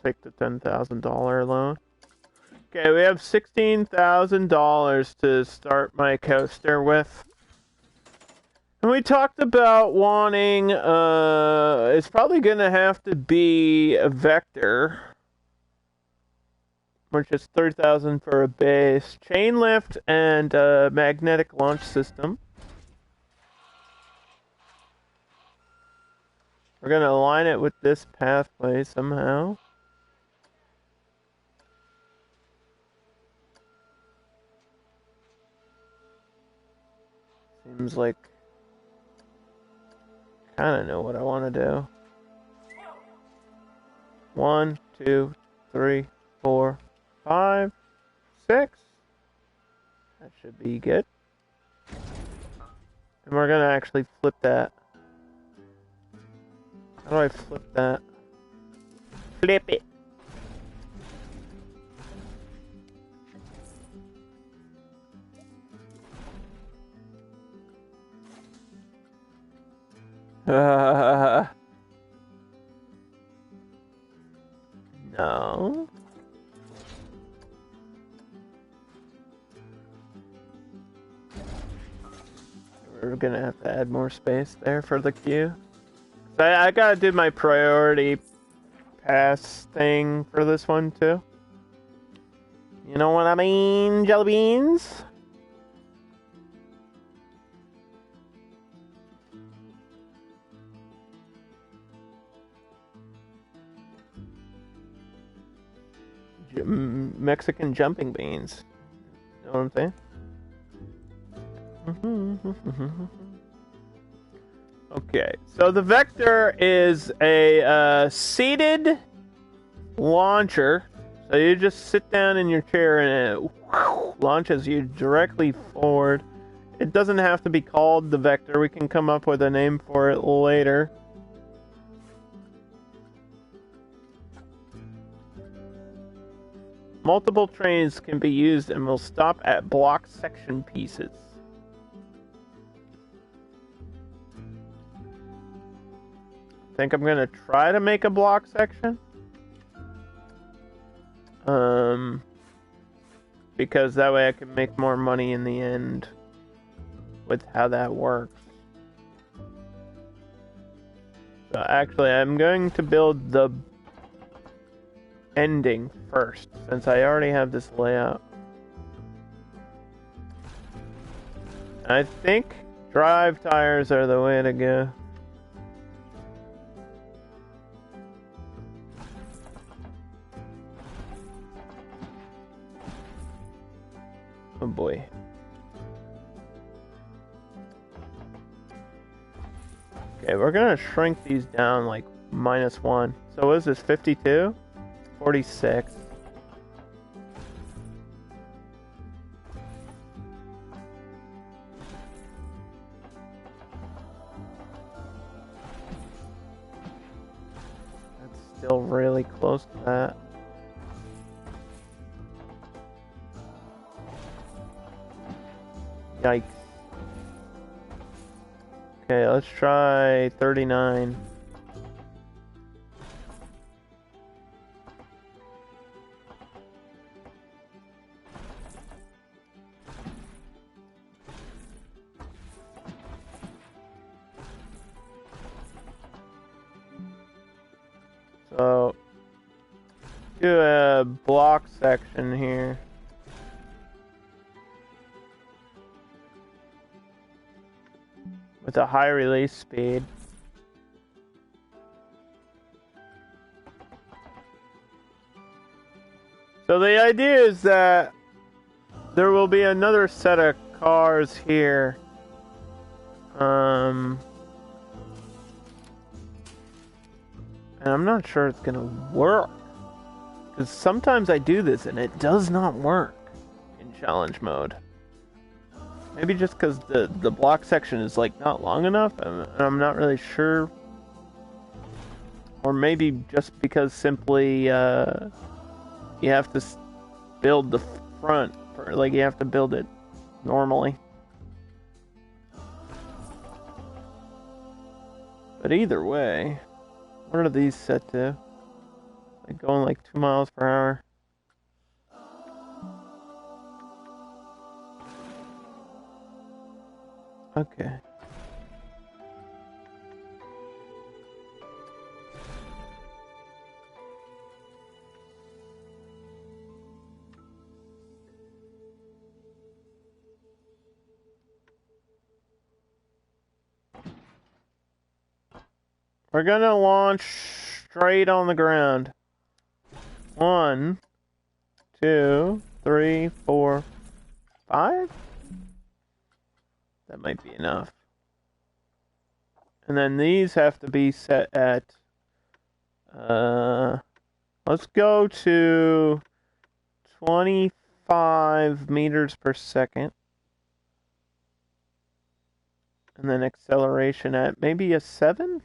Take the $10,000 loan. Okay, we have $16,000 to start my coaster with. And we talked about wanting, it's probably gonna have to be a vector, which is $30,000 for a base, chain lift, and a magnetic launch system. We're gonna align it with this pathway somehow. Seems like kind of know what I want to do. 1, 2, 3, 4, 5, 6. That should be good. And we're gonna actually flip that. How do I flip that? Flip it. We're gonna have to add more space there for the queue. I gotta do my priority pass thing for this one too. You know what I mean, jelly beans? Mexican jumping beans. You know what I'm saying? Okay, so the Vector is a seated launcher. So you just sit down in your chair and it launches you directly forward. It doesn't have to be called the Vector. We can come up with a name for it later. Multiple trains can be used and will stop at block section pieces. I think I'm gonna try to make a block section. Because that way I can make more money in the end with how that works. So actually, I'm going to build the ending first, since I already have this layout. I think drive tires are the way to go. Oh boy. Okay, we're gonna shrink these down like -1. So what is this, 52? 46. That's still really close to that. Yikes. Okay, let's try 39. So, do a block section here. With a high release speed. So the idea is that there will be another set of cars here. And I'm not sure it's gonna work. Because sometimes I do this and it does not work in challenge mode. Maybe just because the block section is like not long enough, and I'm not really sure. Or maybe just because simply you have to build the front, like you have to build it normally. But either way, what are these set to? Like going like 2 miles per hour. Okay. We're gonna launch straight on the ground. 1, 2, 3, 4, 5? That might be enough. And then these have to be set at, let's go to 25 meters per second. And then acceleration at maybe a 7?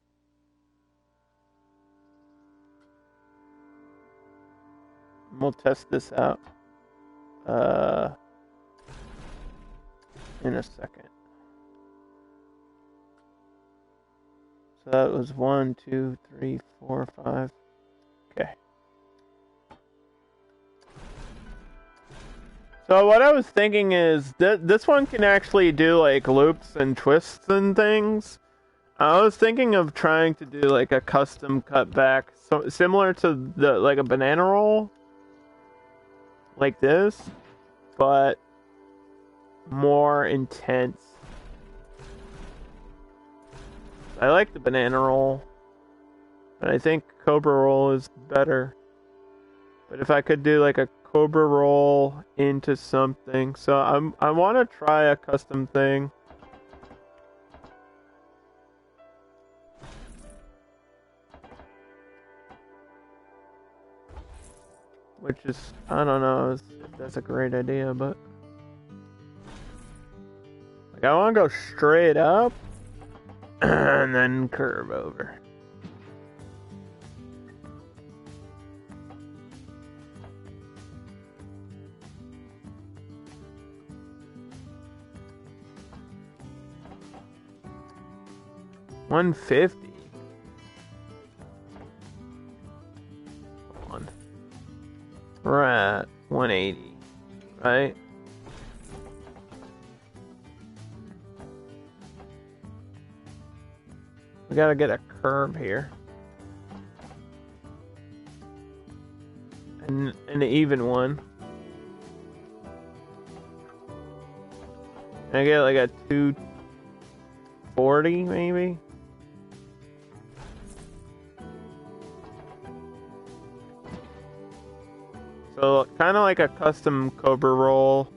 We'll test this out in a second. So that was 1, 2, 3, 4, 5. Okay. So what I was thinking is that this one can actually do like loops and twists and things. I was thinking of trying to do like a custom cutback, so similar to the like a banana roll, like this, but more intense. I like the banana roll, but I think cobra roll is better. But if I could do like a cobra roll into something, so I want to try a custom thing. Which is, I don't know if that's a great idea, but like I want to go straight up and then curve over. $150. Hold on. We're at 180, right? We gotta get a curve here. And an even one. Can I get like a 240 maybe? So kind of like a custom cobra roll.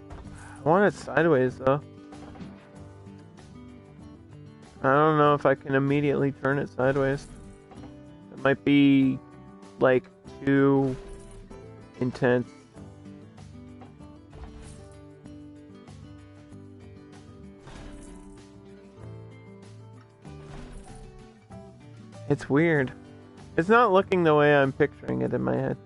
I want it sideways though. I don't know if I can immediately turn it sideways. It might be like too intense. It's weird. It's not looking the way I'm picturing it in my head.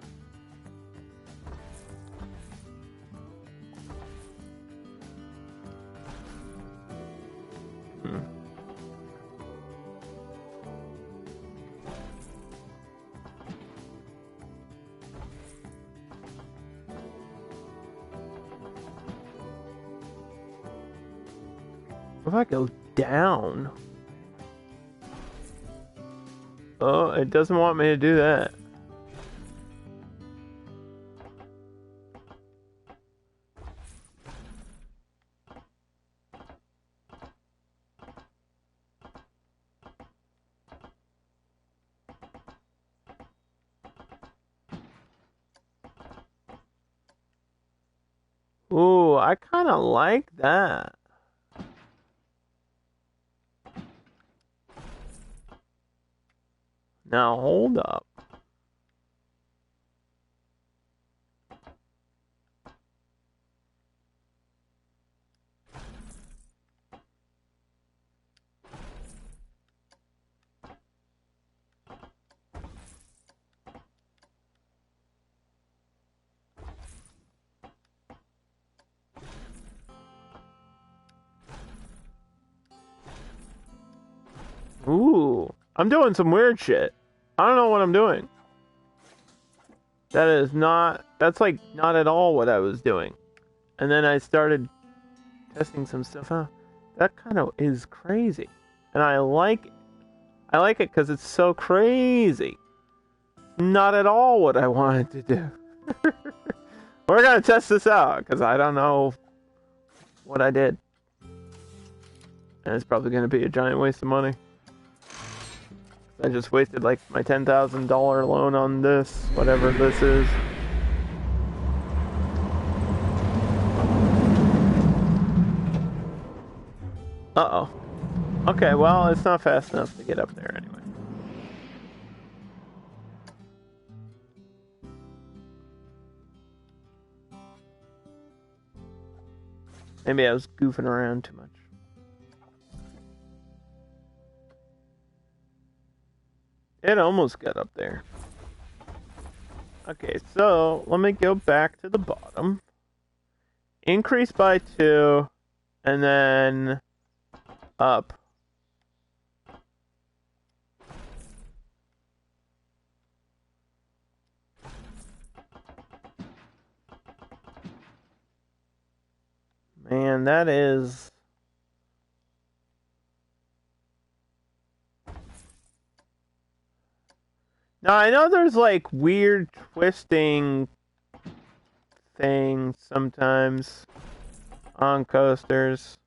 What if I go down? Oh, it doesn't want me to do that. Ooh, I kind of like that. Now hold up. Ooh, I'm doing some weird shit. I don't know what I'm doing. That's like not at all what I was doing. And then I started testing some stuff out. That kind of is crazy. And I like it. I like it because it's so crazy. Not at all what I wanted to do. We're gonna test this out because I don't know what I did. And it's probably gonna be a giant waste of money. I just wasted like my $10,000 loan on this, whatever this is. Uh-oh. Okay, well, it's not fast enough to get up there anyway. Maybe I was goofing around too much. It almost got up there. Okay, so let me go back to the bottom. Increase by 2, and then up. man, that is... Now, I know there's, like, weird twisting things sometimes on coasters.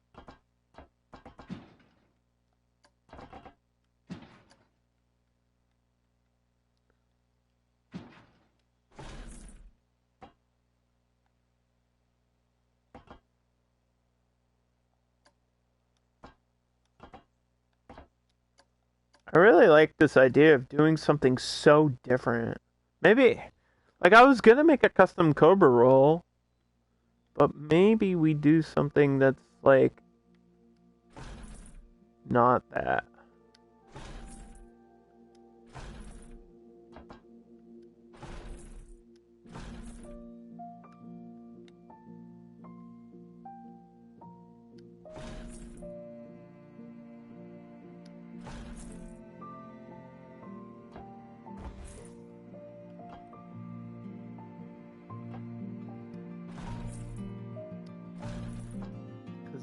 I really like this idea of doing something so different. Maybe, like, I was gonna make a custom Cobra roll, but maybe we do something that's, like, not that.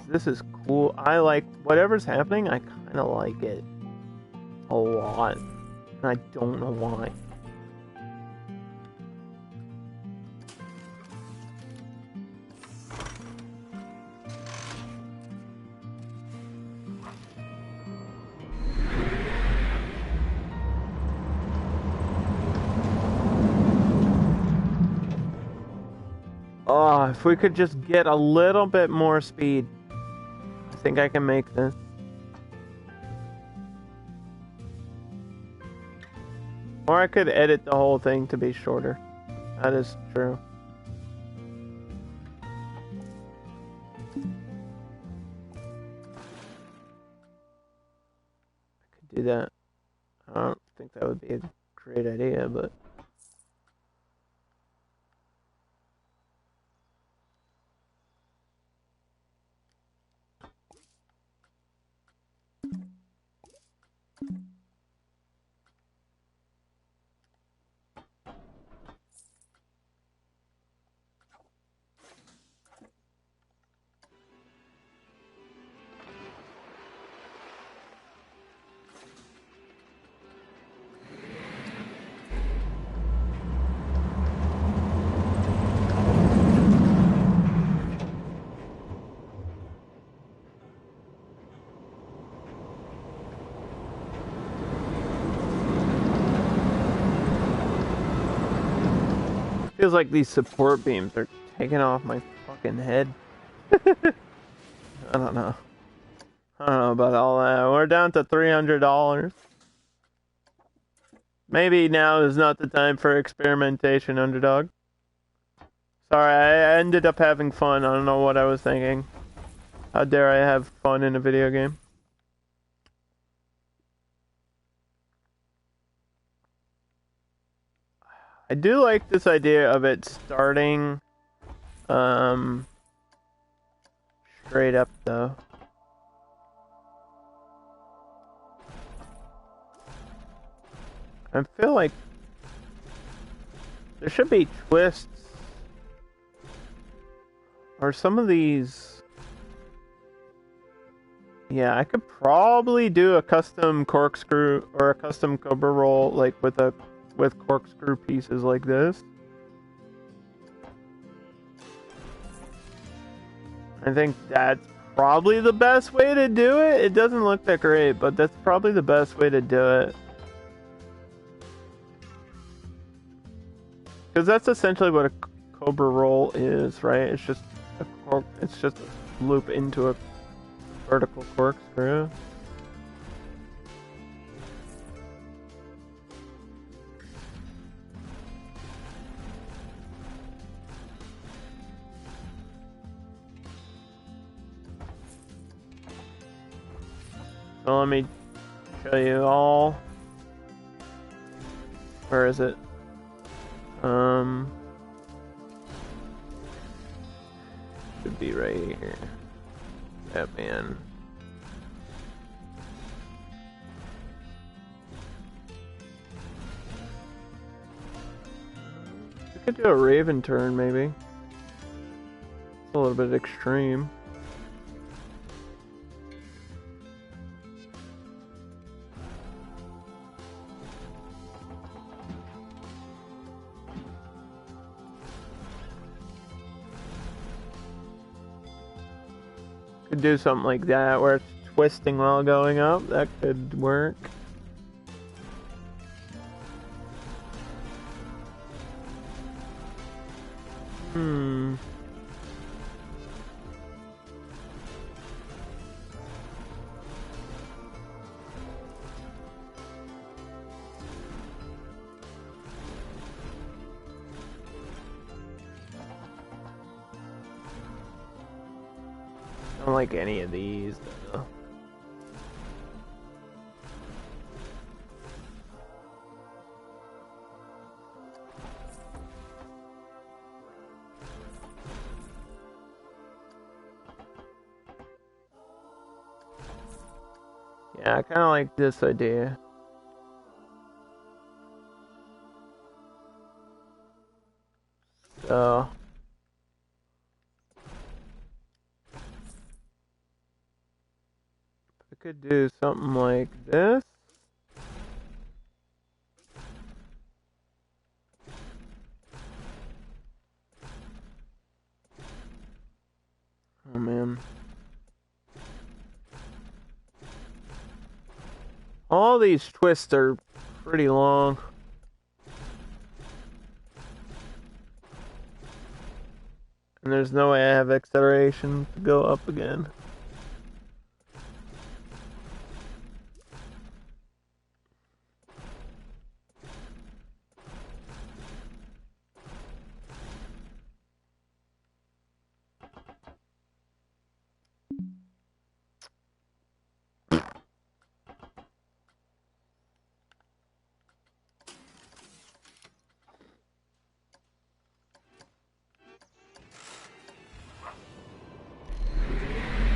This is cool. I like whatever's happening. I kind of like it a lot, and I don't know why. Oh, if we could just get a little bit more speed. I think I can make this. Or I could edit the whole thing to be shorter. That is true. I could do that. I don't think that would be a great idea, but... Feels like these support beams are taking off my fucking head. I don't know. I don't know about all that. We're down to $300. Maybe now is not the time for experimentation, Underdog. Sorry, I ended up having fun. I don't know what I was thinking. How dare I have fun in a video game? I do like this idea of it starting straight up though. I feel like there should be twists or some of these. Yeah, I could probably do a custom corkscrew or a custom Cobra roll like with corkscrew pieces like this. I think that's probably the best way to do it. It doesn't look that great, but that's probably the best way to do it. Because that's essentially what a Cobra roll is, right? It's just a loop into a vertical corkscrew. So let me show you all. Where is it? Should be right here. That man. We could do a Raven turn, maybe. It's a little bit extreme. Could do something like that where it's twisting while going up. That could work. I don't like any of these, though. Yeah, I kind of like this idea. So... I could do something like this. Oh man. All these twists are pretty long. And there's no way I have acceleration to go up again.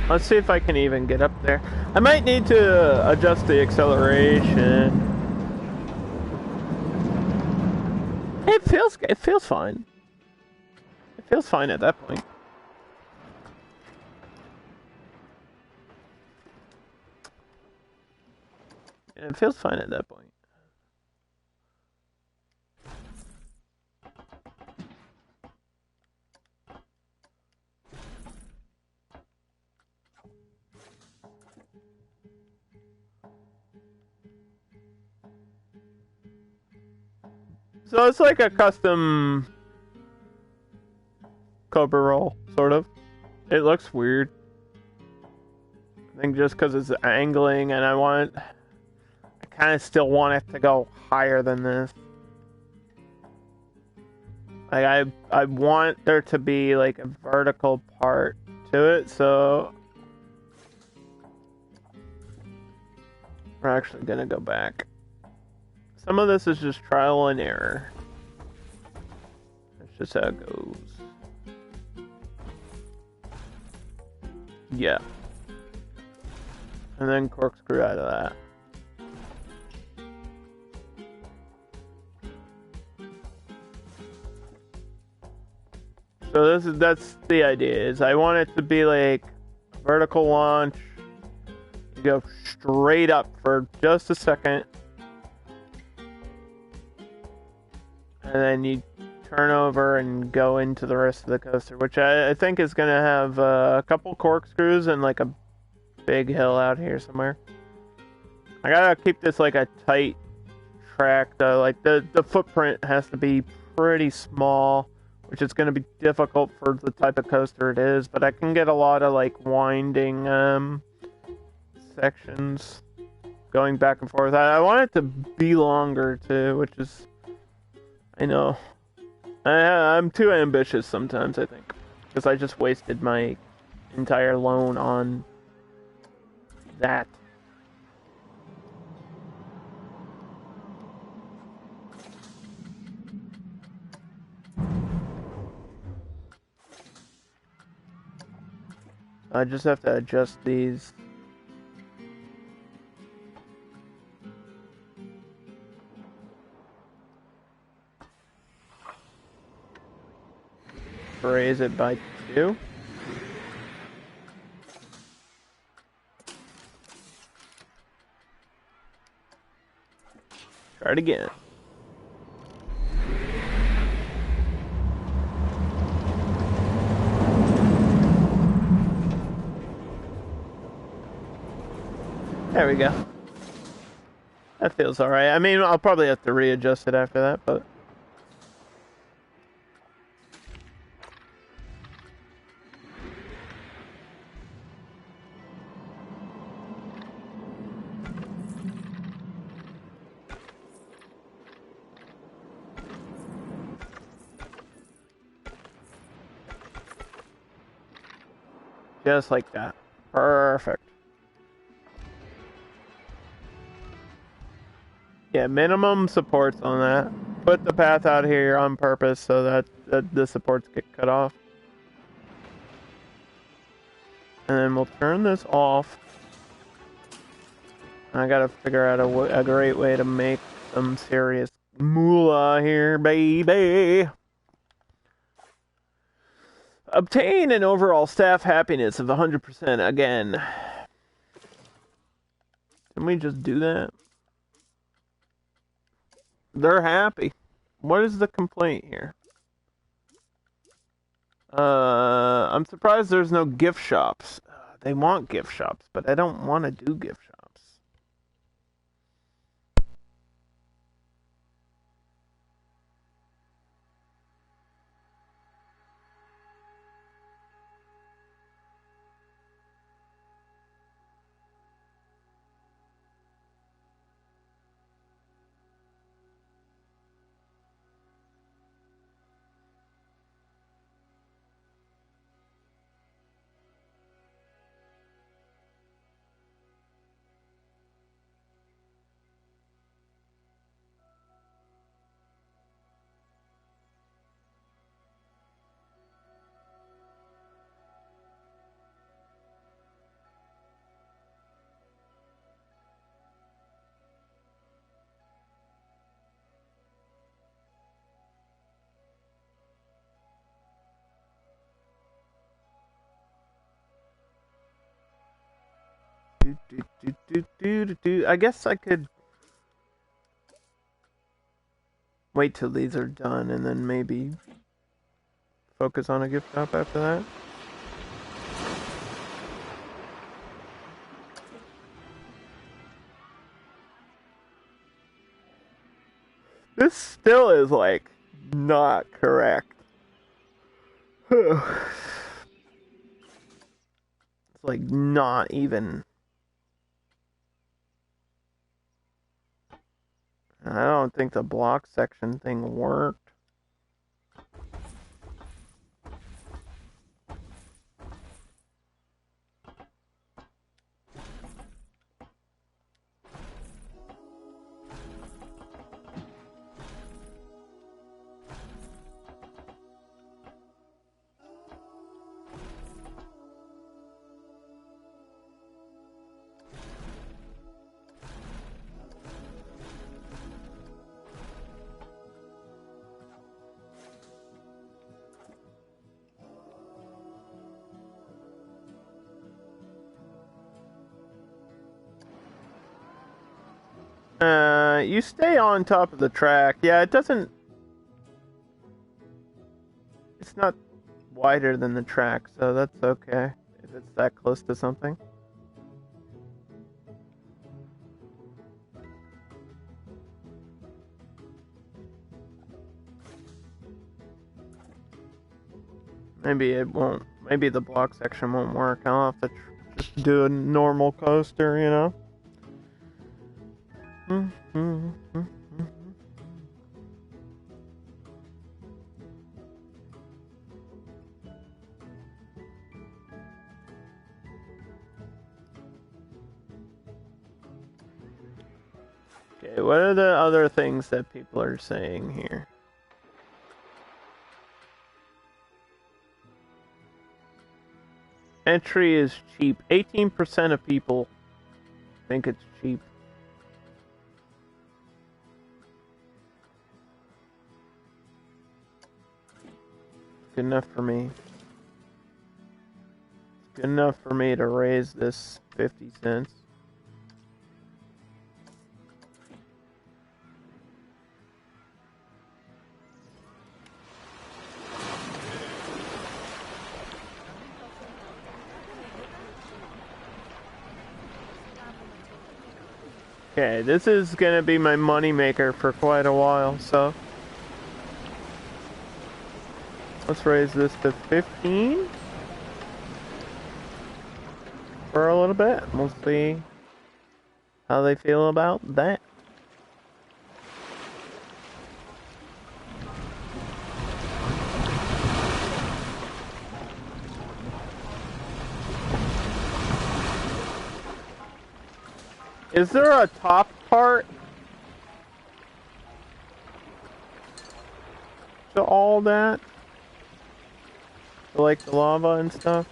Let's see if I can even get up there. I might need to adjust the acceleration. It feels fine. It feels fine at that point. It feels fine at that point. So it's like a custom Cobra roll, sort of. It looks weird. I think just because it's angling and I kind of still want it to go higher than this. Like I want there to be like a vertical part to it, so we're actually gonna go back. Some of this is just trial and error. That's just how it goes. Yeah. And then corkscrew out of that. So that's the idea, is I want it to be like vertical launch. You go straight up for just a second. And then you turn over and go into the rest of the coaster, which I think is going to have a couple corkscrews and like a big hill out here somewhere. I gotta keep this like a tight track though. Like the footprint has to be pretty small, which is going to be difficult for the type of coaster it is, but I can get a lot of like winding sections going back and forth. I want it to be longer too, which is, I know, I'm too ambitious sometimes, I think, because I just wasted my entire loan on that. I just have to adjust these. Raise it by 2. Try it again. There we go. That feels alright. I mean, I'll probably have to readjust it after that, but... Just like that. Perfect. Yeah, minimum supports on that. Put the path out here on purpose so that the supports get cut off. And then we'll turn this off. I gotta figure out a great way to make some serious moolah here, baby. Obtain an overall staff happiness of 100% again. Can we just do that? They're happy. What is the complaint here? I'm surprised there's no gift shops. They want gift shops, but I don't want to do gift shops. I guess I could wait till these are done and then maybe focus on a gift shop after that. This still is like not correct. It's like not even. I don't think the block section thing worked. You stay on top of the track. Yeah, it doesn't... It's not wider than the track, so that's okay if it's that close to something. Maybe it won't. Maybe the block section won't work. I'll have to just do a normal coaster, you know? Okay, what are the other things that people are saying here? Entry is cheap. 18% of people think it's cheap. Good enough for me. It's good enough for me to raise this 50 cents. Okay, this is gonna be my money maker for quite a while, so let's raise this to 15 for a little bit. We'll see how they feel about that. Is there a top part to all that? Like the lava and stuff?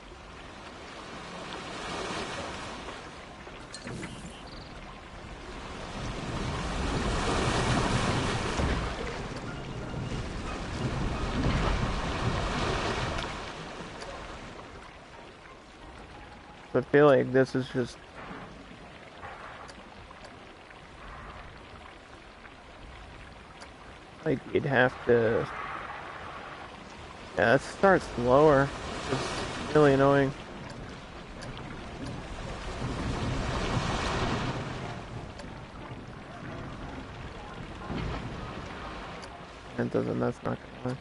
I feel like this is just like you'd have to. Yeah, it starts lower. It's really annoying. It doesn't. That's not gonna work.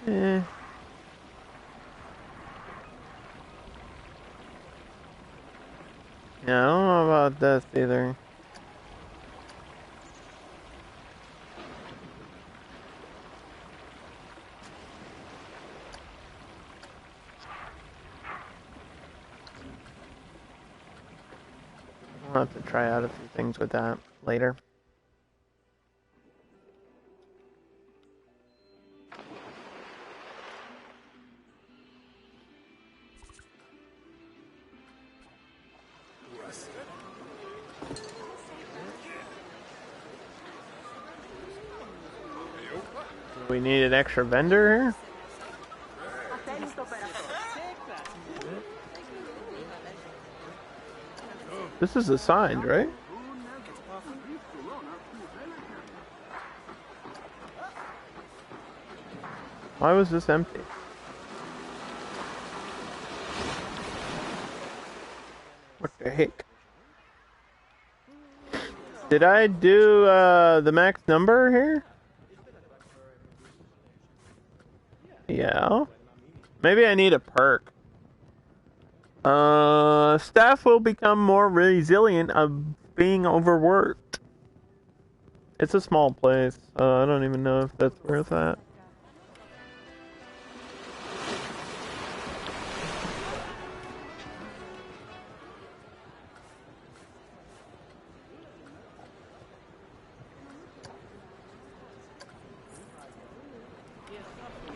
Eh. Yeah, I don't know about this either. I'll have to try out a few things with that later. We need an extra vendor here? This is assigned, right? Why was this empty? What the heck? Did I do the max number here? Yeah. Maybe I need a perk. Staff will become more resilient of being overworked. It's a small place. I don't even know if that's worth that.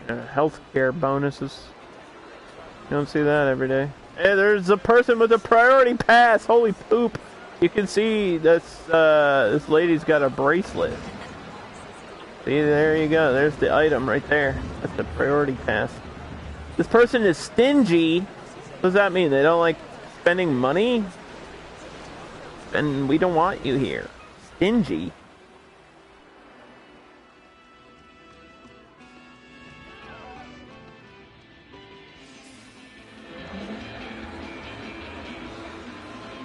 Healthcare bonuses. You don't see that every day. Hey, there's a person with a priority pass. Holy poop! You can see this. This lady's got a bracelet. See, there you go. There's the item right there. That's the priority pass. This person is stingy. What does that mean? They don't like spending money? Then we don't want you here. Stingy.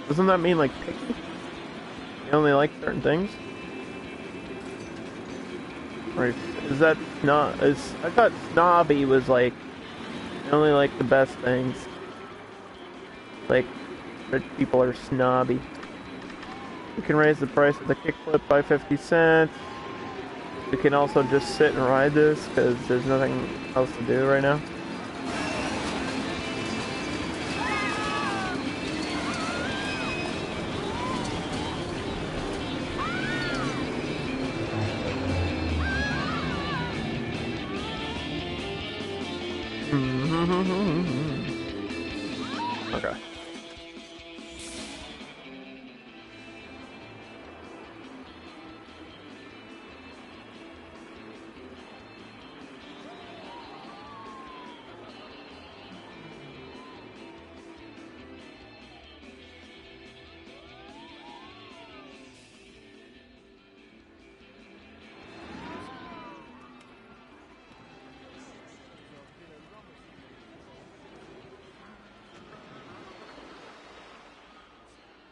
Doesn't that mean like picky? You only like certain things? Or is that not? I thought snobby was like you only like the best things. Like rich people are snobby. We can raise the price of the kickflip by 50 cents. We can also just sit and ride this because there's nothing else to do right now. Okay.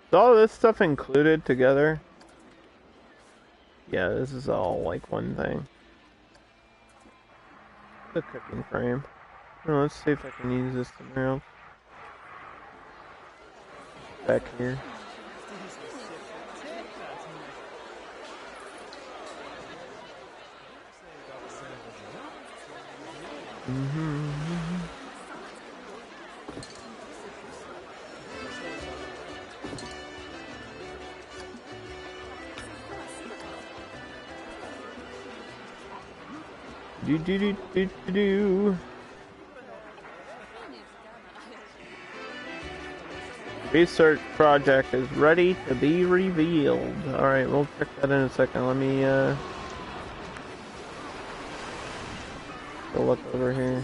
Is all this stuff included together? Yeah, this is all like one thing. The cooking frame. Oh, let's see if I can use this somewhere else. Back here. Do. Research project is ready to be revealed. Alright, we'll check that in a second. Let me, go look over here.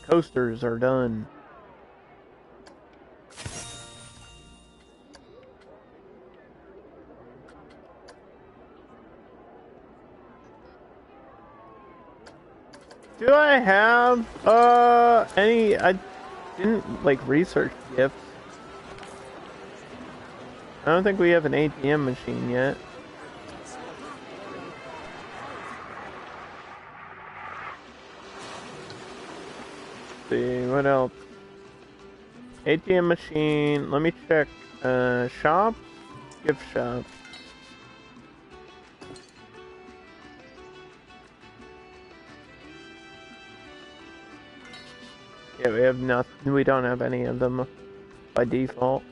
Coasters are done. Do I have any? I didn't like research gifts. I don't think we have an ATM machine yet. See what else? ATM machine. Let me check. Shop, gift shop. Yeah, we have nothing. We don't have any of them by default.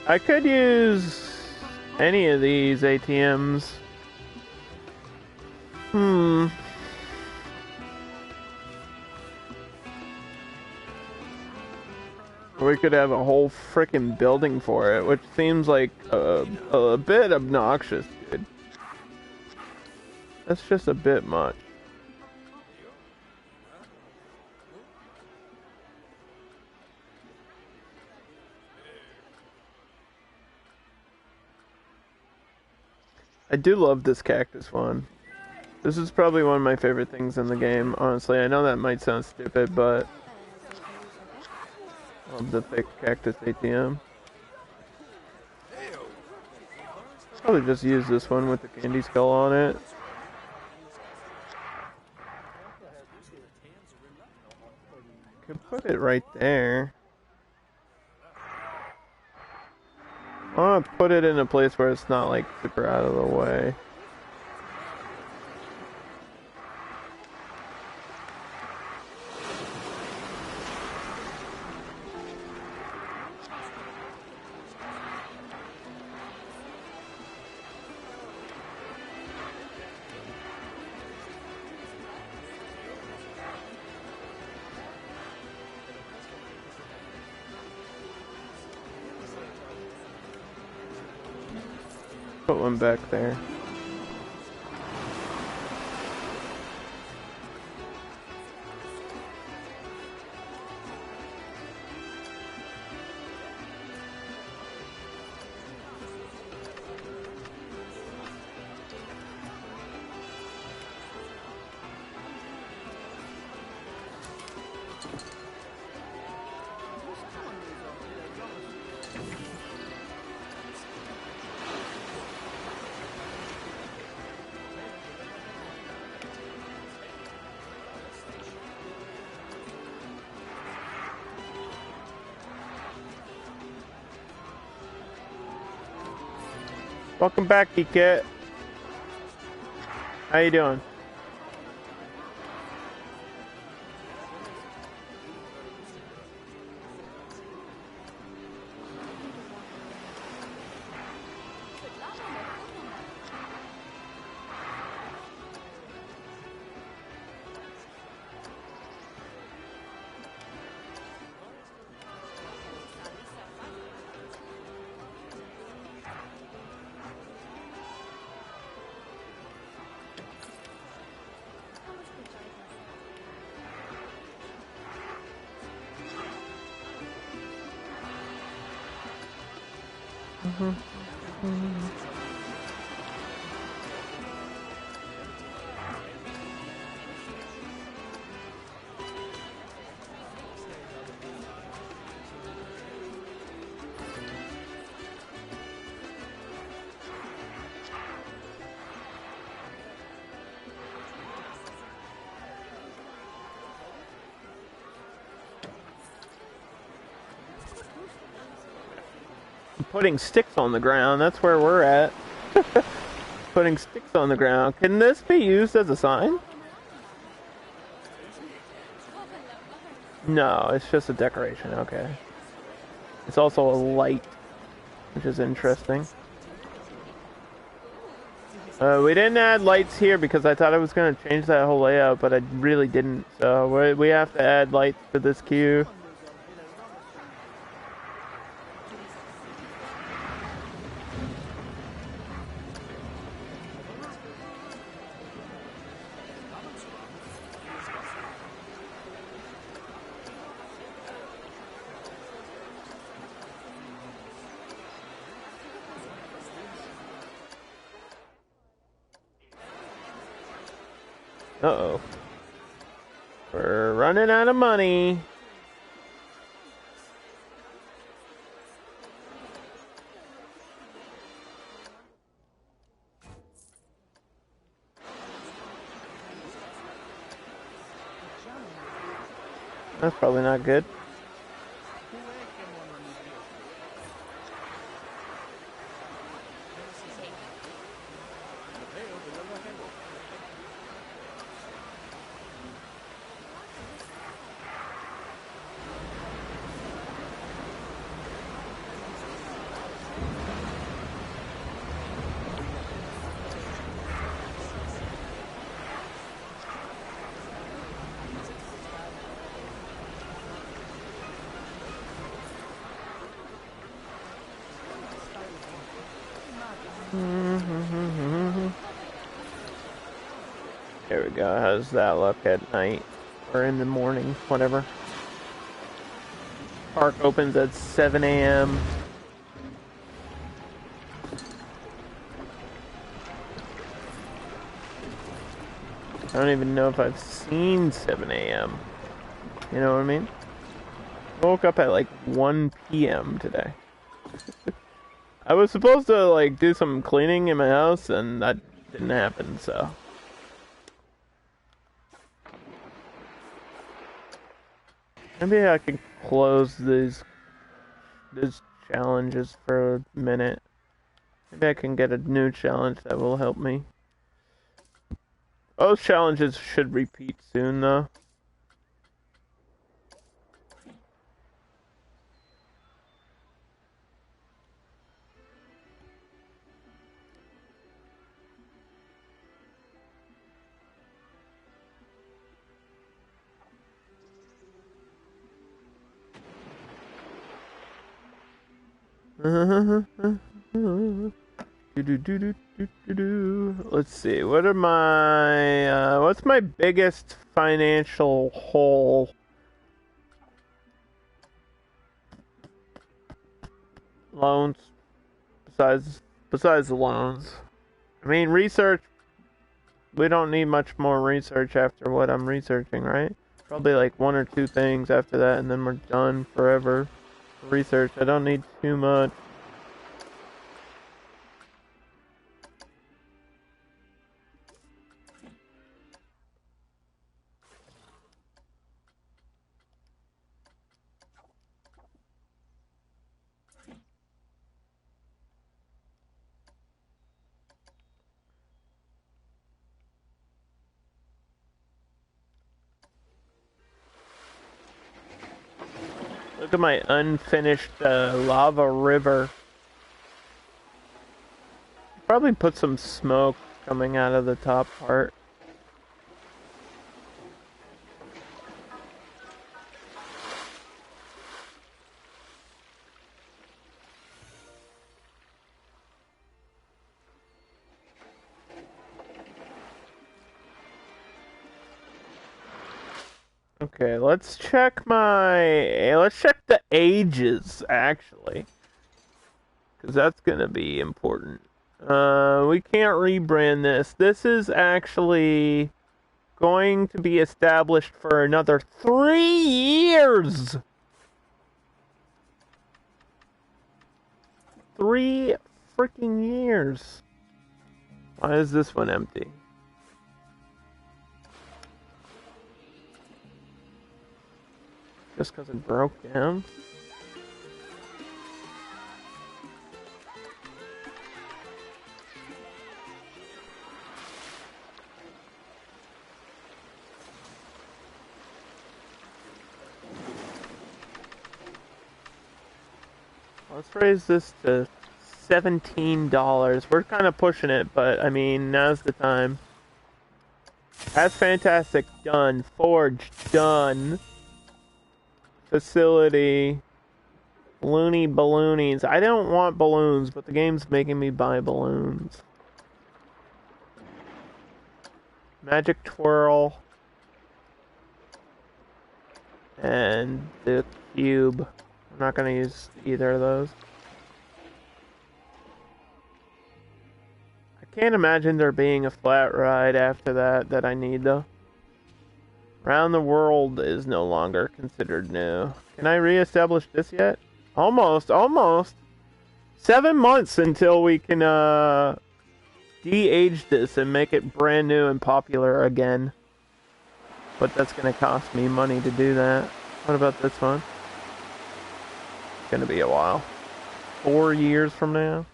I could use any of these ATMs. We could have a whole frickin' building for it, which seems like a bit obnoxious, dude. That's just a bit much. I do love this cactus one. This is probably one of my favorite things in the game, honestly. I know that might sound stupid, but I love the thick Cactus ATM. Probably just use this one with the candy skull on it. Could put it right there. I want to put it in a place where it's not like super out of the way. Put one back there. Welcome back, Geekette. How you doing? Putting sticks on the ground, that's where we're at. Putting sticks on the ground. Can this be used as a sign? No, it's just a decoration, okay. It's also a light, which is interesting. We didn't add lights here because I thought I was going to change that whole layout, but I really didn't. So we have to add lights to this queue. Uh-oh. We're running out of money. That's probably not good. There we go. How's that look at night or in the morning? Whatever. Park opens at 7 a.m. I don't even know if I've seen 7 a.m. You know what I mean? I woke up at like 1 p.m. today. I was supposed to like do some cleaning in my house and that didn't happen, so. Maybe I can close these challenges for a minute. Maybe I can get a new challenge that will help me. Those challenges should repeat soon, though. Let's see. What are my what's my biggest financial hole? Loans. Besides the loans. I mean, research. We don't need much more research after what I'm researching, right? Probably like one or two things after that, and then we're done forever. Research. I don't need too much. Look at my unfinished lava river. Probably put some smoke coming out of the top part. Okay, let's check the ages actually, because that's gonna be important. We can't rebrand this. This is actually going to be established for another 3 years. 3 freaking years. Why is this one empty? Just because it broke down? Let's raise this to $17. We're kind of pushing it, but I mean, now's the time. That's fantastic. Done. Forge. Done. Facility. Loony balloonies. I don't want balloons, but the game's making me buy balloons. Magic twirl. And the cube. I'm not going to use either of those. I can't imagine there being a flat ride after that I need though. Round the world is no longer considered new. Can I reestablish this yet? Almost. 7 months until we can de-age this and make it brand new and popular again. But that's going to cost me money to do that. What about this one? It's going to be a while. 4 years from now.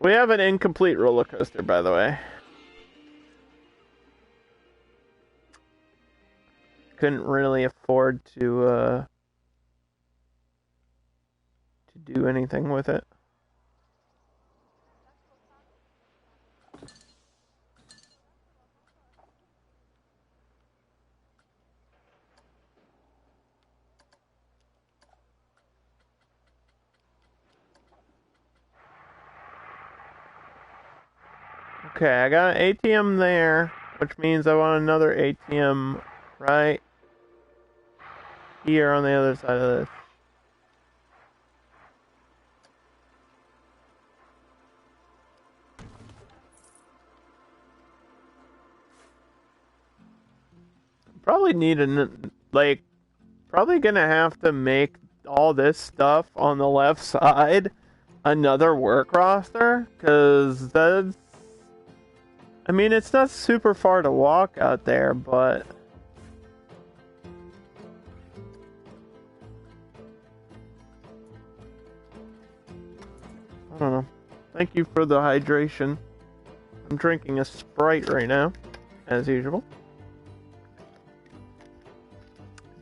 We have an incomplete roller coaster, by the way. Couldn't really afford to do anything with it. Okay, I got an ATM there, which means I want another ATM right here on the other side of this. Probably need probably gonna have to make all this stuff on the left side another work roster, because that's, I mean, it's not super far to walk out there, but I don't know. Thank you for the hydration. I'm drinking a Sprite right now, as usual.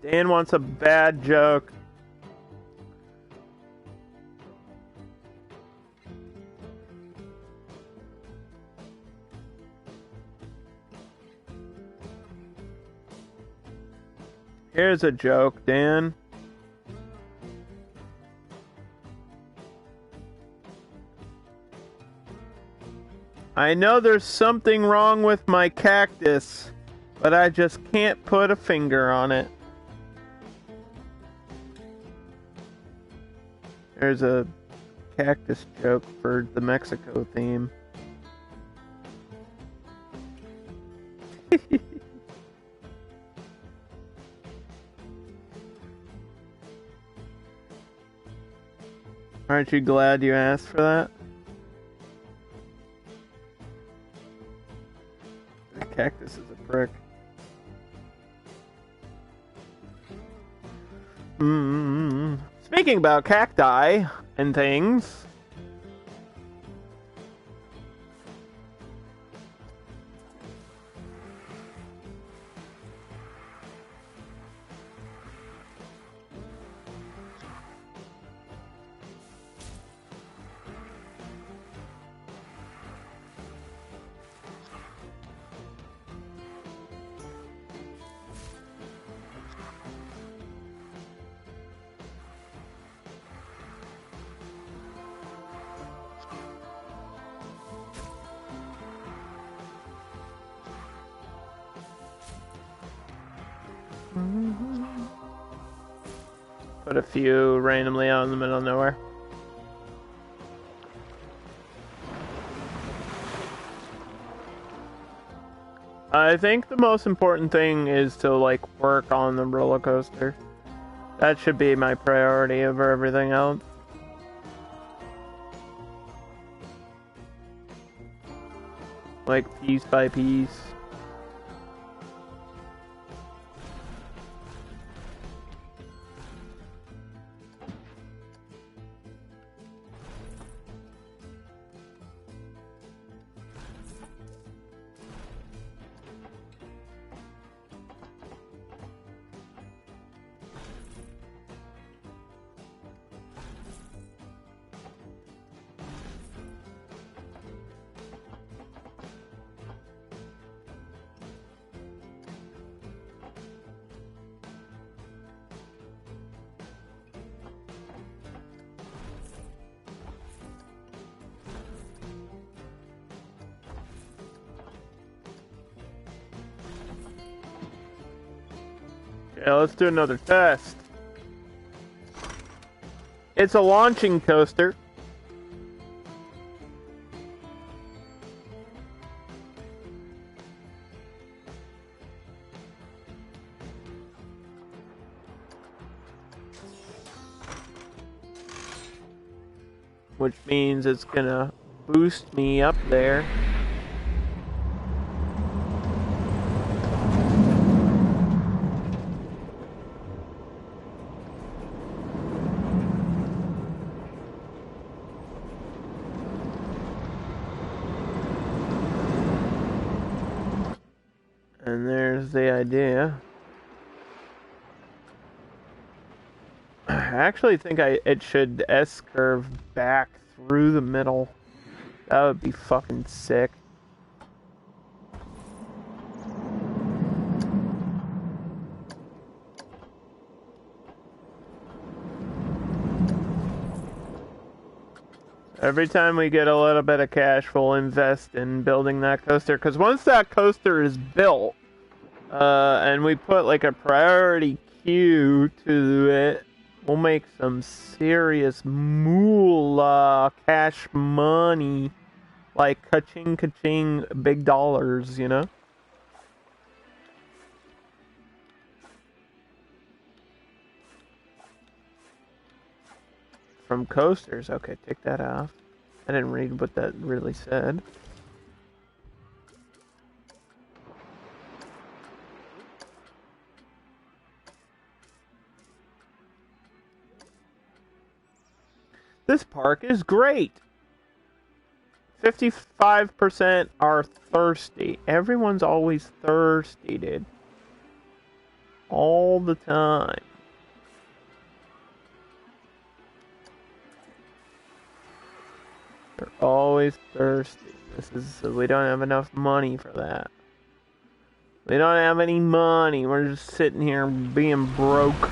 Dan wants a bad joke. Here's a joke, Dan. I know there's something wrong with my cactus, but I just can't put a finger on it. There's a cactus joke for the Mexico theme. Aren't you glad you asked for that? The cactus is a prick. Speaking about cacti and things. Put a few randomly out in the middle of nowhere. I think the most important thing is to like work on the roller coaster. That should be my priority over everything else. Like piece by piece. Yeah, let's do another test. It's a launching coaster. Which means it's gonna boost me up there. And there's the idea. I actually think it should S-curve back through the middle. That would be fucking sick. Every time we get a little bit of cash, we'll invest in building that coaster. Because once that coaster is built, and we put like a priority queue to it, we'll make some serious moolah cash money. Like ka-ching, ka-ching, big dollars, you know? From coasters. Okay, take that off. I didn't read what that really said. This park is great. 55% are thirsty. Everyone's always thirsty, dude. All the time. They're always thirsty. We don't have enough money for that. We don't have any money. We're just sitting here being broke.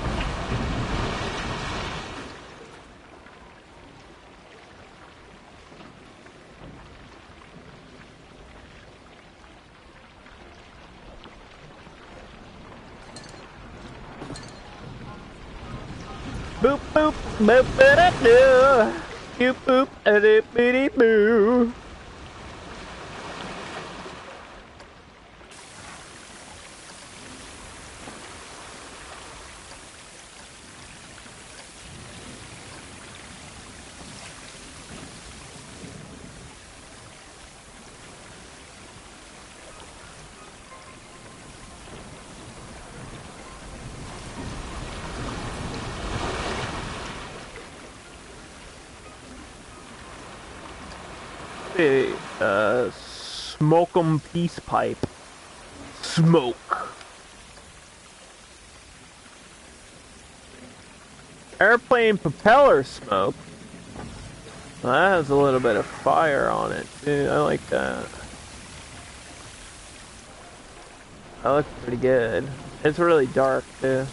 Boop boop boop da doo. Boop boop a doo bitty boo. Smoke 'em peace pipe. Smoke. Airplane propeller smoke. Well, that has a little bit of fire on it, too. I like that. That looks pretty good. It's really dark, too.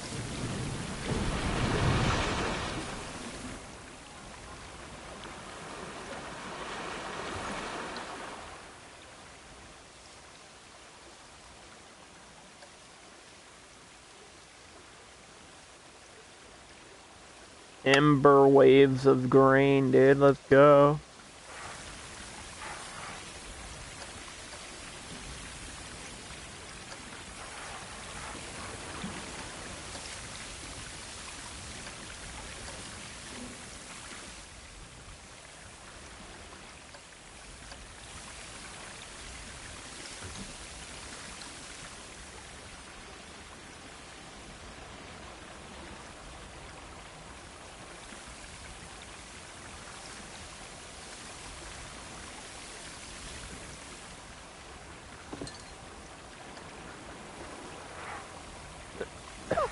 Ember waves of grain, dude. Let's go.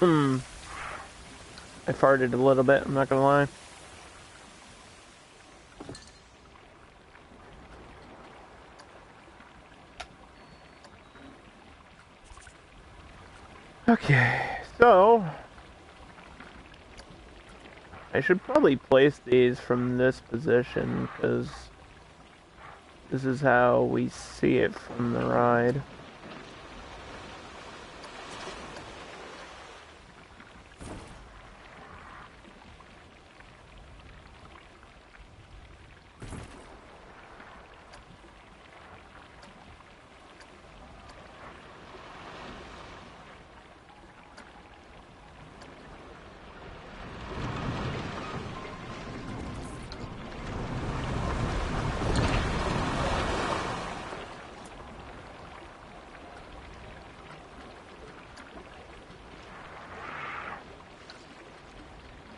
I farted a little bit, I'm not gonna lie. Okay, so I should probably place these from this position, because this is how we see it from the ride.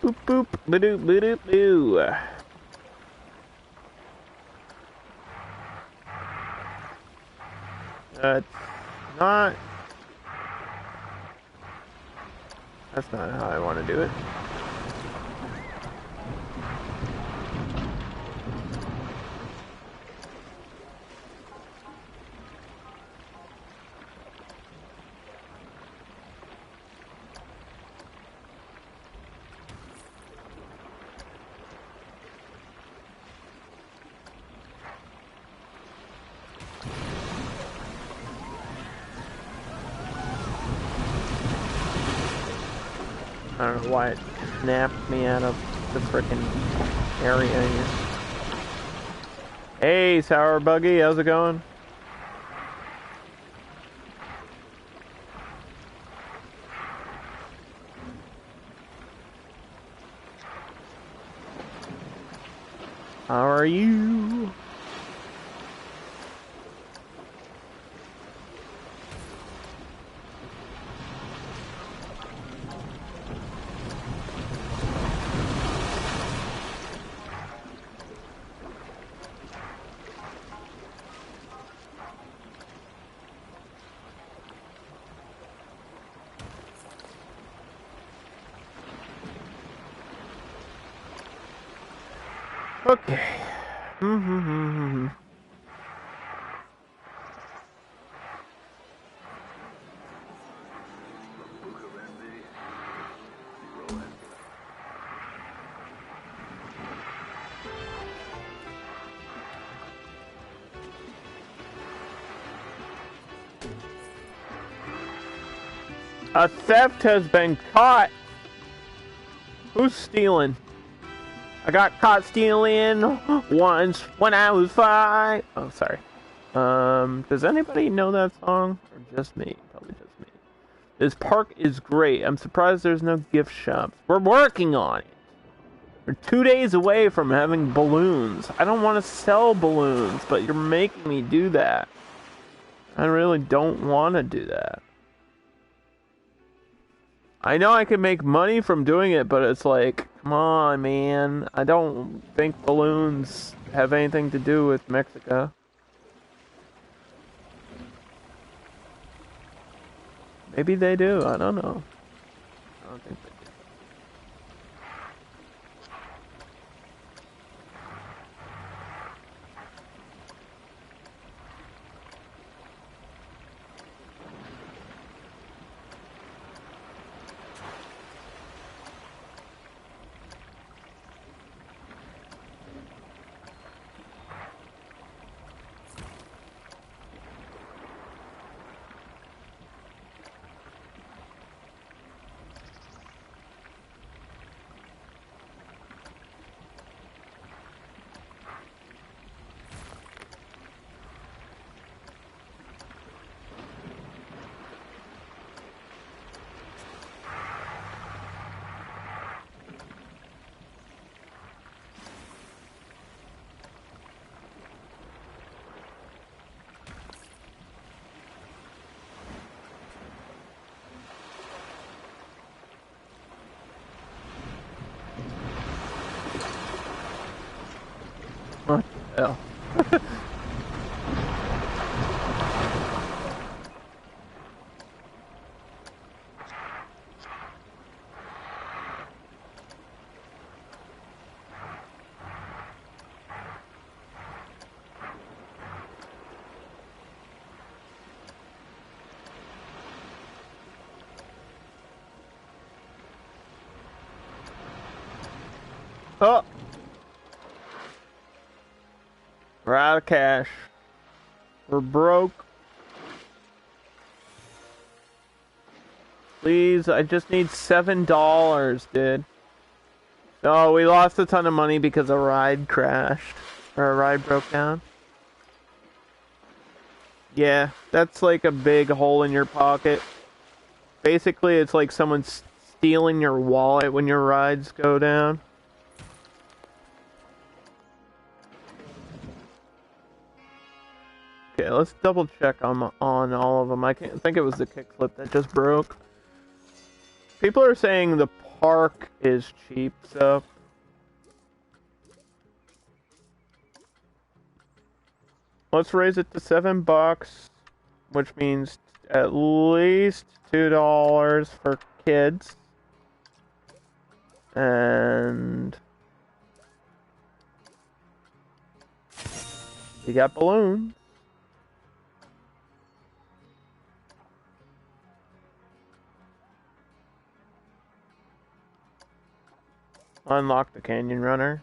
Boop boop ba-doo ba-doo boo. That's not... That's not how I want to do it. I don't know why it snapped me out of the frickin' area here. Hey, Sour Buggy, how's it going? How are you? Okay. A theft has been caught. Who's stealing? I got caught stealing once when I was 5. Oh, sorry. Does anybody know that song? Or just me? Probably just me. This park is great. I'm surprised there's no gift shops. We're working on it. We're 2 days away from having balloons. I don't want to sell balloons, but you're making me do that. I really don't want to do that. I know I can make money from doing it, but it's like, come on, man. I don't think balloons have anything to do with Mexico. Maybe they do. I don't know. I don't think they do. What the hell? Oh! We're out of cash. We're broke. Please, I just need $7, dude. No, we lost a ton of money because a ride crashed. Or a ride broke down. Yeah, that's like a big hole in your pocket. Basically, it's like someone stealing your wallet when your rides go down. Okay, let's double check on all of them. I can't think it was the kickflip that just broke. People are saying the park is cheap, so let's raise it to $7, which means at least $2 for kids. And you got balloons. Unlock the canyon runner.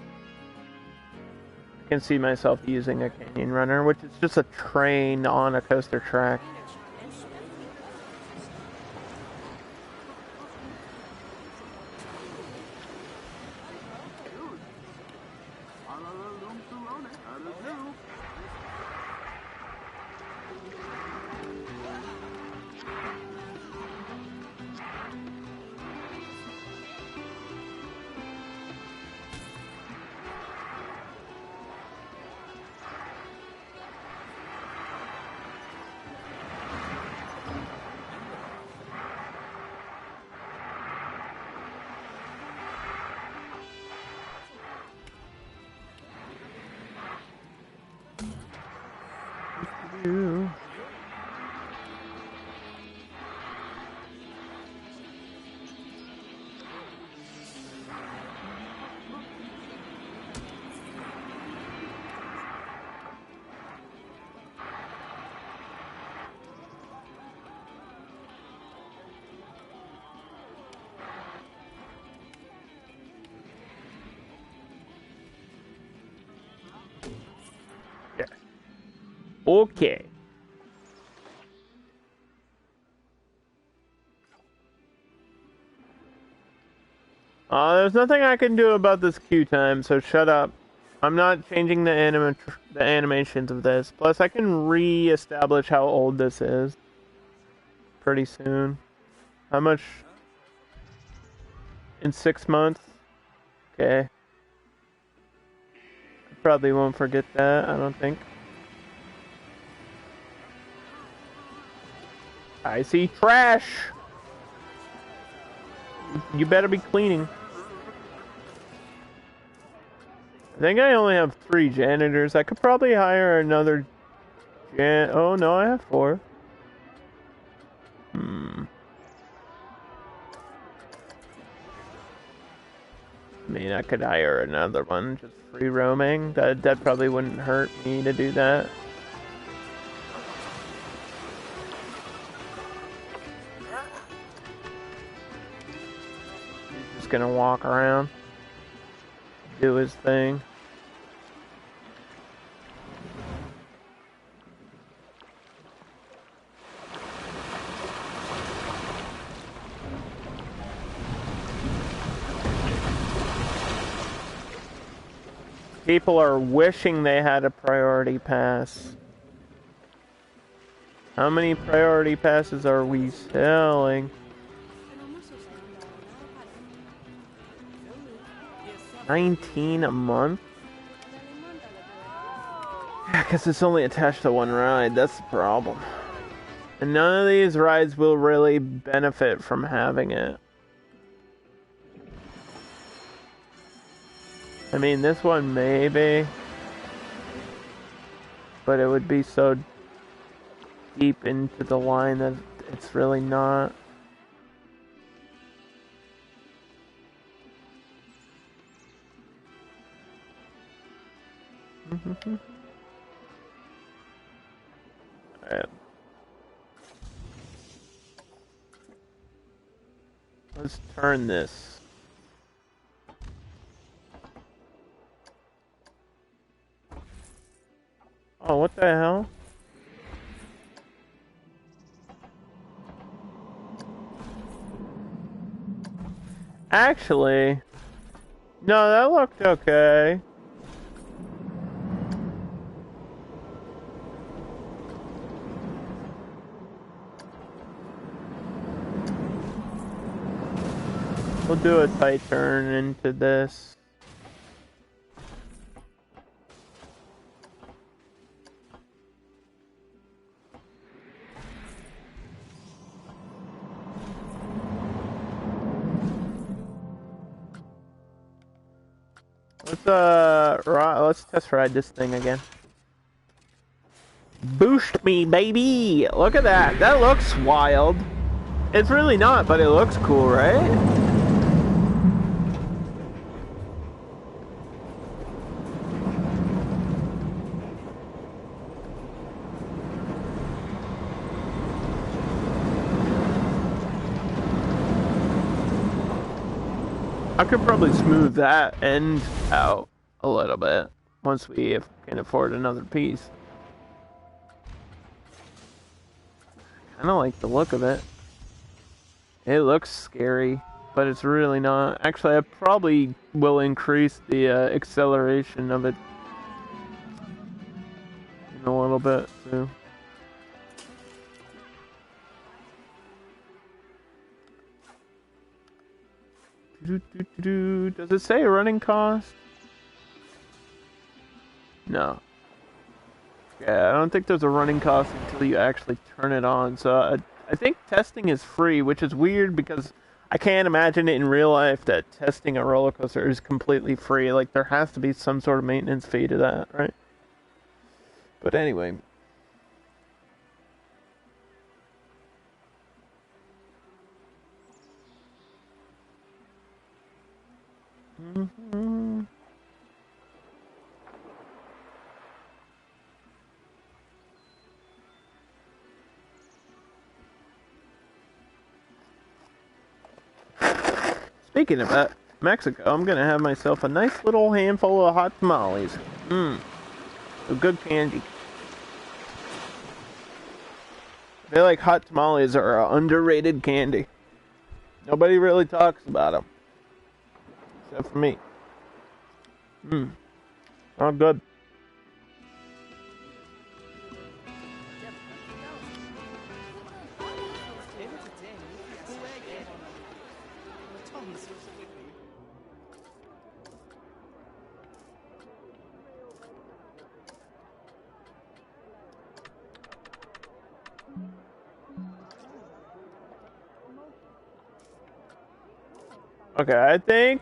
I can see myself using a canyon runner, which is just a train on a coaster track. Okay. There's nothing I can do about this queue time, so shut up. I'm not changing the animations of this. Plus, I can re-establish how old this is pretty soon. How much? In 6 months? Okay. I probably won't forget that, I don't think. I see trash! You better be cleaning. I think I only have 3 janitors. I could probably hire another oh no, I have 4. I mean, I could hire another one, just free roaming. That probably wouldn't hurt me to do that. He's just gonna walk around, do his thing. People are wishing they had a priority pass. How many priority passes are we selling? 19 a month? Yeah, because it's only attached to one ride. That's the problem. And none of these rides will really benefit from having it. I mean, this one maybe, but it would be so deep into the line that it's really not. Alright. Let's turn this. Oh, what the hell? Actually, no, that looked okay. We'll do a tight turn into this. Let's test ride this thing again. Boost me, baby! Look at that. That looks wild. It's really not, but it looks cool, right? I could probably smooth that end out a little bit once we can afford another piece. Kind of like the look of it. It looks scary, but it's really not. Actually, I probably will increase the acceleration of it in a little bit too. Does it say running cost? No. Yeah, I don't think there's a running cost until you actually turn it on. So I think testing is free, which is weird because I can't imagine it in real life that testing a roller coaster is completely free. Like, there has to be some sort of maintenance fee to that, right? But anyway. Speaking of Mexico, I'm gonna have myself a nice little handful of hot tamales. A good candy. I feel like hot tamales are an underrated candy. Nobody really talks about them. Except for me. Oh, good. Okay, I think,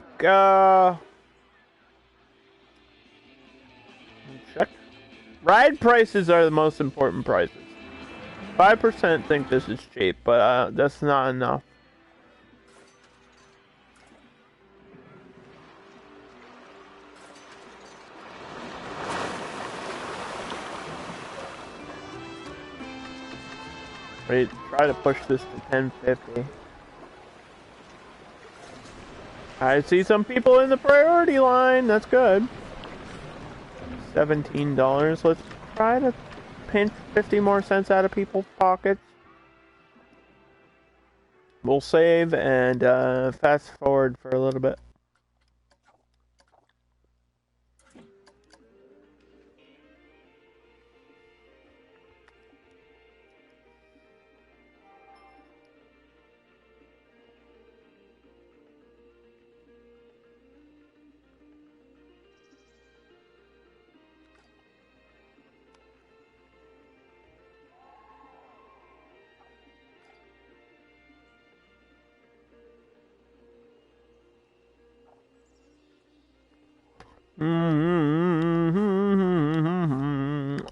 check. Ride prices are the most important prices. 5% think this is cheap, but that's not enough. Wait, try to push this to 1050. I see some people in the priority line. That's good. $17. Let's try to pinch 50 more cents out of people's pockets. We'll save and fast forward for a little bit.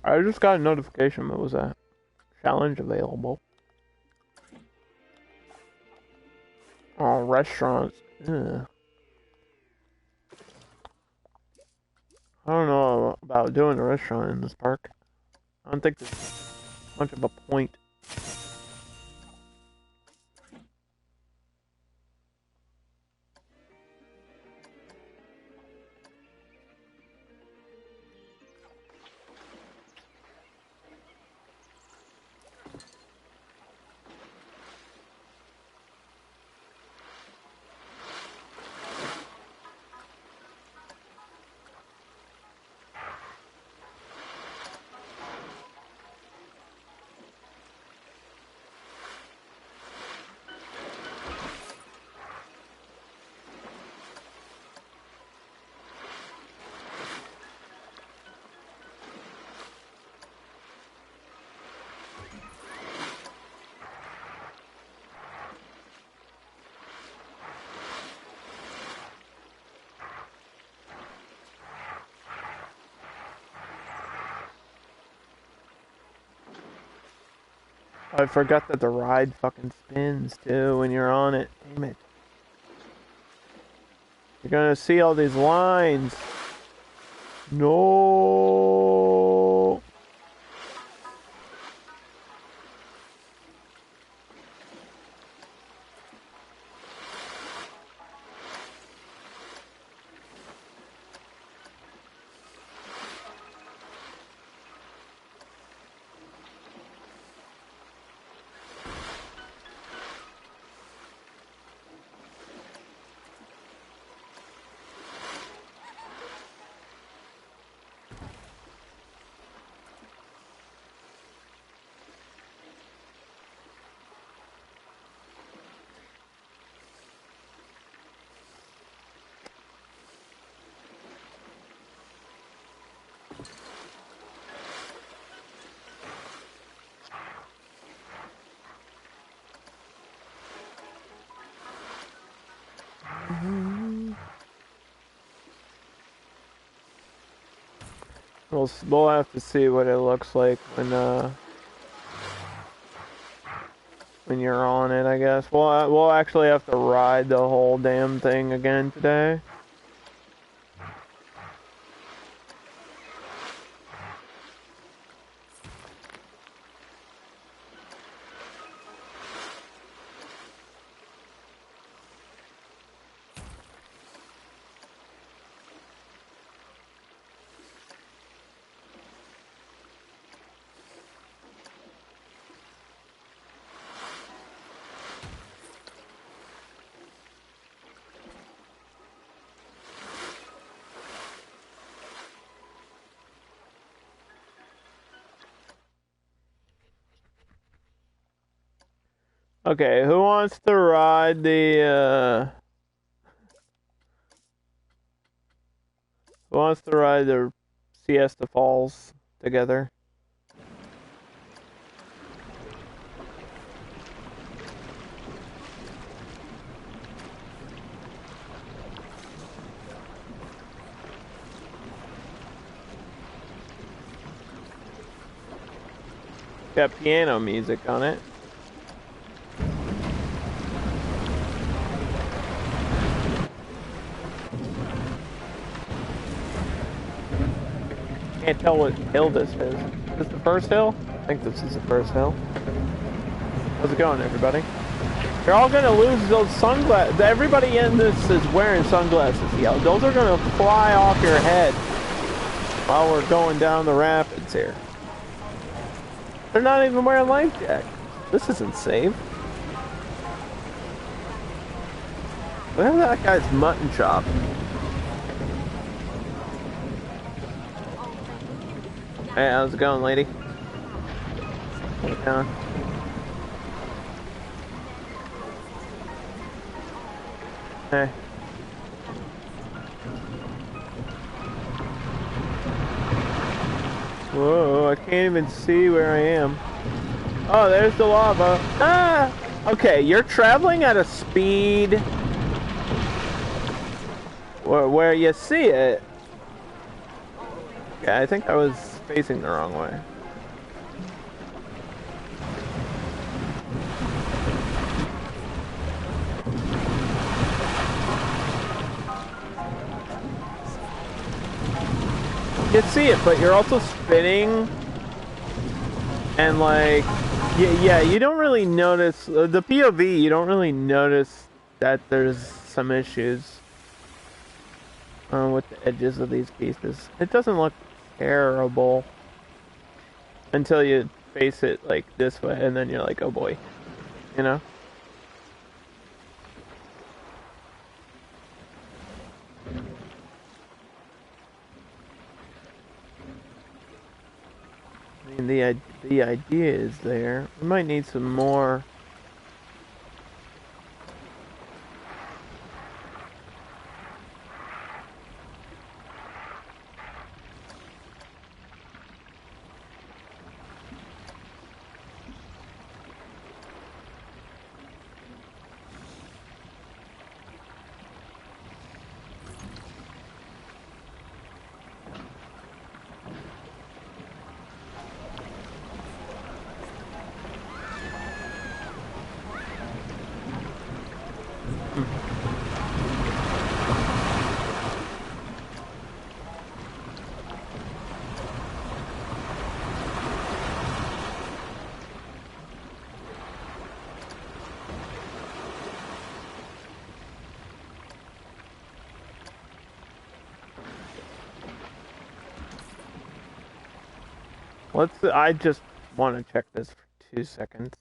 I just got a notification that was a challenge available. Oh, restaurants. Ugh. I don't know about doing a restaurant in this park. I don't think there's much of a point. I forgot that the ride fucking spins too when you're on it. Damn it. You're gonna see all these lines. No. We'll have to see what it looks like when you're on it, I guess. We'll actually have to ride the whole damn thing again today. Okay, who wants to ride the, who wants to ride the Siesta Falls together? Got piano music on it. Can't tell what hill this is. Is this the first hill? I think this is the first hill. How's it going, everybody? You're all gonna lose those sunglasses. Everybody in this is wearing sunglasses. Yeah, those are gonna fly off your head while we're going down the rapids here. They're not even wearing life jackets. This isn't safe. Look at that guy's mutton chop. Hey, how's it going, lady? How's it going? Hey. Whoa, I can't even see where I am. Oh, there's the lava. Ah! Okay, you're traveling at a speed where you see it. Yeah, I think I was facing the wrong way. You see it, but you're also spinning, and like, yeah, you don't really notice the POV. You don't really notice that there's some issues with the edges of these pieces. It doesn't look terrible until you face it like this way, and then you're like, oh boy, you know. I mean, the idea is there. We might need some more. I just want to check this for 2 seconds.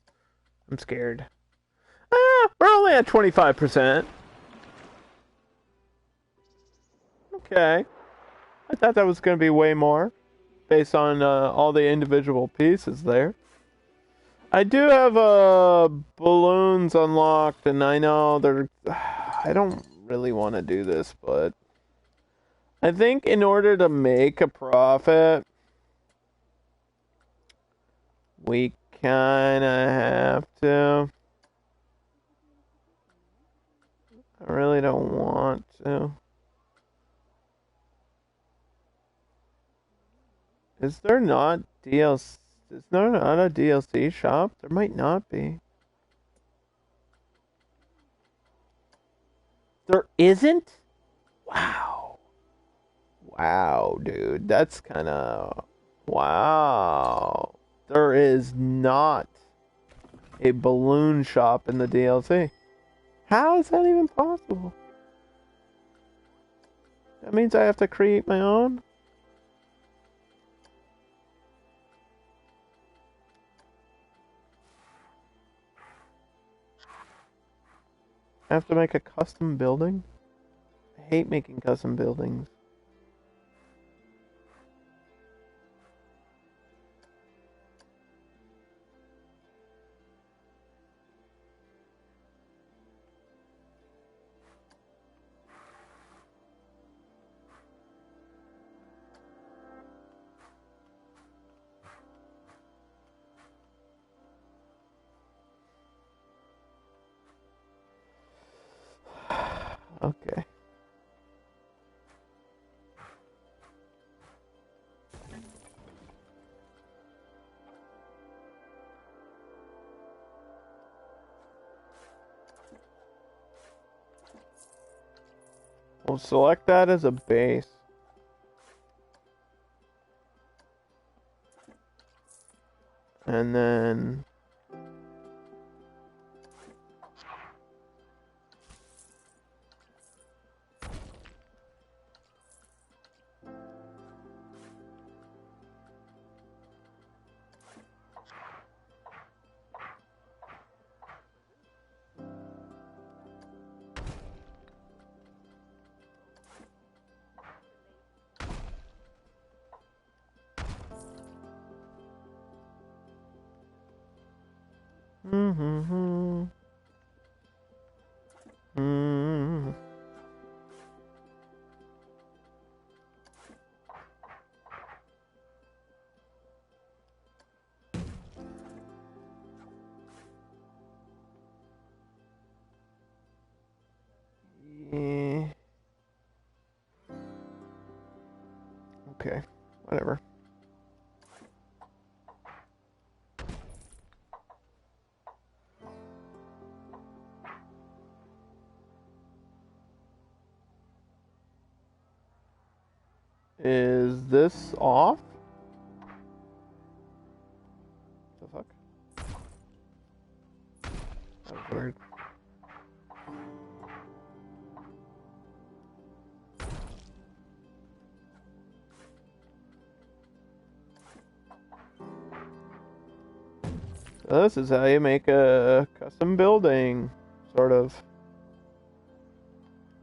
I'm scared. We're only at 25%. Okay. I thought that was going to be way more, based on all the individual pieces there. I do have balloons unlocked, and I know they're... I don't really want to do this, but... I think in order to make a profit, we kind of have to. I really don't want to. Is there not DLC? Is there not a DLC shop? There might not be. There isn't? Wow. Wow, dude. That's kind of... Wow. There is not a balloon shop in the DLC. How is that even possible? That means I have to create my own? I have to make a custom building? I hate making custom buildings. Okay. We'll select that as a base. And then mm-hmm. Mm-hmm. Yeah. Okay, whatever. Is this off? The fuck? That was weird. So this is how you make a custom building, sort of.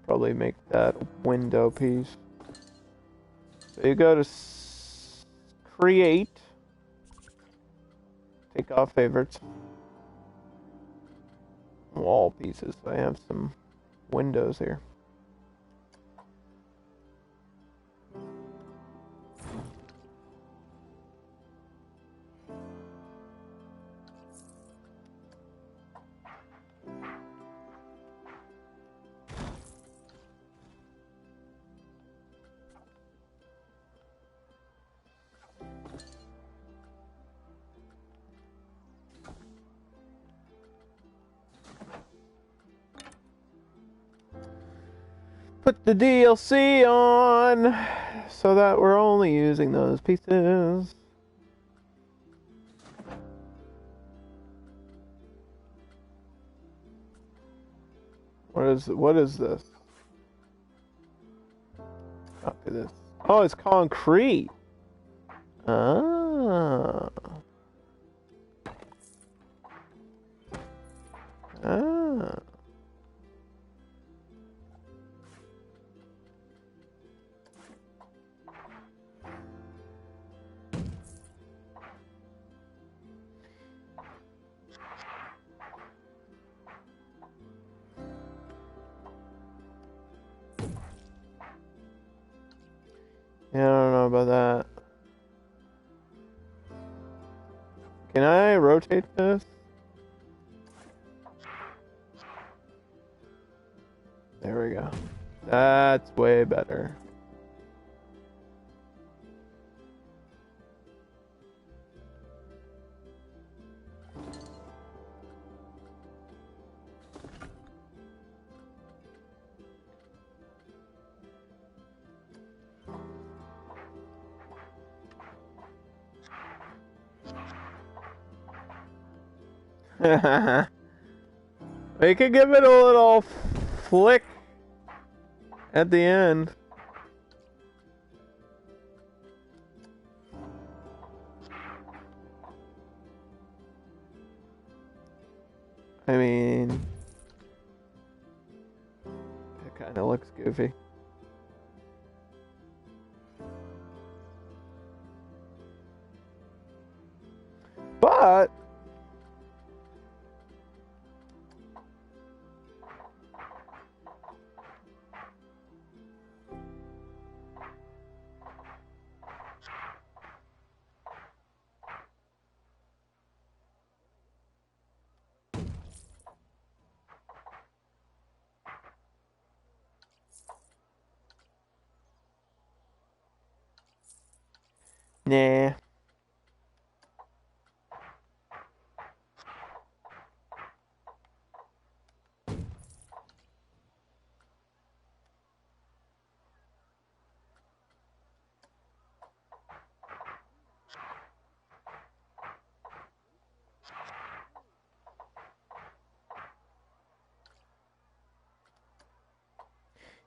Probably make that window piece. So you go to create, take off favorites, wall pieces. I have some windows here. Put the DLC on so that we're only using those pieces. What is this? Copy this. Oh, it's concrete. Ah. Ah. Yeah, I don't know about that. Can I rotate this? There we go. That's way better. We could give it a little flick at the end. I mean, it kind of looks goofy. But Nah.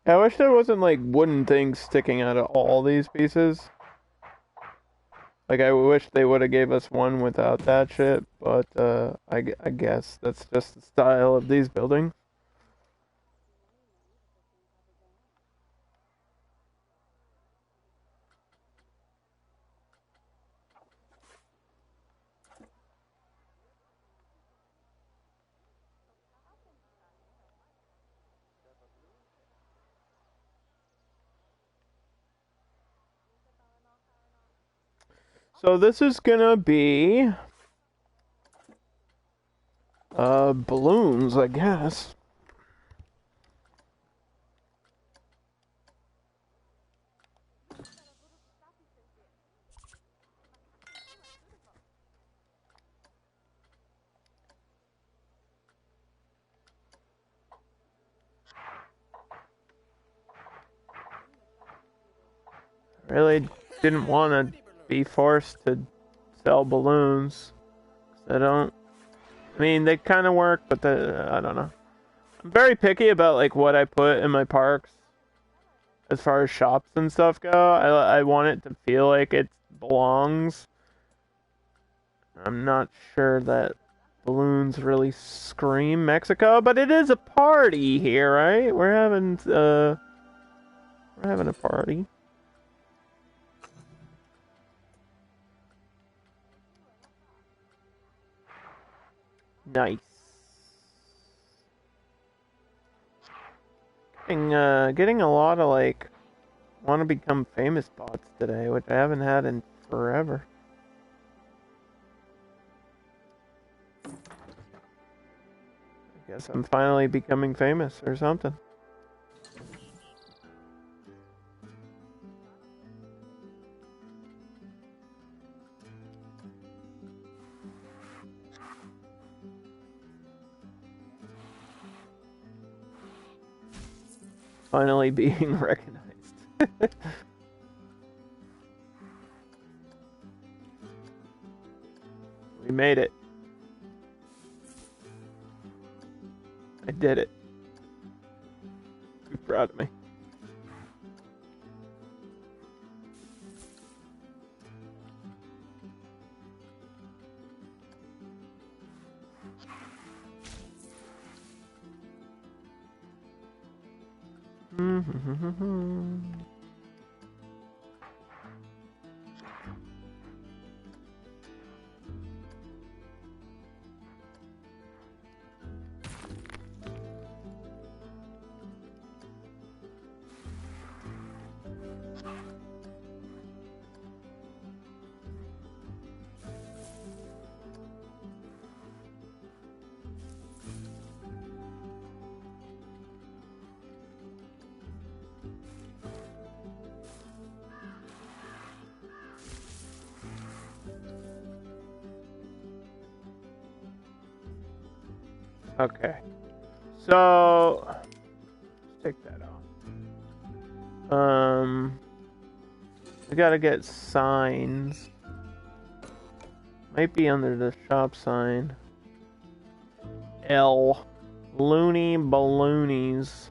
I wish there wasn't like wooden things sticking out of all these pieces. Like I wish they would have gave us one without that shit, but I guess that's just the style of these buildings. So this is gonna be balloons, I guess. Really didn't want to be forced to sell balloons. I don't. I mean, they kind of work, but I don't know. I'm very picky about like what I put in my parks as far as shops and stuff go. I want it to feel like it belongs. I'm not sure that balloons really scream Mexico, but it is a party here, right? We're having a party. Nice. Getting a lot of like want to become famous bots today, which I haven't had in forever. I guess I'm finally becoming famous or something. Finally being recognized. We made it. I did it. Be proud of me. Okay. So let's take that off. We gotta get signs. Might be under the shop sign. L. Loony Balloonies.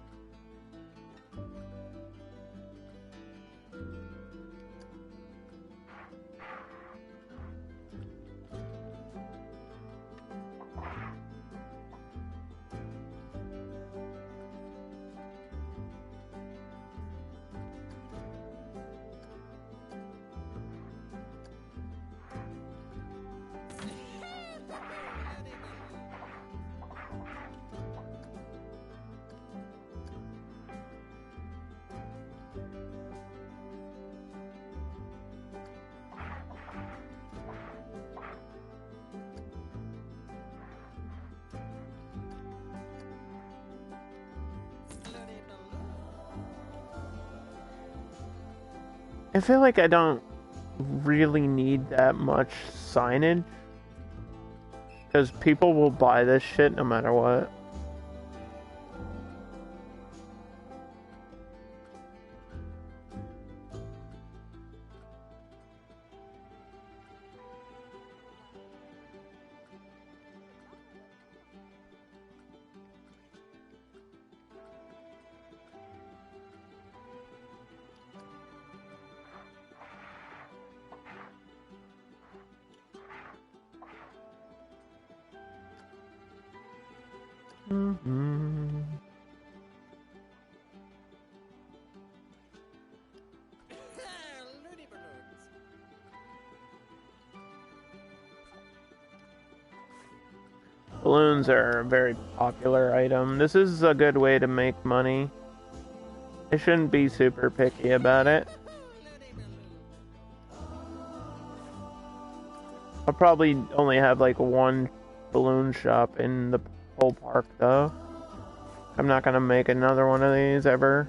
I feel like I don't really need that much signage. Because people will buy this shit no matter what. Mm-hmm. Balloons are a very popular item. This is a good way to make money. I shouldn't be super picky about it. I'll probably only have like one balloon shop in the whole park though. I'm not gonna make another one of these ever.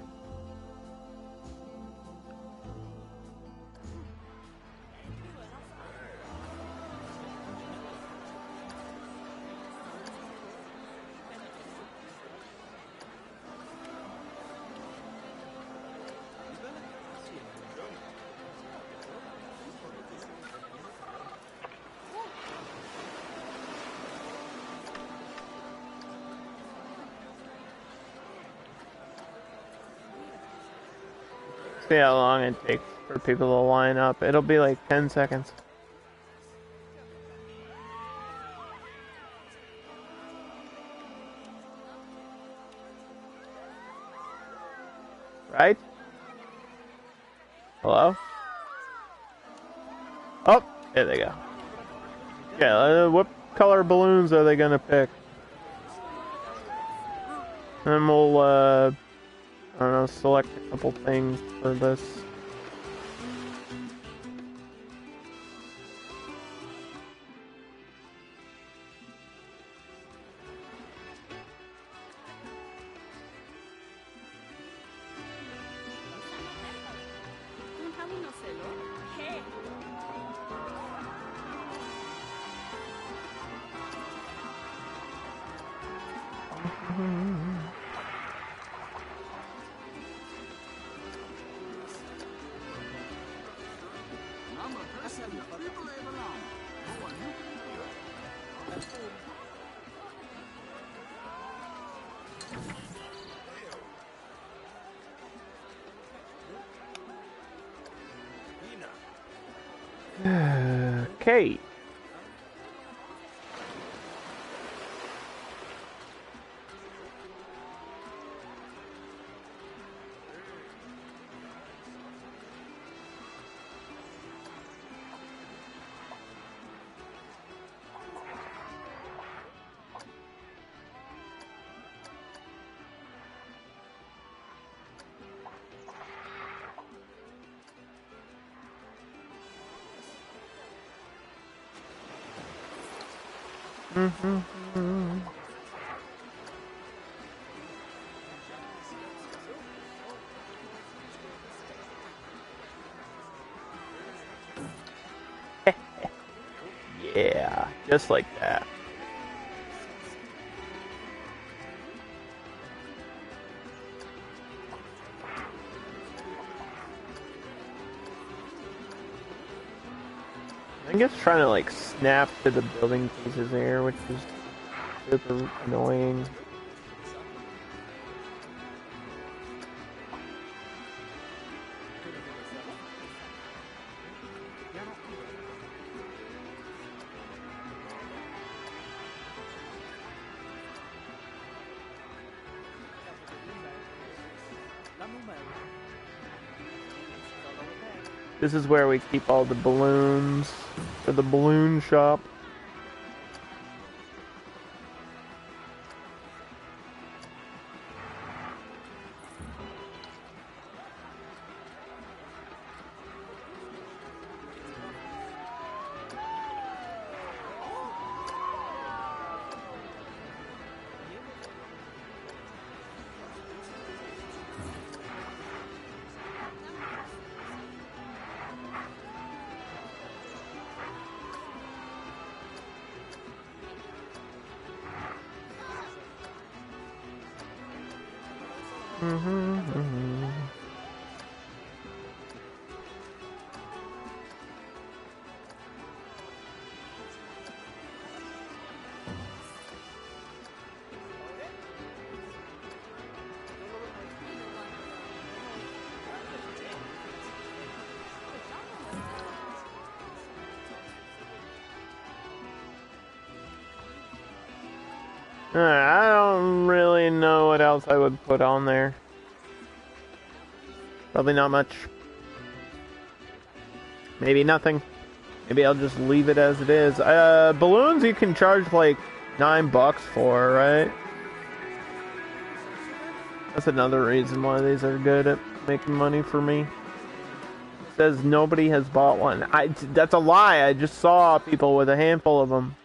See how long it takes for people to line up. It'll be like 10 seconds. Right? Hello? Oh, there they go. Yeah, what color balloons are they gonna pick? And we'll, I don't know, select a couple things for this. Okay. Yeah, just like that. I guess trying to like snap to the building pieces here, which is super annoying. This is where we keep all the balloons for the balloon shop. I don't really know what else I would put on there. Probably not much. Maybe nothing. Maybe I'll just leave it as it is. Balloons you can charge like $9 for, right? That's another reason why these are good at making money for me. It says nobody has bought one. That's a lie. I just saw people with a handful of them.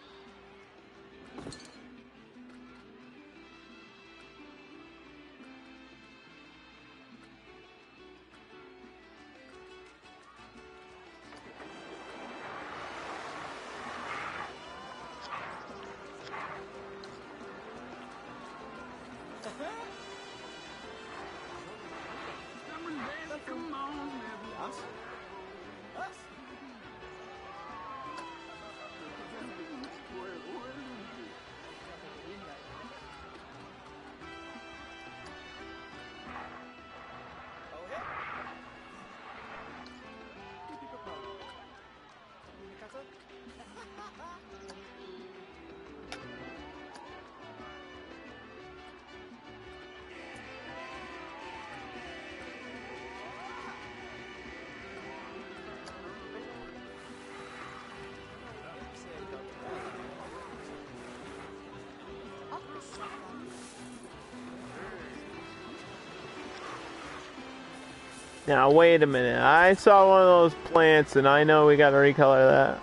Now, wait a minute. I saw one of those plants, and I know we gotta recolor that.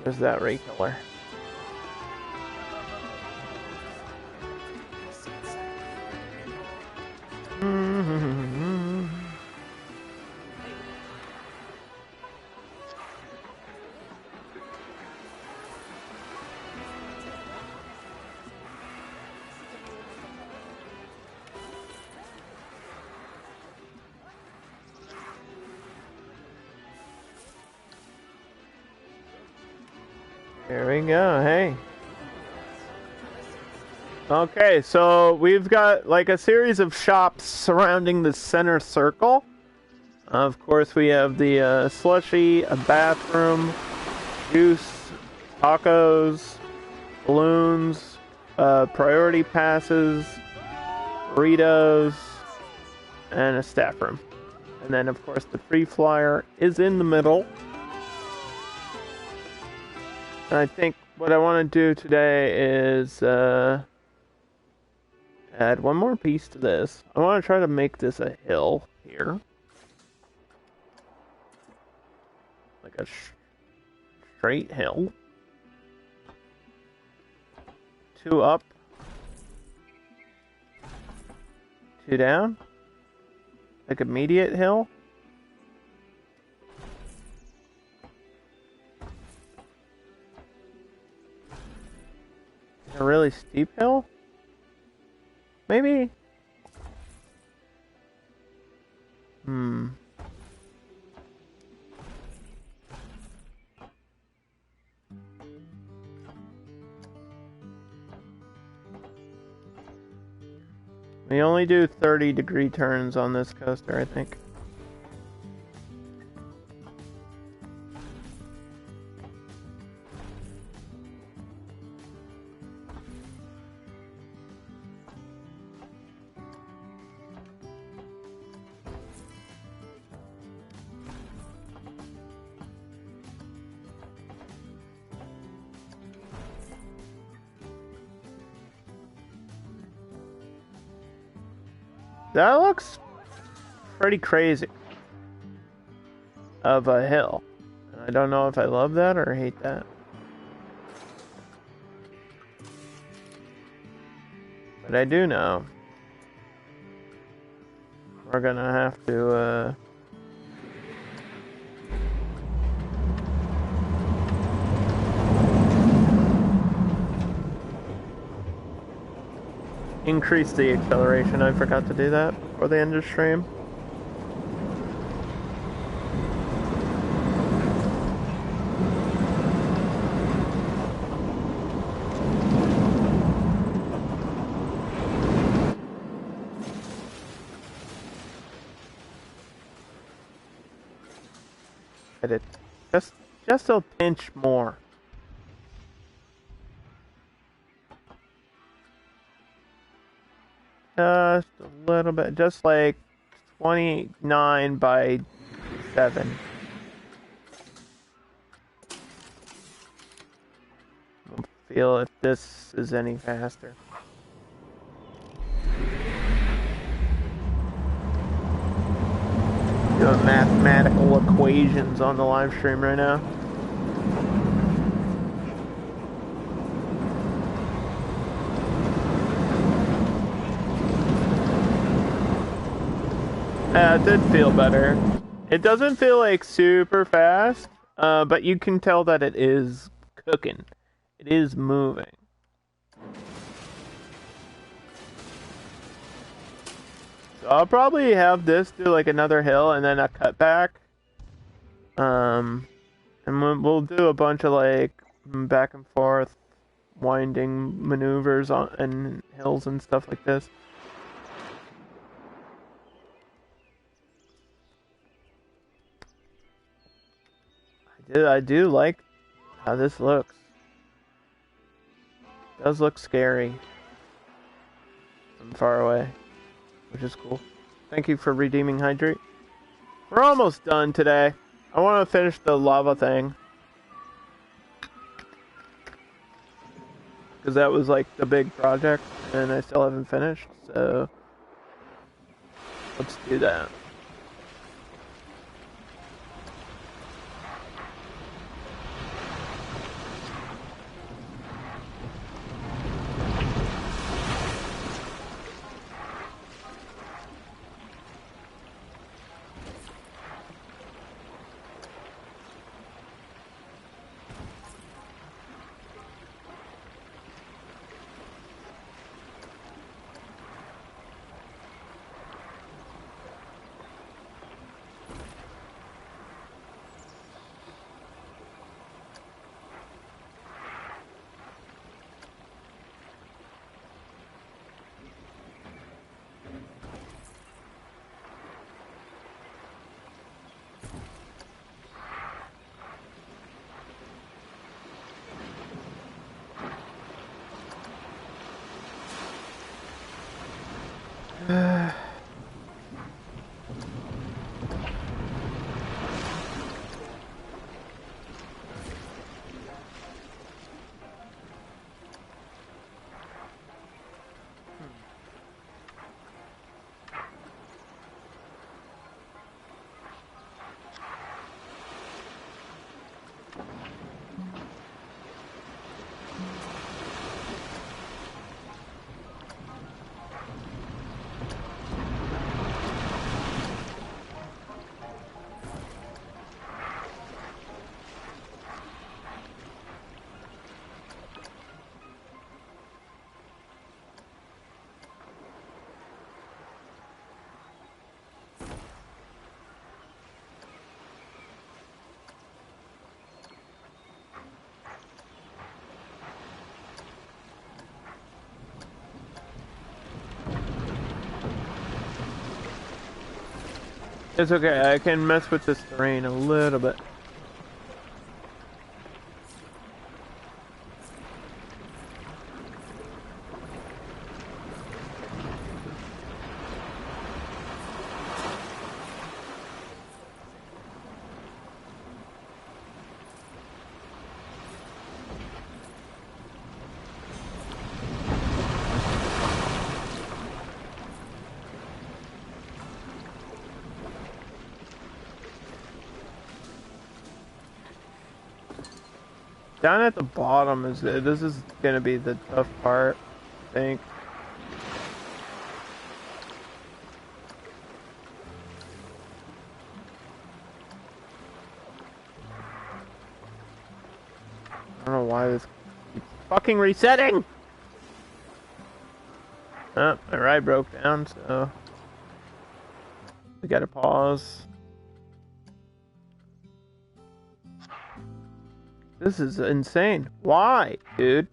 Where's that recolor? There we go, hey. Okay, so we've got like a series of shops surrounding the center circle. Of course, we have the slushy, a bathroom, juice, tacos, balloons, priority passes, burritos, and a staff room. And then, of course, the free flyer is in the middle. I think what I want to do today is add one more piece to this. I want to try to make this a hill here. Like a straight hill. 2 up. 2 down. Like immediate hill. A really steep hill? Maybe? We only do 30-degree turns on this coaster, I think. That looks pretty crazy of a hill. I don't know if I love that or hate that. But I do know we're gonna have to increase the acceleration. I forgot to do that before the end of the stream. Hit it. Just a pinch more. Just a little bit, just like 29 by 7. I'll feel if this is any faster. Doing mathematical equations on the live stream right now. Yeah, it did feel better. It doesn't feel like super fast, but you can tell that it is cooking. It is moving. So I'll probably have this do like another hill and then a cutback. And we'll do a bunch of like back and forth winding maneuvers on and hills and stuff like this. I do like how this looks. It does look scary from far away, which is cool. Thank you for redeeming Hydrate. We're almost done today. I want to finish the lava thing, because that was like the big project and I still haven't finished, so let's do that. It's okay, I can mess with this terrain a little bit. Down at the bottom this is gonna be the tough part, I think. I don't know why this keeps fucking resetting! Oh, my ride broke down, so we gotta pause. This is insane. Why, dude?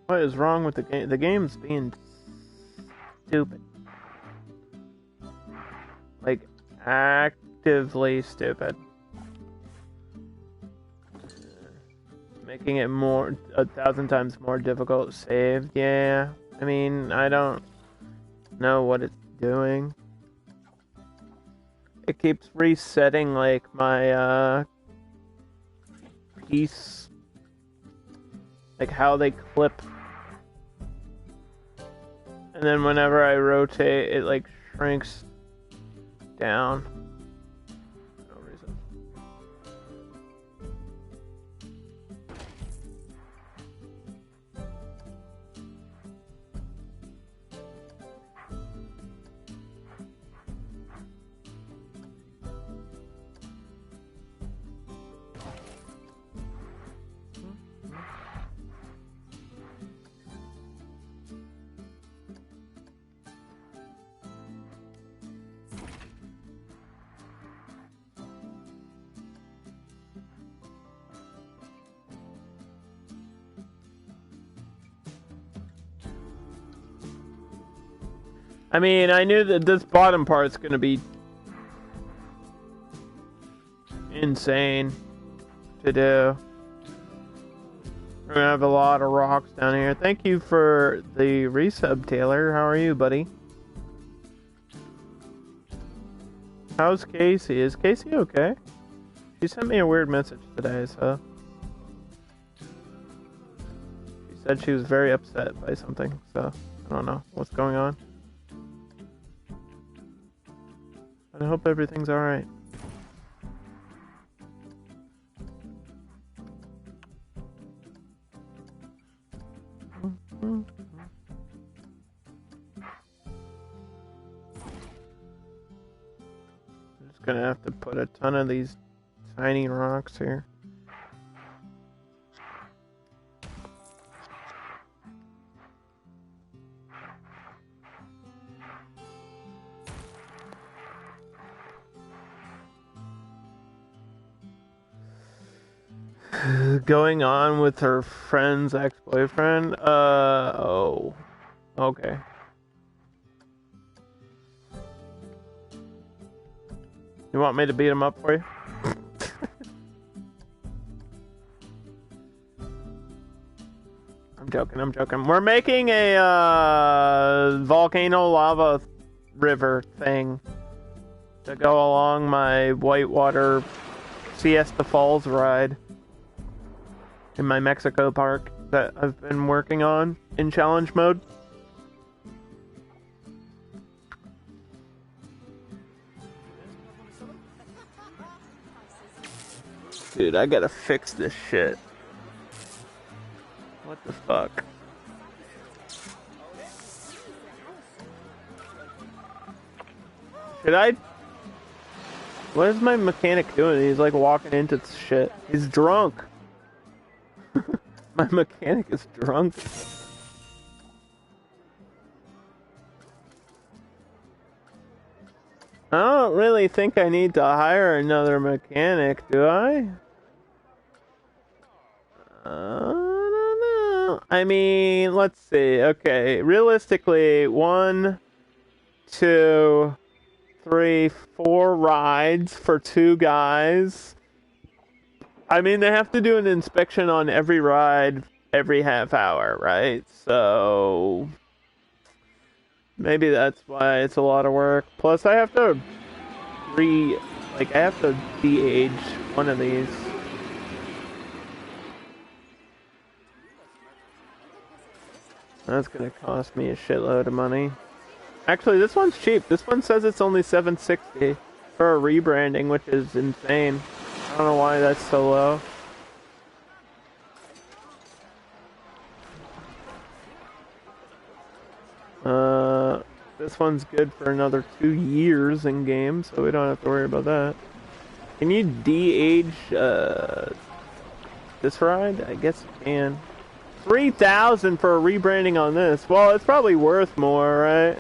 What is wrong with the game? The game's being stupid. Like, actively stupid. Making it more, 1,000 times more difficult to save. Yeah. I mean, I don't know what it's doing. It keeps resetting, like, my, piece. Like, how they clip. And then whenever I rotate, it, like, shrinks down. No reason. I mean, I knew that this bottom part's gonna be insane to do. We're gonna have a lot of rocks down here. Thank you for the resub, Taylor. How are you, buddy? How's Casey? Is Casey okay? She sent me a weird message today, so... She said she was very upset by something, so... I don't know what's going on. I hope everything's alright. I'm just gonna have to put a ton of these tiny rocks here. Going on with her friend's ex-boyfriend? Oh. Okay. You want me to beat him up for you? I'm joking. We're making a, volcano lava river thing to go along my whitewater Siesta Falls ride. In my Mexico park that I've been working on in challenge mode. Dude, I gotta fix this shit. What the fuck? Should I? What is my mechanic doing? He's like walking into shit. He's drunk. My mechanic is drunk. I don't really think I need to hire another mechanic, do I? I don't know. I mean, let's see. Okay, realistically, 1, 2, 3, 4 rides for 2 guys. I mean, they have to do an inspection on every ride every half hour, right? So maybe that's why it's a lot of work. Plus, I have to I have to de-age one of these. That's gonna cost me a shitload of money. Actually, this one's cheap. This one says it's only $760 for a rebranding, which is insane. I don't know why that's so low. This one's good for another 2 years in game, so we don't have to worry about that. Can you de-age this ride? I guess you can. 3,000 for a rebranding on this. Well, it's probably worth more, right?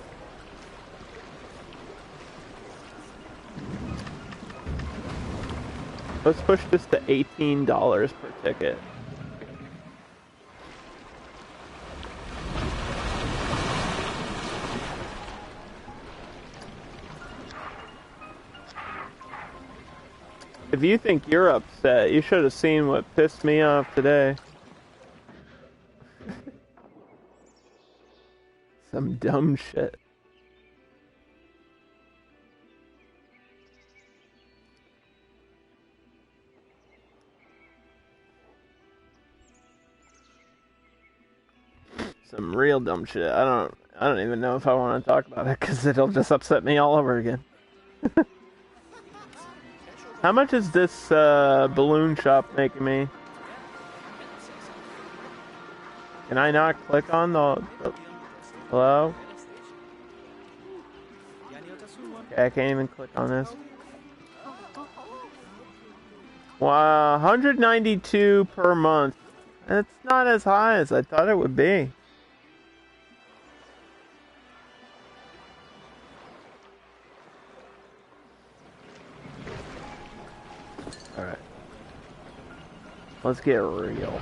Let's push this to $18 per ticket. If you think you're upset, you should have seen what pissed me off today. Some dumb shit. Some real dumb shit. I don't even know if I want to talk about it because it'll just upset me all over again. How much is this balloon shop making me? Can I not click on the hello? Okay, I can't even click on this. Wow, 192 per month. It's not as high as I thought it would be. Alright. Let's get real.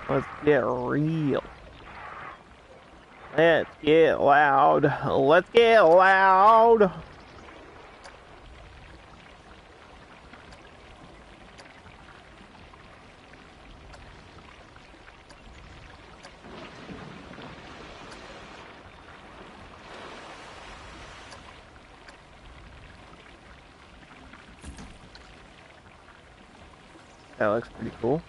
Let's get real. Let's get loud. Let's get loud. That looks pretty cool.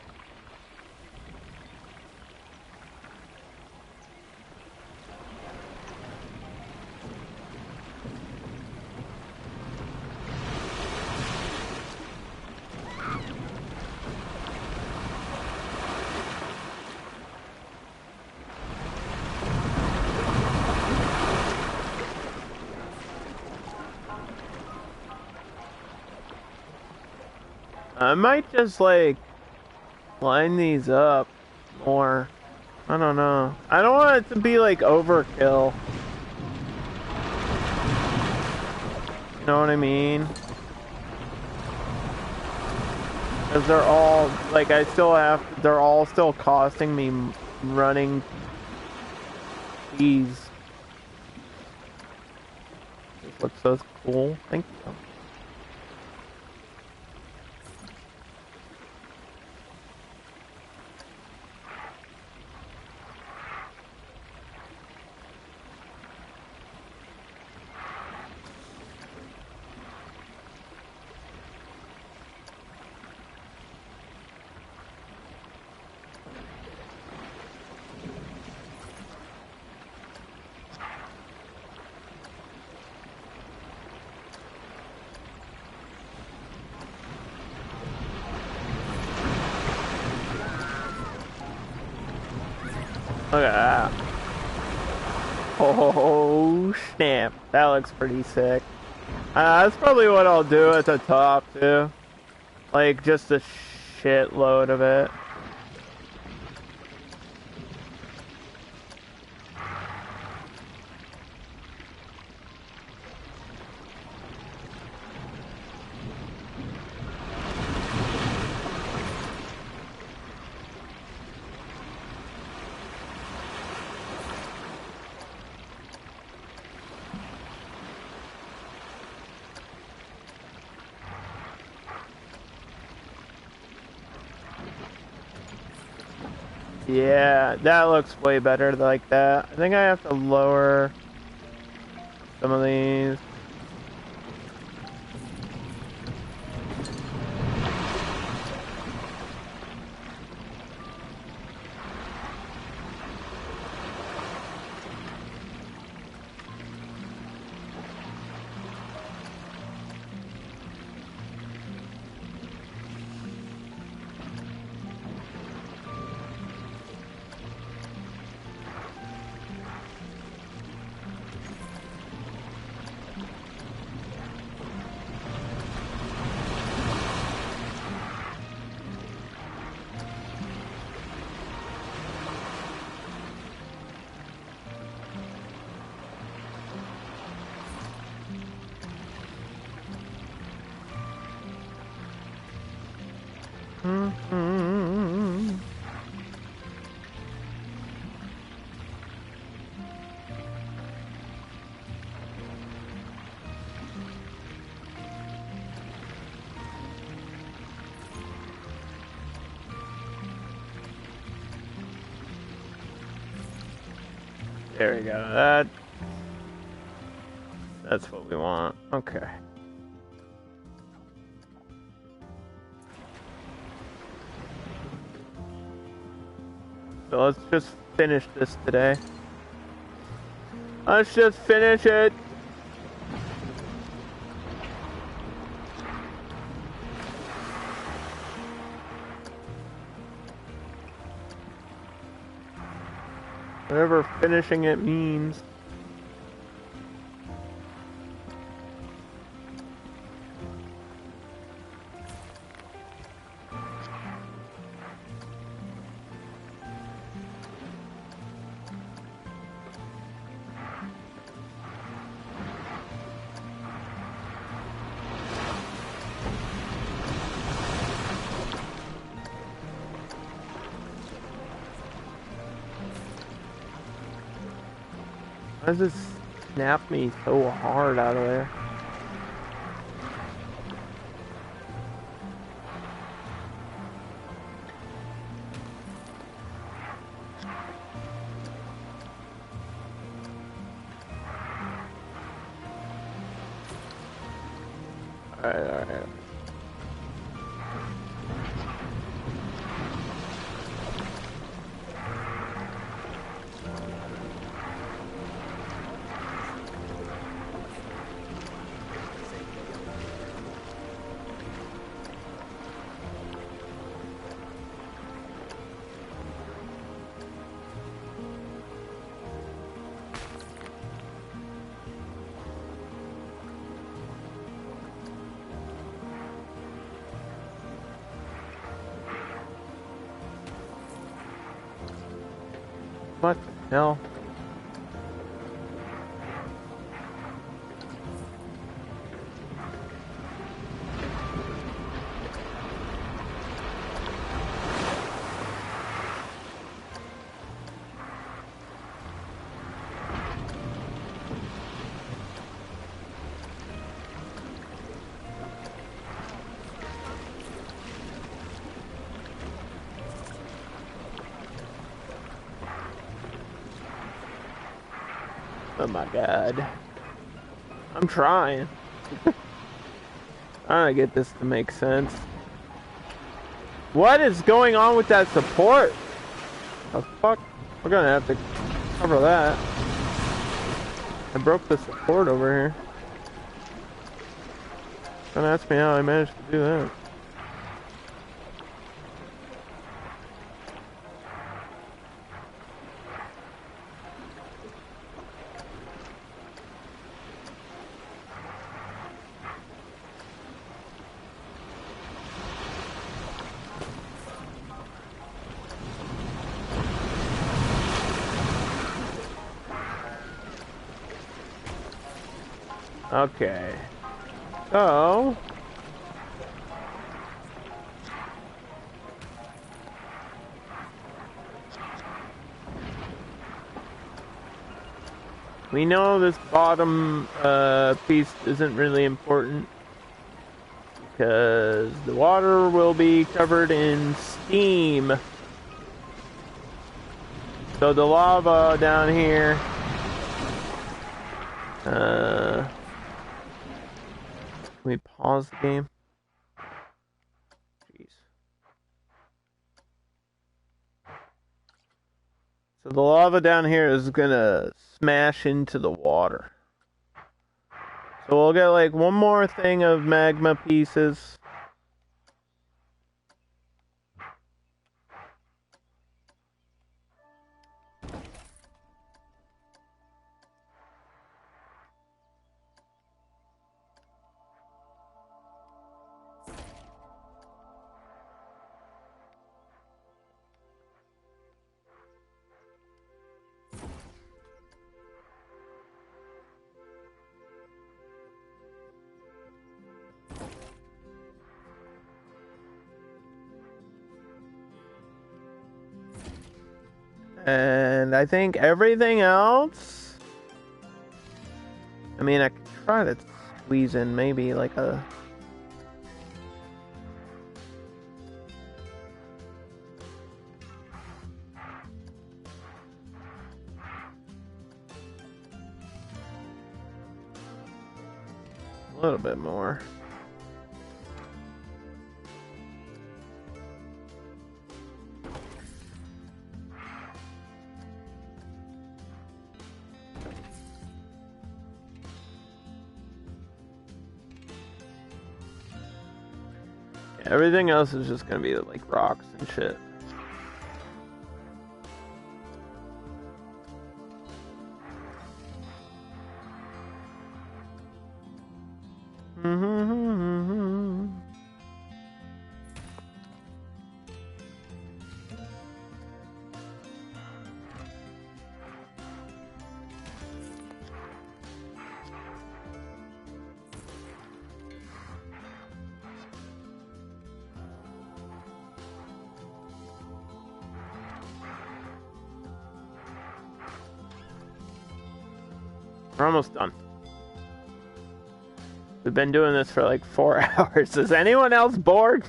I might just like line these up more. I don't know. I don't want it to be like overkill. You know what I mean? Because they're all like they're all still costing me running fees. This looks so cool. Thank you. Look at that. Oh, snap. That looks pretty sick. That's probably what I'll do at the top, too. Like, just a shitload of it. Yeah, that looks way better like that. I think I have to lower some of these. There we go. That's what we want. Okay. So let's just finish this today. Let's just finish it. Whatever finishing it means. Why does this snap me so hard out of there? Alright. What the hell? Oh my god. I'm trying. I'm trying to get this to make sense. What is going on with that support? The fuck? We're gonna have to cover that. I broke the support over here. Don't ask me how I managed to do that. Okay. So we know this bottom piece isn't really important because the water will be covered in steam. So the lava down here. Can we pause the game? Jeez. So the lava down here is gonna smash into the water. So we'll get like one more thing of magma pieces. And I think everything else, I mean, I could try to squeeze in maybe like a... a little bit more. Everything else is just gonna be like rocks and shit. We're almost done. We've been doing this for like 4 hours. Is anyone else bored?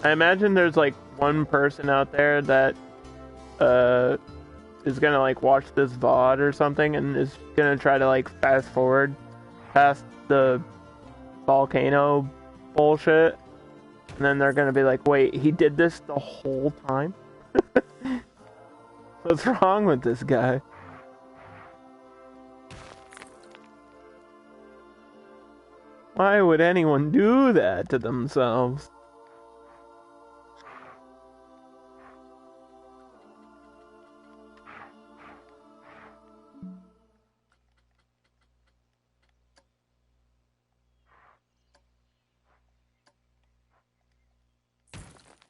I imagine there's like one person out there that is gonna like watch this VOD or something and is gonna try to like fast forward past the volcano bullshit, and then they're gonna be like, wait, he did this the whole time? What's wrong with this guy? Why would anyone do that to themselves?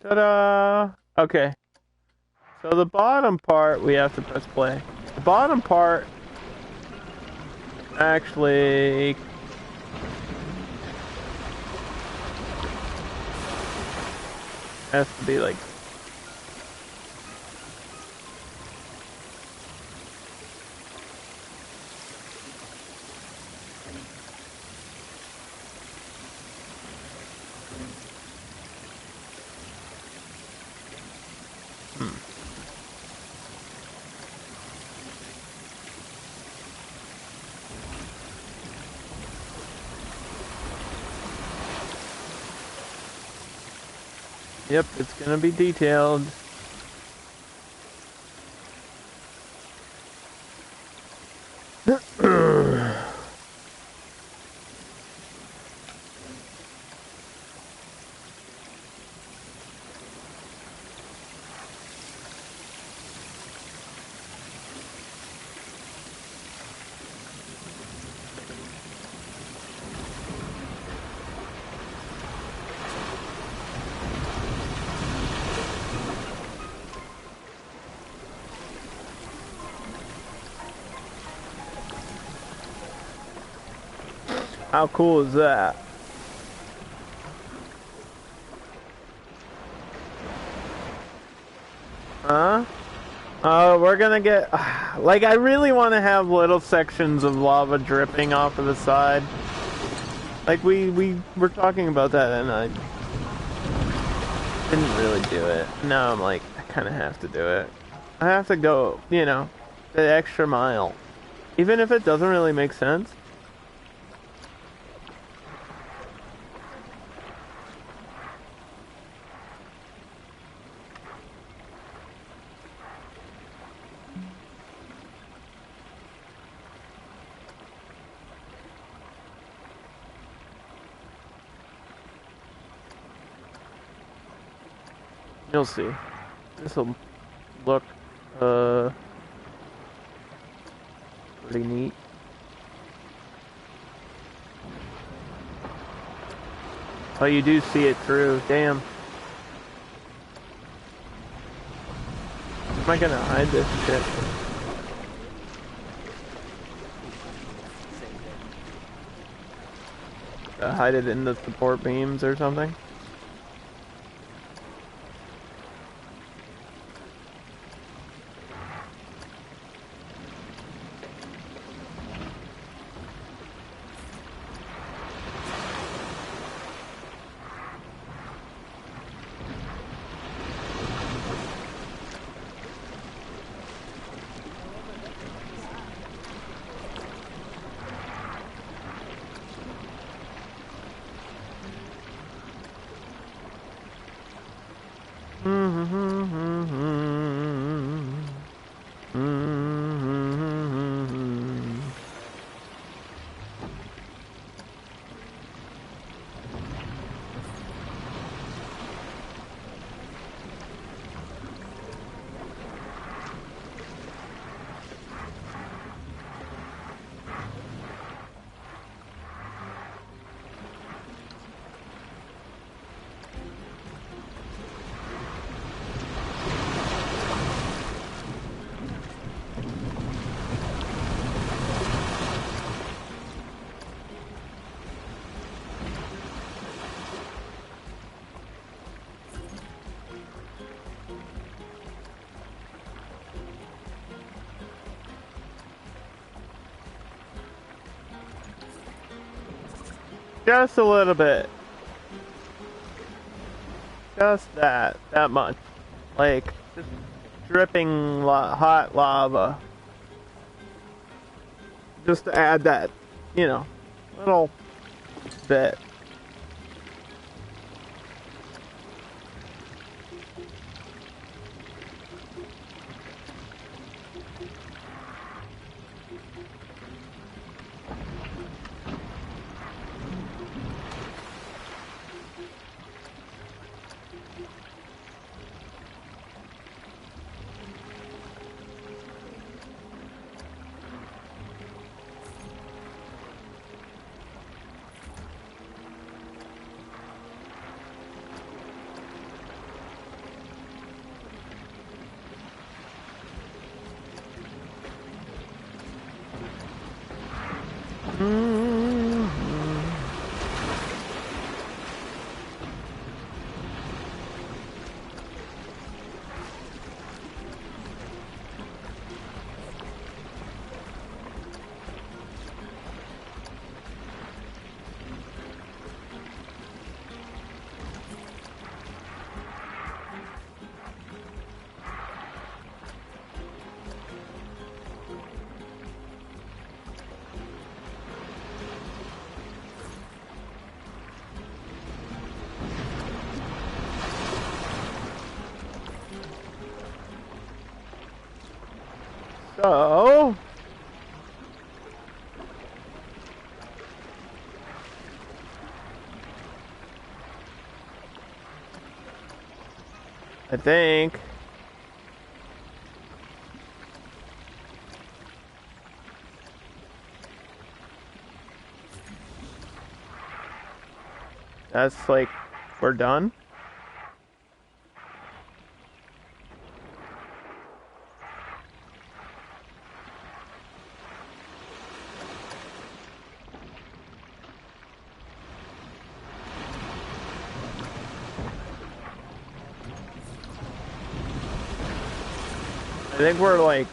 Ta-da! Okay. So the bottom part, we have to press play. The bottom part actually has to be like... Yep, it's gonna be detailed. How cool is that? Huh? We're gonna get... Like, I really want to have little sections of lava dripping off of the side. Like, we were talking about that, and I didn't really do it. Now I'm like, I kind of have to do it. I have to go, you know, the extra mile. Even if it doesn't really make sense. You'll see. This'll look, pretty neat. Oh, you do see it through. Damn. Am I gonna hide this shit? Hide it in the support beams or something? Just a little bit. Just that much. Like, just dripping hot lava. Just to add that, you know, little bit. So, I think that's like, we're done. think we're like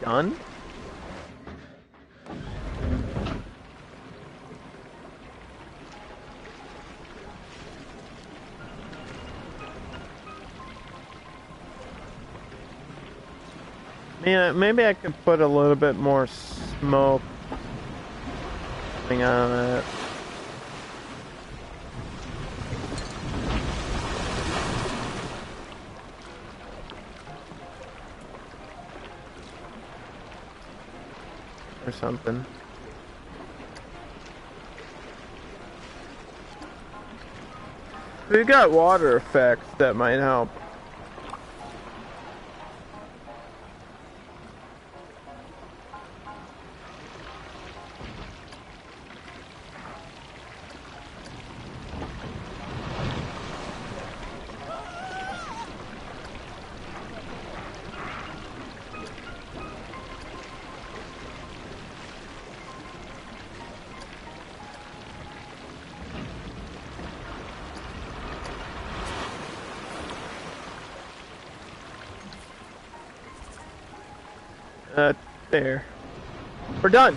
done. Yeah, maybe I could put a little bit more smoke coming out of it. Or something. We got water effects that might help. There. We're done.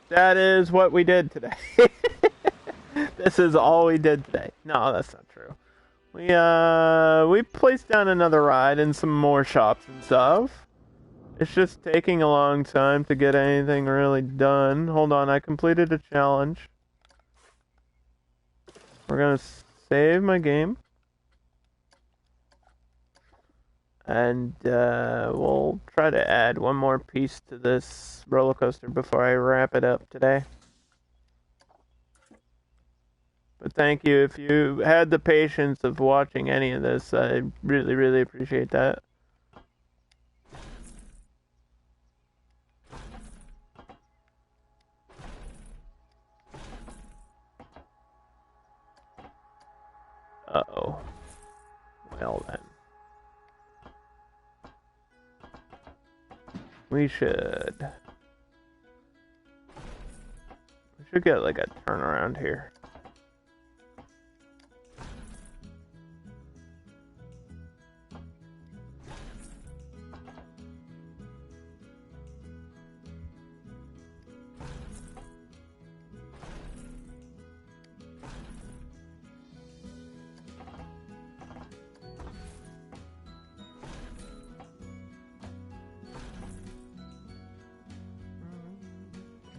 That is what we did today. This is all we did today. No, that's not true. We placed down another ride and some more shops and stuff. It's just taking a long time to get anything really done. Hold on, I completed a challenge. We're gonna save my game. And we'll try to add one more piece to this roller coaster before I wrap it up today. But thank you. If you had the patience of watching any of this, I really, really appreciate that. Uh-oh. Well then. We should get like a turnaround here.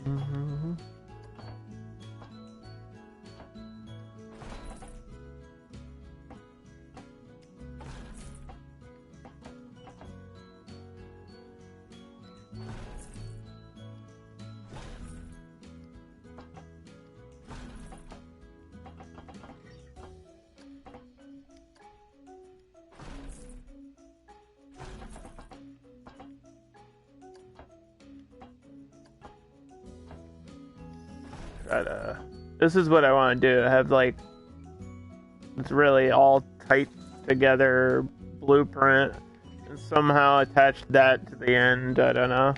Mm-hmm. This is what I want to do. Have like it's really all tight together blueprint and somehow attach that to the end. I don't know.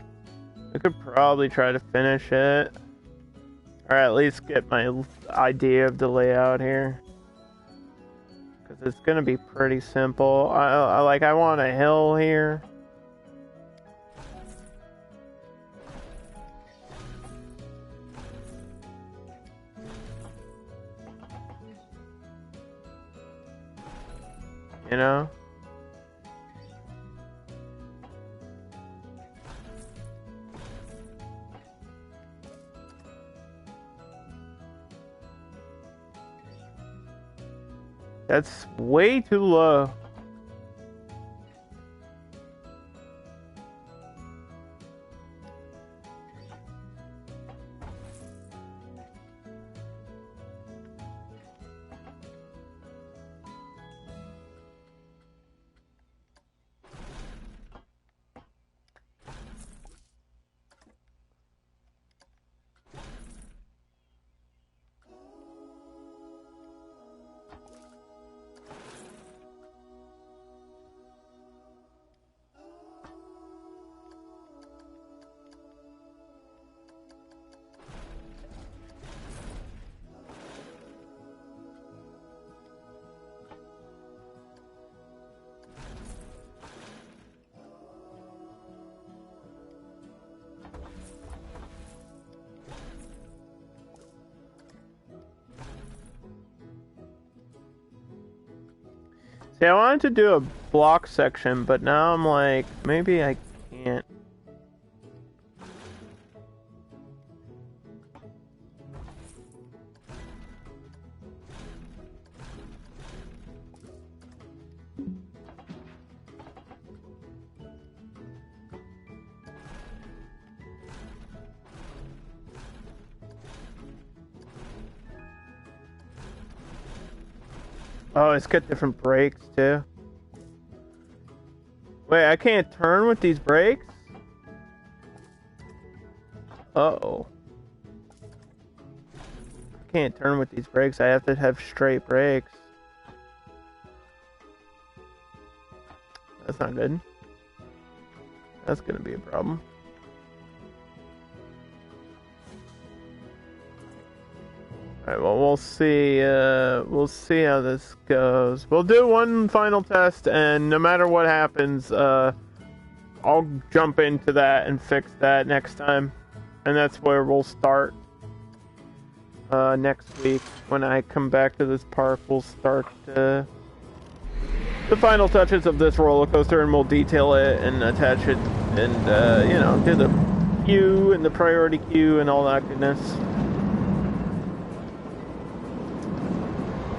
I could probably try to finish it, or at least get my idea of the layout here, because it's gonna be pretty simple. I want a hill here. You know? That's way too low. See, I wanted to do a block section, but now I'm like, maybe I can't. Oh, it's got different brakes too. Wait, I can't turn with these brakes? Uh-oh. I can't turn with these brakes. I have to have straight brakes. That's not good. That's gonna be a problem. Alright, well, we'll see how this goes. We'll do one final test, and no matter what happens, I'll jump into that and fix that next time. And that's where we'll start. Next week, when I come back to this park, we'll start, the final touches of this roller coaster, and we'll detail it and attach it, and, you know, do the queue and the priority queue and all that goodness.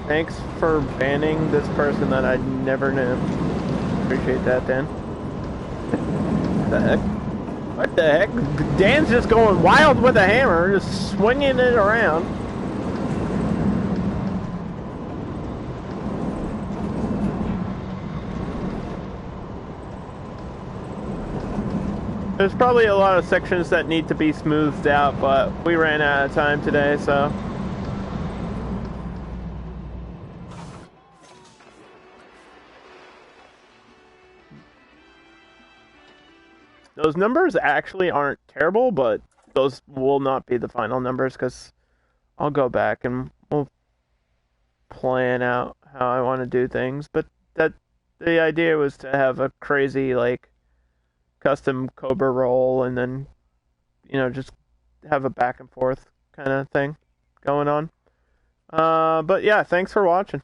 Thanks for banning this person that I never knew. Appreciate that, Dan. What the heck? What the heck? Dan's just going wild with a hammer, just swinging it around. There's probably a lot of sections that need to be smoothed out, but we ran out of time today, so... Those numbers actually aren't terrible, but those will not be the final numbers, because I'll go back and we'll plan out how I want to do things. But the idea was to have a crazy, like, custom Cobra roll, and then, you know, just have a back and forth kind of thing going on. But yeah, thanks for watching.